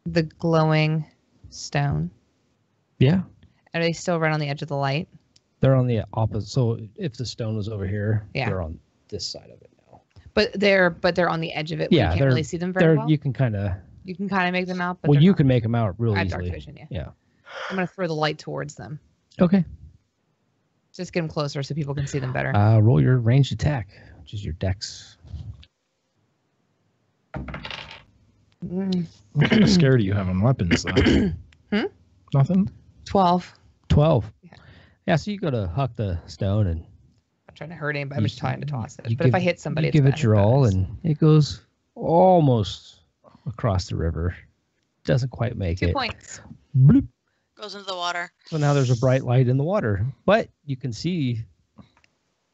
the glowing stone? Yeah, Are they still right on the edge of the light? they're on the opposite. So if the stone was over here, Yeah. they're on this side of it now. But they're on the edge of it. Where Yeah, you can't they're- really see them very There, well. you can kind of. You can kind of make them out. But Well, they're you not. can make them out real I have dark easily. vision. Yeah. Yeah. I'm gonna throw the light towards them. Okay. Just get them closer so people can see them better. Roll your ranged attack, which is your dex. Mm, I'm kind of scared of you having weapons, though. Hmm? Nothing? 12. 12. Yeah. Yeah. So you go to huck the stone and I'm trying to hurt anybody. I'm just trying to toss it. you But if give- I hit somebody, you it's give bad. it your all, and it goes almost across the river. Doesn't quite make 2 it. points. Bloop. Goes into the water. So now there's a bright light in the water, but you can see,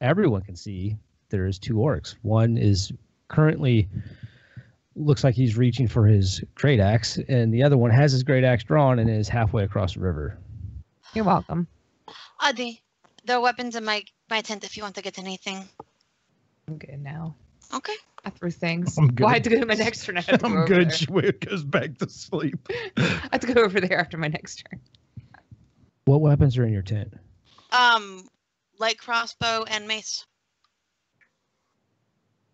everyone can see, there's 2 orcs. One is currently, looks like he's reaching for his great axe, and the other one has his great axe drawn and is halfway across the river. You're welcome. There are weapons in my tent if you want to get anything. I'm good now. Okay. I threw things. I'm good. Well, I had to go to my next turn. I had to go I'm over good. there. She goes back to sleep. I have to go over there after my next turn. What weapons are in your tent? Light crossbow and mace.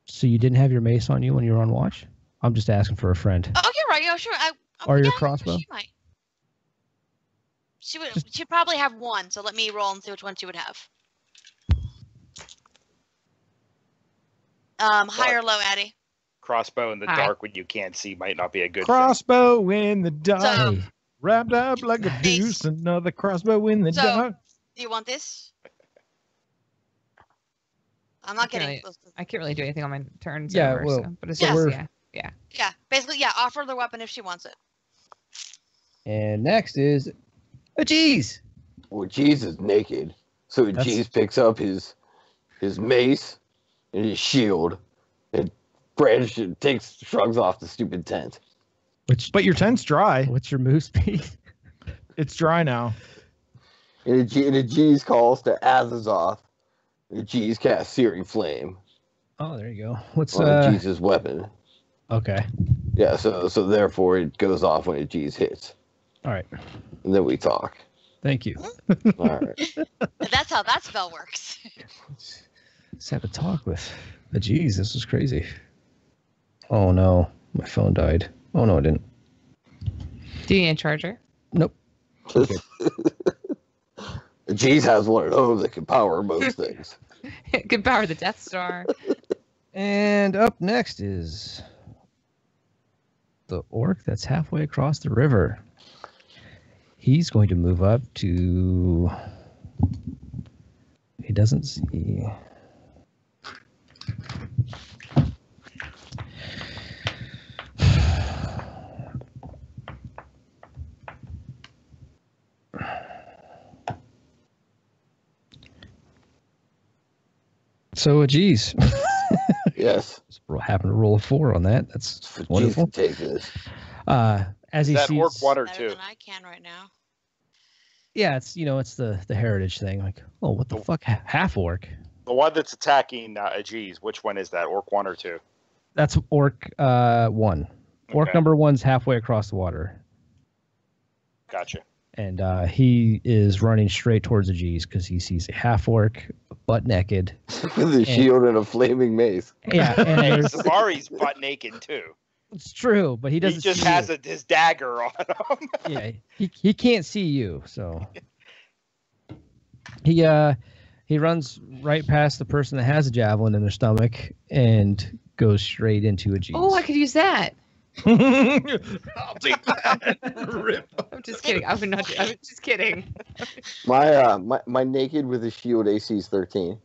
So you didn't have your mace on you when you were on watch? I'm just asking for a friend. Oh, you're right. Oh, sure. Or your yeah, crossbow? She might. She'd probably have one. So let me roll and see which one she would have. High or low, Addie? Crossbow in the Hi. dark when you can't see might not be a good Crossbow in the dark. So- Hey, Wrapped up like a Base. deuce. Another crossbow in the So- dark. Do you want this? I'm not Okay. getting. I can't really do anything on my turn. Yeah, Over, well, so, but it's so just, we're- yeah. Yeah, basically, yeah. Offer the weapon if she wants it. and next is a G's. Well, Jeez is naked, so That's- Jeez picks up his mace and his shield and brandishes, shrugs off the stupid tent. But your tent's dry. What's your move speed? It's dry now. And a Jeez calls to Azazoth. And a Jeez casts Searing Flame Oh, there you go. What's on Jeez's weapon. Okay. Yeah, so therefore it goes off when a Jeez hits. All right. And then we talk. Thank you. All right. That's how that spell works. Let's have a talk with a G's. This is crazy. Oh no, my phone died. Oh no, it didn't. Do you need a charger? Nope. Jeez has one of those that can power most things. It could power the Death Star. And up next is the orc that's halfway across the river. He's going to move up to. He doesn't see. So, geez. Yes. Happen to roll a 4 on that. That's Jeez wonderful. can take this. As he Is that sees, orc one or Better two? than I can right now. yeah, it's it's the heritage thing. Like, oh, what the fuck, half orc? The one that's attacking Ajiz, which one is that? Orc 1 or 2? That's orc 1. Orc Okay. number 1's halfway across the water, Gotcha. and he is running straight towards the G's because he sees a half orc, butt naked. With a shield and a flaming mace. Yeah, and Hey, there's, Sabari's butt naked too. it's true, but he He doesn't. just see has you. his dagger on him. Yeah, he can't see you, so he runs right past the person that has a javelin in their stomach and goes straight into a G's. Oh, I could use that. I'll take that. Rip. I'm just kidding. I'm just kidding. My naked with a shield AC is 13.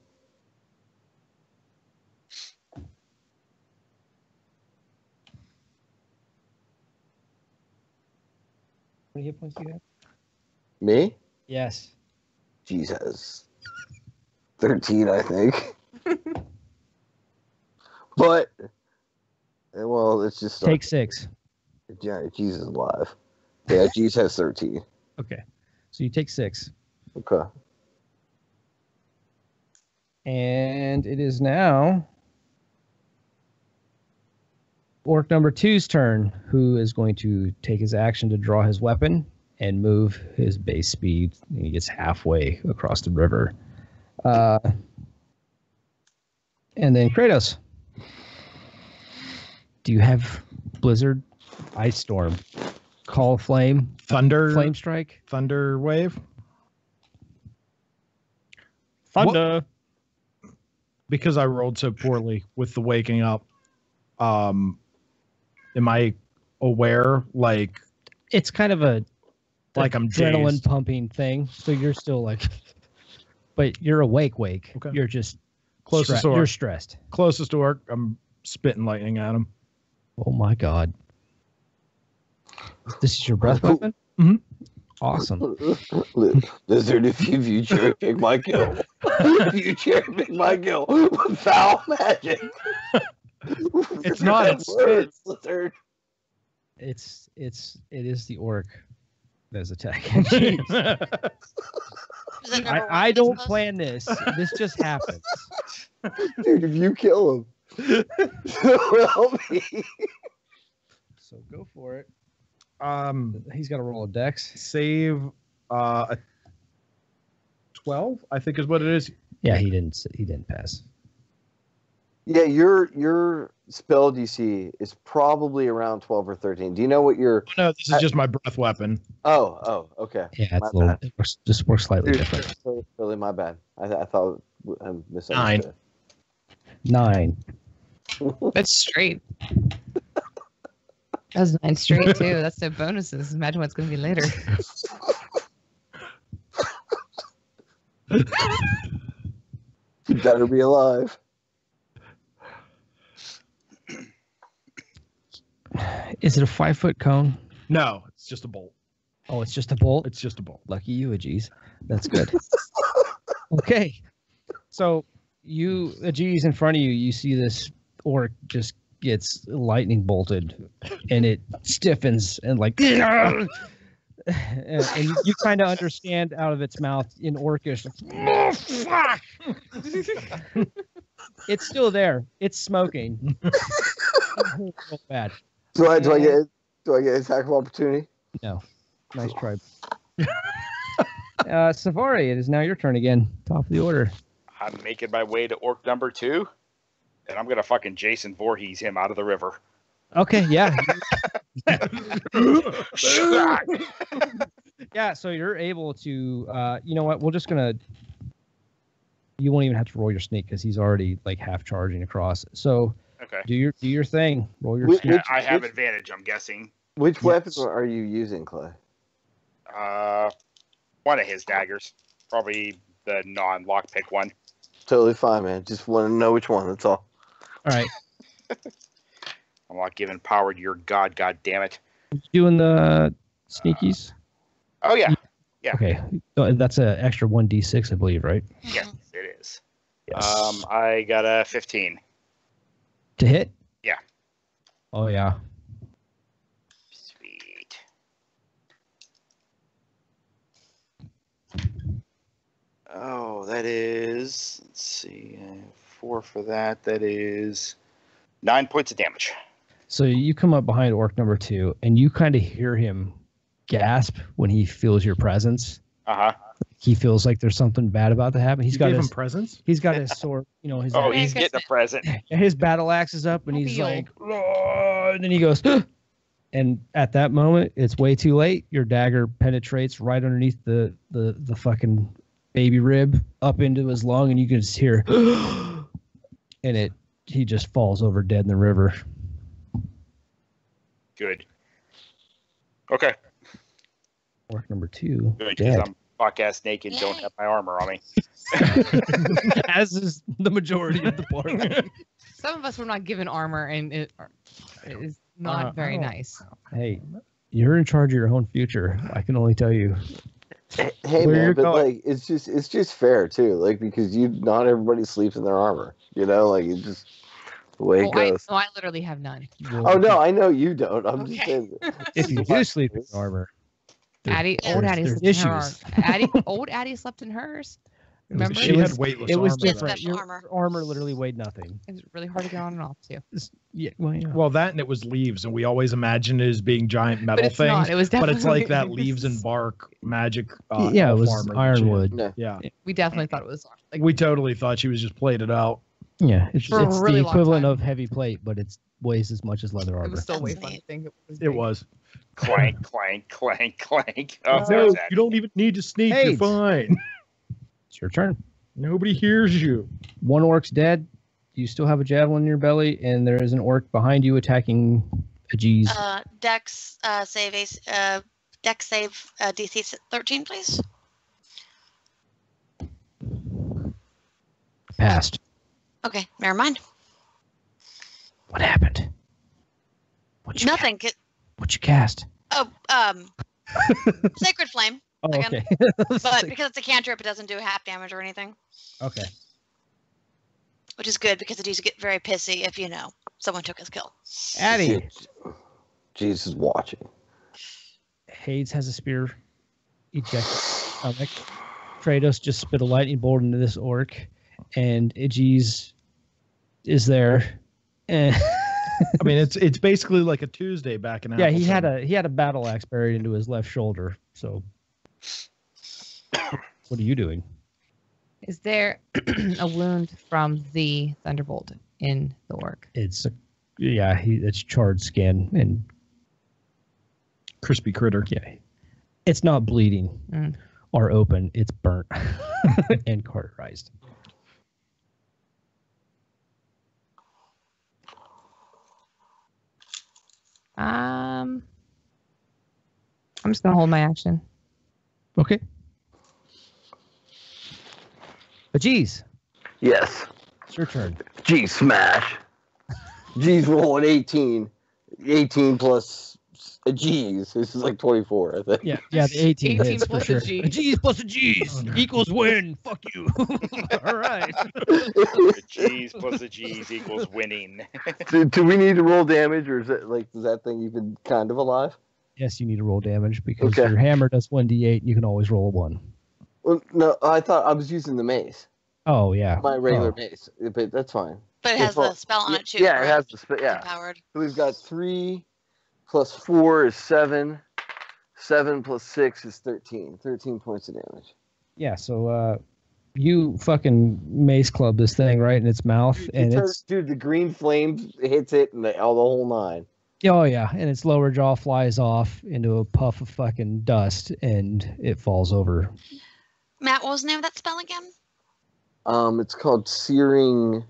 How many hit points do you have? Me? Yes. Jesus. 13, I think. But, well, let's just start. Take 6. Yeah, Jesus is alive. Yeah, Jesus has 13. Okay, so you take 6, Okay. and it is now orc number 2's turn, who is going to take his action to draw his weapon and move his base speed. And he gets halfway across the river. And then Kratos. Do you have Blizzard, Ice Storm, Call of Flame, Thunder. Flame Strike? Thunder wave. Thunder. Because I rolled so poorly with the waking up. Am I aware? Like It's kind of a I'm adrenaline dazed. pumping thing. So you're still like, but you're awake. Okay. You're just Closest orc. You're stressed. Closest orc. I'm spitting lightning at him. Oh my god. This is your breath weapon? Mhm. Awesome. Lizard, if you cherry pick my kill. If you cherry pick my kill with foul magic. It's not, it's words, Lizard. It is the orc that's attacking. Jeez. Is it number one I this don't close? plan this. This just happens. Dude, if you kill him, help me. So go for it. He's He's got to roll a dex. save a 12, I think is what it is. Yeah, he didn't pass. Yeah, your spell DC is probably around 12 or 13. Do you know what your... No, this is just my breath weapon. Oh, okay. Yeah, My it's a little. bad. It just works slightly different. Really, my bad. I thought I misunderstood. 9. That's straight. That was 9 straight too. That's the bonuses. Imagine what's going to be later. You better be alive. Is it a 5-foot cone? No, it's just a bolt. Oh, it's just a bolt? It's just a bolt. Lucky you, Ajeez. That's good. Okay. So you, Ajeez, in front of you, you see this orc just gets lightning bolted and it stiffens and like and you kind of understand out of its mouth in orcish, oh, fuck! It's still there. It's smoking. Real bad. Do I get attack of opportunity? No. Nice try. Savari, it is now your turn again. Top of the order. I'm making my way to orc number 2, and I'm gonna fucking Jason Voorhees him out of the river. Okay, yeah. Yeah, so you're able to, you know what, we're just going to, you won't even have to roll your sneak because he's already like half charging across. So Okay. do your thing. Roll your Which- sneak. I have advantage, I'm guessing. Which weapons are you using, Clay? One of his daggers. Probably the non-lockpick one. Totally fine, man. Just want to know which one. That's all. All right. I'm not giving power to your god damn it. Doing the sneakies? Oh, yeah. Yeah. Okay. So that's an extra 1d6, I believe, right? Yes, it is. I got a 15. To hit? Yeah. Oh, yeah. Sweet. Oh, that is, let's see, 4 for that. That is 9 points of damage. So you come up behind orc number 2, and you kind of hear him gasp when he feels your presence. Uh-huh. He feels like there's something bad about to happen. He's You got gave his him presents? He's got his sword, you know, his Oh, Merry he's getting a Christmas. present. his battle axe is up, and Happy he's Yule. like, "Oh," and then he goes, and at that moment, it's way too late. Your dagger penetrates right underneath the fucking baby rib up into his lung, and you can just hear, and he just falls over dead in the river. Good. Okay. Orc number 2, Good, because dead. I'm buck-ass naked, don't have my armor on me. As is the majority of the party. Some of us were not given armor, and it is not very I don't- nice. Hey, you're in charge of your own future. I can only tell you. Hey, Where man, you're but going- like it's just fair too, like because not everybody sleeps in their armor, you know, like it's just the way it goes. I literally have none. Oh no, I know you don't. I'm just Okay. saying. If you do sleep in armor, Old Addie there's slept in her issues. old Addie slept in hers. It was- Remember? she It had was- weightless it was armor, though. different. Special Your armor. armor literally weighed nothing. It's really hard to get on and off too. Yeah, well, yeah. Well, that and it was leaves, and we always imagined it as being giant metal But it's things. not. It was But definitely. it's like that leaves and bark magic. Yeah, it elf was armor that she had. ironwood. No. Yeah, We definitely thought it was like we totally thought she was just plated out. Yeah, it's For a the really long equivalent time. of heavy plate, but it weighs as much as leather it armor. was still way That's fun to neat. think it was. It big. was. Clank, clank, clank, clank. Oh, No, there's that. you don't even need to sneak. Hey. You're fine. It's your turn. Nobody hears you. One orc's dead. You still have a javelin in your belly, and there is an orc behind you attacking Ajeez. Dex save Dex save DC 13, please. Passed. Okay, never mind. What happened? What'd you Nothing. What'd you cast? Oh, Sacred Flame. Oh, Again. okay. But because it's a cantrip, it doesn't do half damage or anything, Okay. which is good because it used to get very pissy if someone took his kill. Addie. Jesus is watching. Hades has a spear ejected stomach. Kratos just spit a lightning bolt into this orc, and Ajeez is there. And I mean, it's basically like a Tuesday back in. yeah, he Appleton. had a battle axe buried into his left shoulder. So, what are you doing? Is there a wound from the thunderbolt in the orc? It's it's charred skin, and crispy critter. yeah, it's not bleeding Mm. or open. It's burnt and cauterized. I'm just gonna hold my action. Okay. But geez, Yes. it's your turn. G smash. G's rolling 18. 18 plus a G's. This is like 24, I think. Yeah, the 18 18 hits for plus sure. a G. A G's plus a G's equals win. Fuck you. All right. The G's plus the G's equals winning. Do we need to roll damage, or is it like, does that thing even kind of alive? Yes, you need to roll damage because Okay. your hammer does 1d8 and you can always roll a 1. Well, no, I thought I was using the mace, Oh, yeah. my regular Oh. mace, but that's fine. But it Yeah, has well, the spell on it too. Yeah, it right? has the yeah. Empowered. So we've got 3 plus 4 is 7. 7 plus 6 is 13. 13 points of damage. Yeah, so you fucking mace club this thing right in its mouth, and it's Dude, the green flame hits it and the whole 9. oh yeah, and its lower jaw flies off into a puff of fucking dust, and it falls over. Matt, what was the name of that spell again? It's called searing.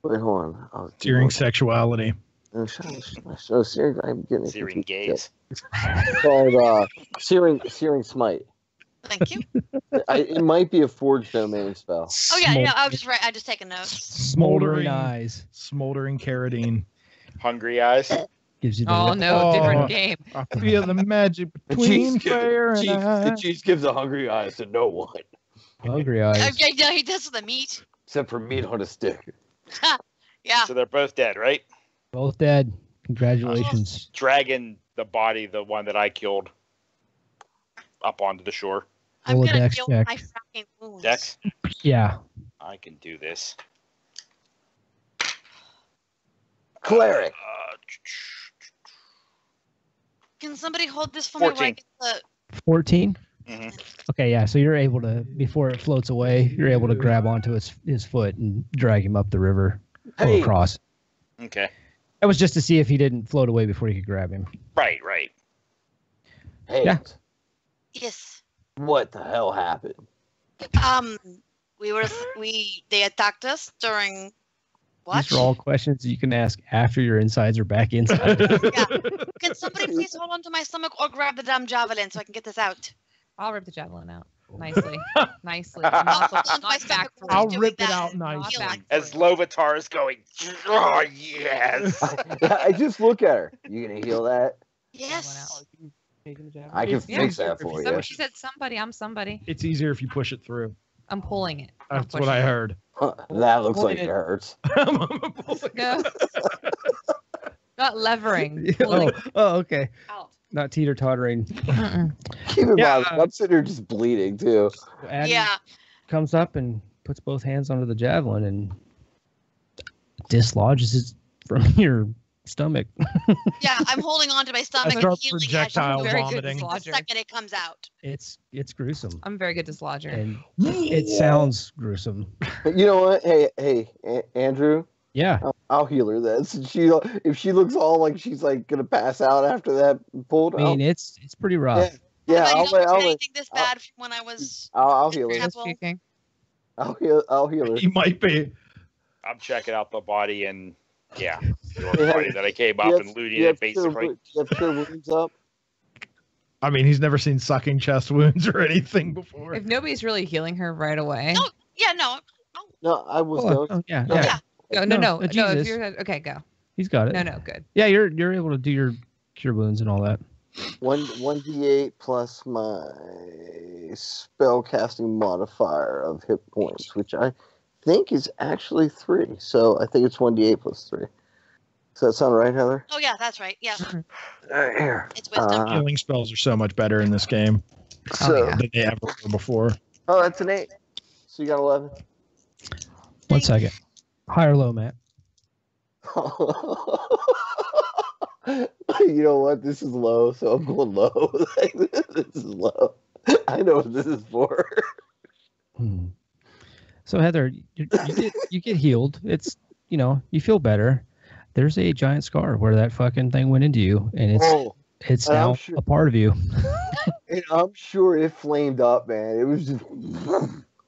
Wait, hold on. Searing sexuality. Searing. I'm getting it Searing confused. gaze. It's called searing smite. Thank you. It might be a forged domain spell. Oh yeah, yeah. I was just right. I just taken notes. Smoldering eyes Smoldering carotene. Hungry eyes. gives you the Oh no, Oh. different game. I feel the magic The between cheese fire and ice. gives the hungry eyes to no one, hungry eyes. Okay, no, he does the meat. except for meat on a stick. Yeah. So they're both dead, right? Both dead. Congratulations. Dragging the body, the one that I killed, up onto the shore. I'm Roll a gonna dex heal check. my fucking wounds. Dex, Yeah. I can do this. Cleric. Can somebody hold this for me? Where I 14. get the 14. Mhm. Okay, yeah. So you're able to, before it floats away, you're able to grab onto his foot and drag him up the river or Hey. across. Okay. That was just to see if he didn't float away before you could grab him. Right, right. Hey. Yeah. yes. What the hell happened? They attacked us during what? These are all questions you can ask after your insides are back inside. Yeah. Can somebody please hold on to my stomach or grab the damn javelin so I can get this out? I'll rip the javelin out nicely, nicely. Not Hold on to my back stomach through. while I'll I'm doing rip it that. out Not nicely. back As through. Lovitar is going, oh, yes. I just look at her. You gonna heal that? Yes. I can Yeah. fix that for you. She said somebody. I'm somebody. It's easier if you push it through. I'm pulling it. I'm That's what I pushing it. heard. That looks Hold like it. it hurts. No. Not levering. oh, Pulling okay. out. Not teeter tottering. Mm-mm. Keep in Yeah. mind, I'm sitting here just bleeding too. Addie Yeah. comes up and puts both hands onto the javelin and dislodges it from your stomach. Yeah, I'm holding on to my stomach and Start healing projectile as very good vomiting. the dislodger. second it comes out. It's gruesome, I'm a very good dislodger. and it sounds gruesome. But you know what? Hey, Andrew, Yeah. I'll heal her then. Since if she looks all like she's like gonna pass out after that pulled, I mean, it's pretty rough. yeah, But you I'll don't I'll anything this bad from when I was. heal her. Just Apple. speaking. I'll heal her. He might be. I'm checking out the body and, yeah, your Yeah. body that I came up You and have- looted you it, have basically. You have cure wounds up. I mean, he's never seen sucking chest wounds or anything before. If nobody's really healing her right away. No. Yeah, no. No, I was Oh, going. oh, yeah, No. yeah. Yeah. No. No, No, Jesus. if you're okay, go. He's got it. No, good. Yeah, you're able to do your cure wounds and all that. 1d8 plus my spell casting modifier of hit points, which I think is actually 3. So I think it's 1d8 plus 3. Does that sound right, Heather? Oh yeah, that's right. Yeah, Here. it's wisdom. Healing spells are so much better in this game So, yeah. than they ever were before. oh, that's an 8. So you got 11. 1 second. High or low, Matt? You know what? This is low, so I'm going low. This is low. I know what this is for. Hmm. So Heather, you get healed. It's you feel better. There's a giant scar where that fucking thing went into you, and it's and I'm now sure- a part of you. And I'm sure it flamed up, man. It was just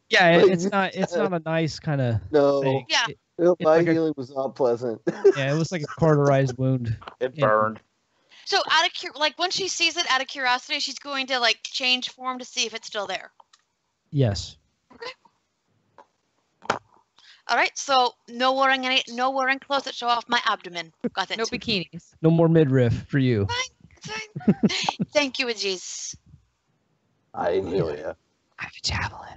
Yeah, Like, it's not a nice kind of no. thing. Yeah. It, My like a- healing was not pleasant. yeah, it was like a cauterized wound. It Yeah. burned. So like when she sees it out of curiosity, she's going to like change form to see if it's still there. Yes. All right. So no wearing clothes that show off my abdomen. Got it. No bikinis. No more midriff for you. Fine. Thank you, Aziz. Amelia. I have a javelin.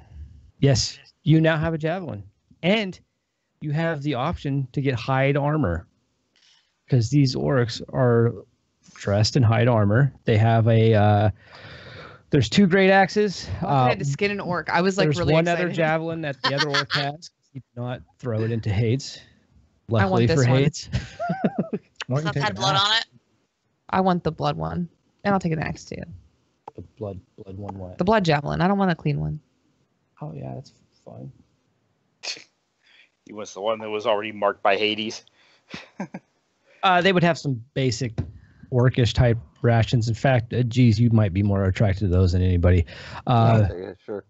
Yes, you now have a javelin, and you have the option to get hide armor because these orcs are dressed in hide armor. They have a. There's 2 great axes. I had to skin an orc. I was like there's really one excited. other javelin that the other orc has. You do not throw it into Hades. I want Luckily this for one. Hades. Does that have blood on it? I want the blood one, and I'll take an axe too. The blood one way. The blood javelin. I don't want a clean one. Oh yeah, that's fine. He was the one that was already marked by Hades. They would have some basic orcish type rations. In fact, geez, you might be more attracted to those than anybody. Yeah, sure.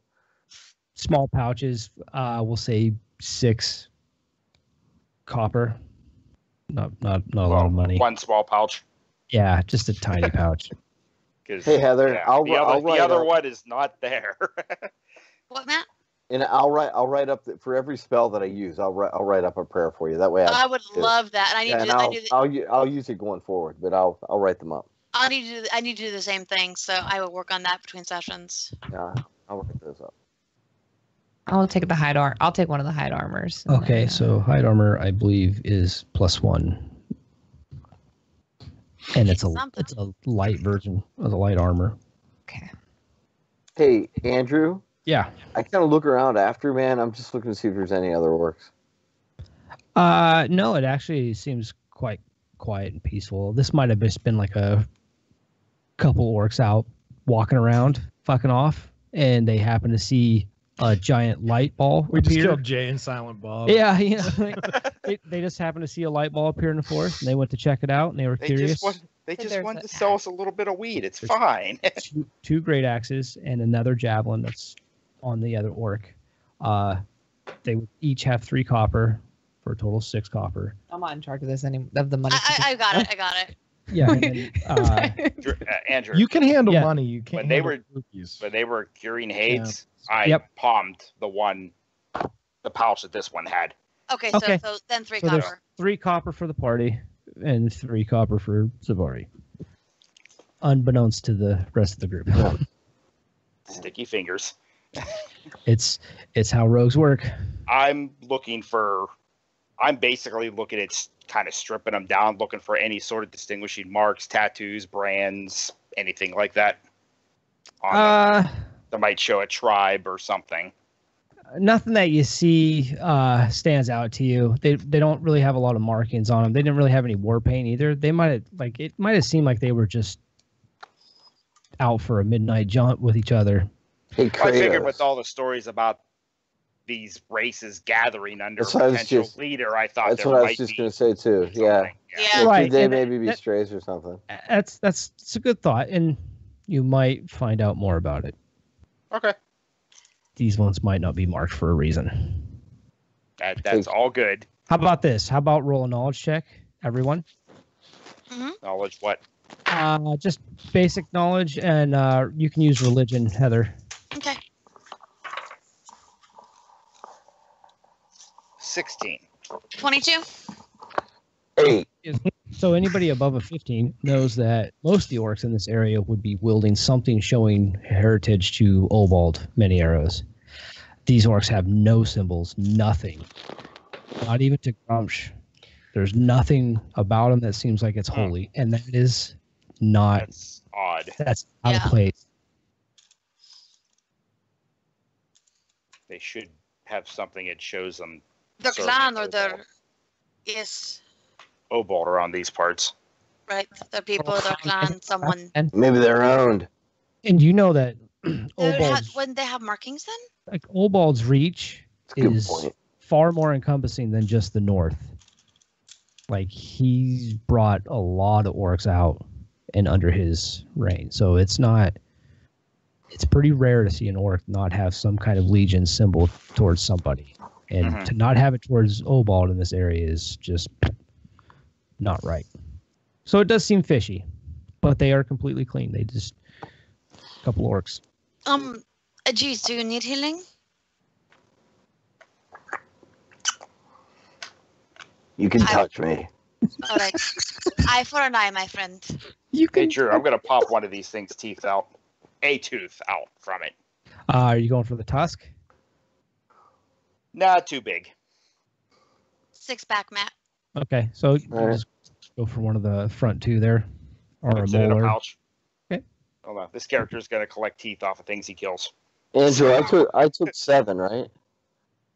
Small pouches. We'll say 6 copper. Not a lot of money. One small pouch. Yeah, just a tiny pouch. Hey Heather, the other one is not there. What, Matt? And I'll write up for every spell that I use. I'll write up a prayer for you. That way I would love that. And I'll use it going forward, but I'll write them up. I need to do the same thing, so I will work on that between sessions. Yeah, I'll write those up. I'll take the hide armor. I'll take one of the hide armors. Okay, so hide armor, I believe, is +1, and it's a light version of the light armor. Okay. Hey, Andrew. Yeah. I kind of look around after, man. I'm just looking to see if there's any other orcs. No, it actually seems quite quiet and peaceful. This might have just been like a couple orcs out walking around, fucking off, and they happen to see a giant light ball We just appear. killed Jay and Silent Bob. Yeah, you know, they just happened to see a light ball appear in the forest, and they went to check it out, and they were curious. They just There's wanted a- to sell us a little bit of weed. It's There's- fine. Two great axes and another javelin that's on the other orc. They would each have 3 copper for a total of 6 copper. I'm not in charge of this of the money. I got it. I got it. Yeah, and then, Andrew, You can handle Yeah. money. You can't. When they handle were- cookies. when they were curing Hades, I Yep. palmed the pouch that this one had. Okay, Okay. so then 3 so there's copper. 3 copper for the party and 3 copper for Zavari. Unbeknownst to the rest of the group. Sticky fingers. It's how rogues work. I'm basically looking at kind of stripping them down, looking for any sort of distinguishing marks, tattoos, brands, anything like that. On them. That might show a tribe or something. Nothing that you see stands out to you. They don't really have a lot of markings on them. They didn't really have any war paint either. They might have it might have seemed like they were just out for a midnight jaunt with each other. Hey, I figured Kratos. with all the stories about these races gathering under a That's what I was potential just- leader, I thought That's there what I was might just be going to say too. Yeah. something. Yeah. Right, They and maybe be that- strays or something. It's a good thought, and you might find out more about it. Okay. These ones might not be marked for a reason. That's all good. How about this? How about roll a knowledge check, everyone? Knowledge what? Just basic knowledge, and you can use religion, Heather. Okay. 16. 22. 8. So anybody above a 15 knows that most of the orcs in this area would be wielding something showing heritage to Obald, many arrows. These orcs have no symbols, nothing. Not even to Grumsh. There's nothing about them that seems like it's holy, and that is not. That's odd. That's out Yeah. of place. They should have something that shows them Their Serving clan or Obald. their. Yes. Obald around these parts. Right. Their people, their clan, someone. And Maybe they're owned. And you know that Wouldn't they have markings then? like Obald's reach That's a good is point. far more encompassing than just the north. Like he's brought a lot of orcs out and under his reign. So it's pretty rare to see an orc not have some kind of legion symbol towards somebody. And Mhm. to not have it towards Obald in this area is just not right. So it does seem fishy. but they are completely clean. They just a couple orcs. Geez, do you need healing? You can touch me. All right. Eye for an eye, my friend. You Hey, can. Drew, I'm gonna pop one of these things' teeth out. A tooth out from it. Are you going for the tusk? Nah, too big. 6-pack, Matt. Okay, so you All right. just go for one of the front two there, or a Puts it in a molar. pouch. Okay. Hold on. This character is gonna collect teeth off of things he kills. Andrew, I took 7, right?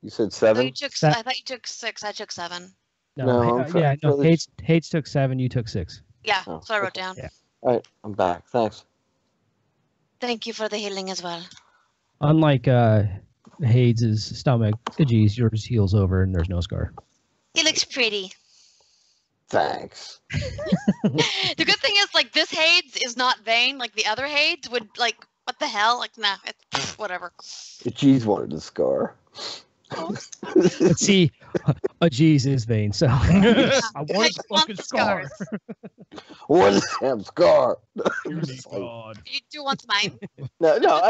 You said So 7? you took. I thought you took 6. I took 7. No, I'm yeah, no. fairly- Hades took 7. You took 6. Yeah, Oh, so I wrote okay. down. Yeah. All right, I'm back. Thanks. Thank you for the healing as well. Unlike Hades' stomach, geez, yours heals over and there's no scar. He looks pretty. Thanks. The good thing is, like, this Hades is not vain. Like the other Hades would, like, what the hell? Like, nah, it's whatever. The cheese wanted the scar. But see, a geez is vain, so I want I a want fucking the scar. scars. What is damn scar? Dear God. You do want mine. No,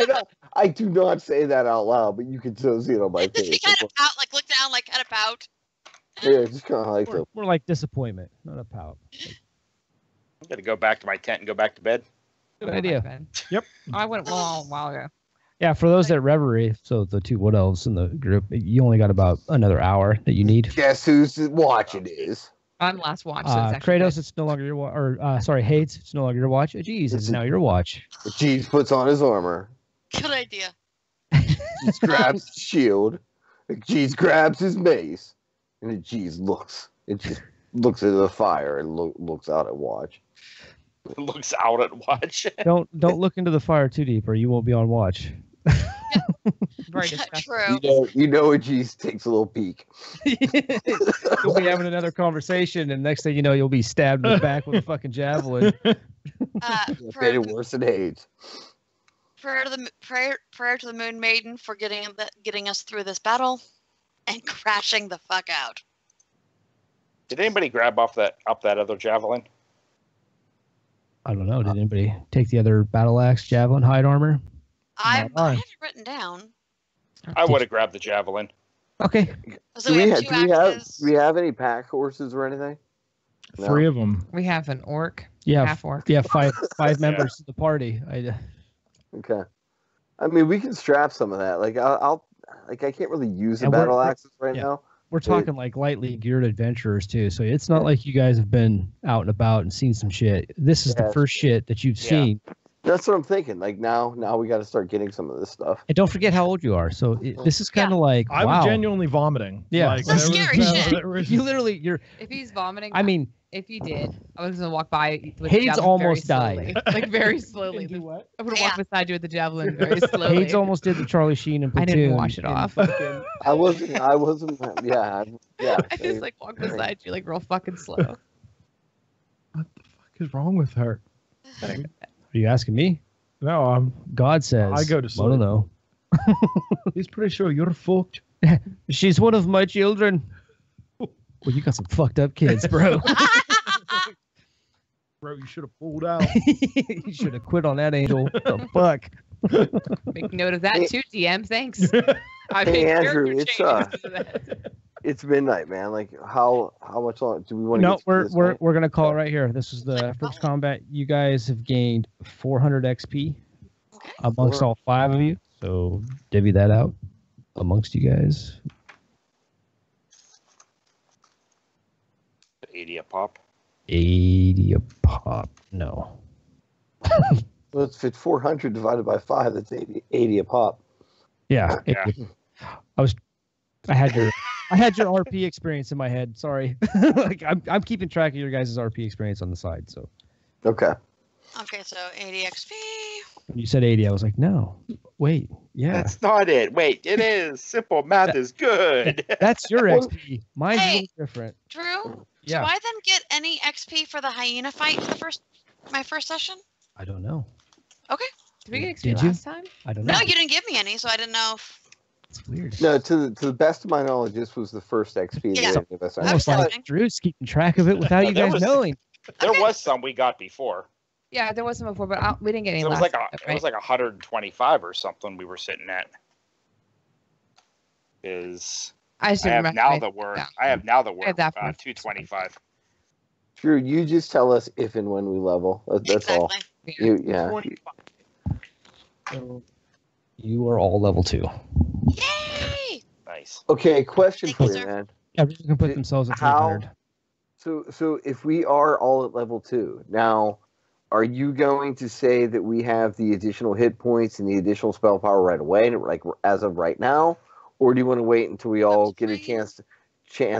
I do not say that out loud, but you can still see it on my Does he face. kind of pout, like look down, like kind of pout? Yeah, just kind of like the. More like disappointment, not a pout. I'm gonna go back to my tent and go back to bed. Good idea. Yep. I went a while ago. Yeah, for those that reverie, so the 2 wood elves in the group, you only got about another hour that you need. Guess whose watch it is? I'm last watch. So it's actually Kratos, good. it's no longer your watch. Or sorry, Hades, it's no longer your watch. Geez, it's now your watch. The cheese puts on his armor. Good idea. Cheese grabs his shield. The cheese grabs his mace, and the cheese looks. It just looks at the fire and looks out at watch. Looks out at watch. Don't look into the fire too deep, or you won't be on watch. Very disgusting. True. You know, a cheese takes a little peek. You'll be having another conversation, and next thing you know, you'll be stabbed in the back with a fucking javelin. Prayer, Made it worse than AIDS. prayer to the Moon Maiden for getting us through this battle, and crashing the fuck out. Did anybody grab up that other javelin? I don't know. Did anybody take the other battle axe, javelin, hide armor? I Not have mine. it written down. I would have grabbed the javelin. Okay, So we have 2 axes. Do we have any pack horses or anything? No. 3 of them. We have an orc. yeah, Half orc. yeah, five members of the party. Okay. I mean, we can strap some of that. Like I can't really use the And battle we're- axes right yeah. now. We're talking like lightly geared adventurers too, so it's not like you guys have been out and about and seen some shit. This is the Yeah. first shit that you've Yeah. seen. That's what I'm thinking. Like now we got to start getting some of this stuff. And don't forget how old you are. So this is kind of like I wow. was genuinely vomiting. Yeah. Like, That's there was- scary shit. there was- You literally, If he's vomiting, I mean, if you did, I was gonna walk by with Hades the javelin almost very slowly. Like very slowly. what? I would have Yeah. walked beside you with the javelin very slowly. Hades almost did the Charlie Sheen and I Platoon. didn't wash it and off. fucking- I wasn't. Yeah. I just like walk beside you like real fucking slow. What the fuck is wrong with her? Are you asking me? No, God says. I go to I sleep. don't know. he's pretty sure you're fucked. She's one of my children. Well, you got some fucked up kids, bro. Bro, you should have pulled out. You should have quit on that angel. The fuck. Make note of that too, DM. Thanks. I Hey, made Andrew, character it's, changes to that. It's midnight, man. Like how much longer do we want to? No, get through this night? we're gonna call it right here. This is the first combat. You guys have gained 400 XP Okay. amongst all 5 of you. So divvy that out amongst you guys. 80 a pop. 80 a pop. No. Well, it's 400 divided by 5. That's 80 a pop. Yeah. Yeah. I had your RP experience in my head. Sorry. Like I'm keeping track of your guys' RP experience on the side. So Okay. Okay, so 80 XP. when you said 80, I was like, no, wait, yeah, That's not it. Wait, it is. Simple math is good. that's your Well, XP. Mine's a Hey. little different. Drew, Yeah. do I then get any XP for the hyena fight for my first session? I don't know. Okay. Did we get XP Did you? last time? I don't know. No, you didn't give me any, so I didn't know. It's weird. No, to the best of my knowledge, this was the first XP Yeah. they gave us. Almost I was like listening. Drew's keeping track of it without you There guys was- knowing. There Okay. was some we got before. Yeah, there was some before, but we didn't get any. It was last like time, it was like 125 or something we were sitting at. I have now that we're 225. Drew, you just tell us if and when we level. That's all. Exactly. So you are all level 2. Yay! Nice. Okay, question Thank for you, you, sir. man. Everyone can put themselves at 300. So if we are all at level 2 now, are you going to say that we have the additional hit points and the additional spell power right away, like as of right now, or do you want to wait until we all get a chance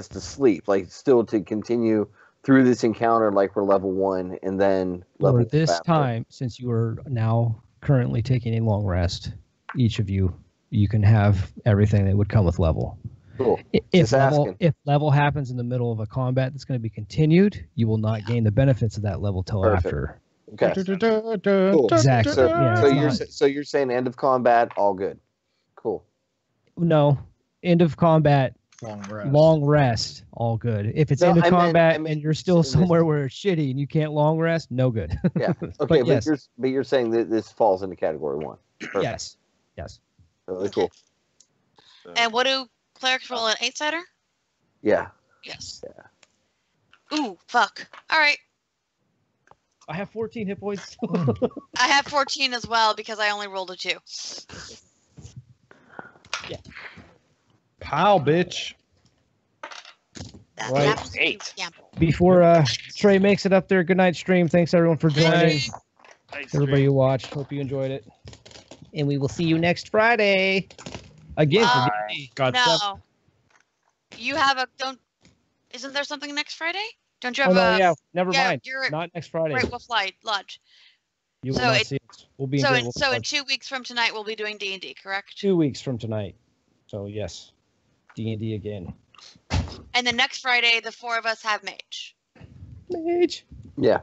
to sleep, like still to continue through this encounter like we're level 1 and then level For this after? time, since you are now currently taking a long rest, each of you can have everything that would come with level. Cool. If level happens in the middle of a combat that's going to be continued, you will not gain the benefits of that level till Perfect. after. Okay. Cool. Exactly. So you're saying end of combat, all good. Cool. No, end of combat, long rest, all good. If it's end of combat and you're still somewhere where it's shitty and you can't long rest, no good. Yeah. Okay, but you're saying that this falls into category 1. Perfect. Yes. Really cool. And what do clerics roll an 8-sider? Yeah. Yes. Yeah. Ooh, fuck. All right. I have 14 hit points. I have 14 as well because I only rolled a 2. Yeah. Pow, bitch. That Right. happens to you, 8. yeah. Before Trey makes it up there, good night stream. Thanks everyone for joining. Nice Everybody who watched, hope you enjoyed it. And we will see you next Friday. Again for D&D. No. You have isn't there something next Friday? Don't you have never mind. You're not next Friday. Great Wolf Lodge. You will not see us. We'll be in Great Wolf in Lodge. 2 weeks from tonight we'll be doing D&D, correct? 2 weeks from tonight. So yes, D&D again. And then next Friday the 4 of us have Mage. Mage. Yeah.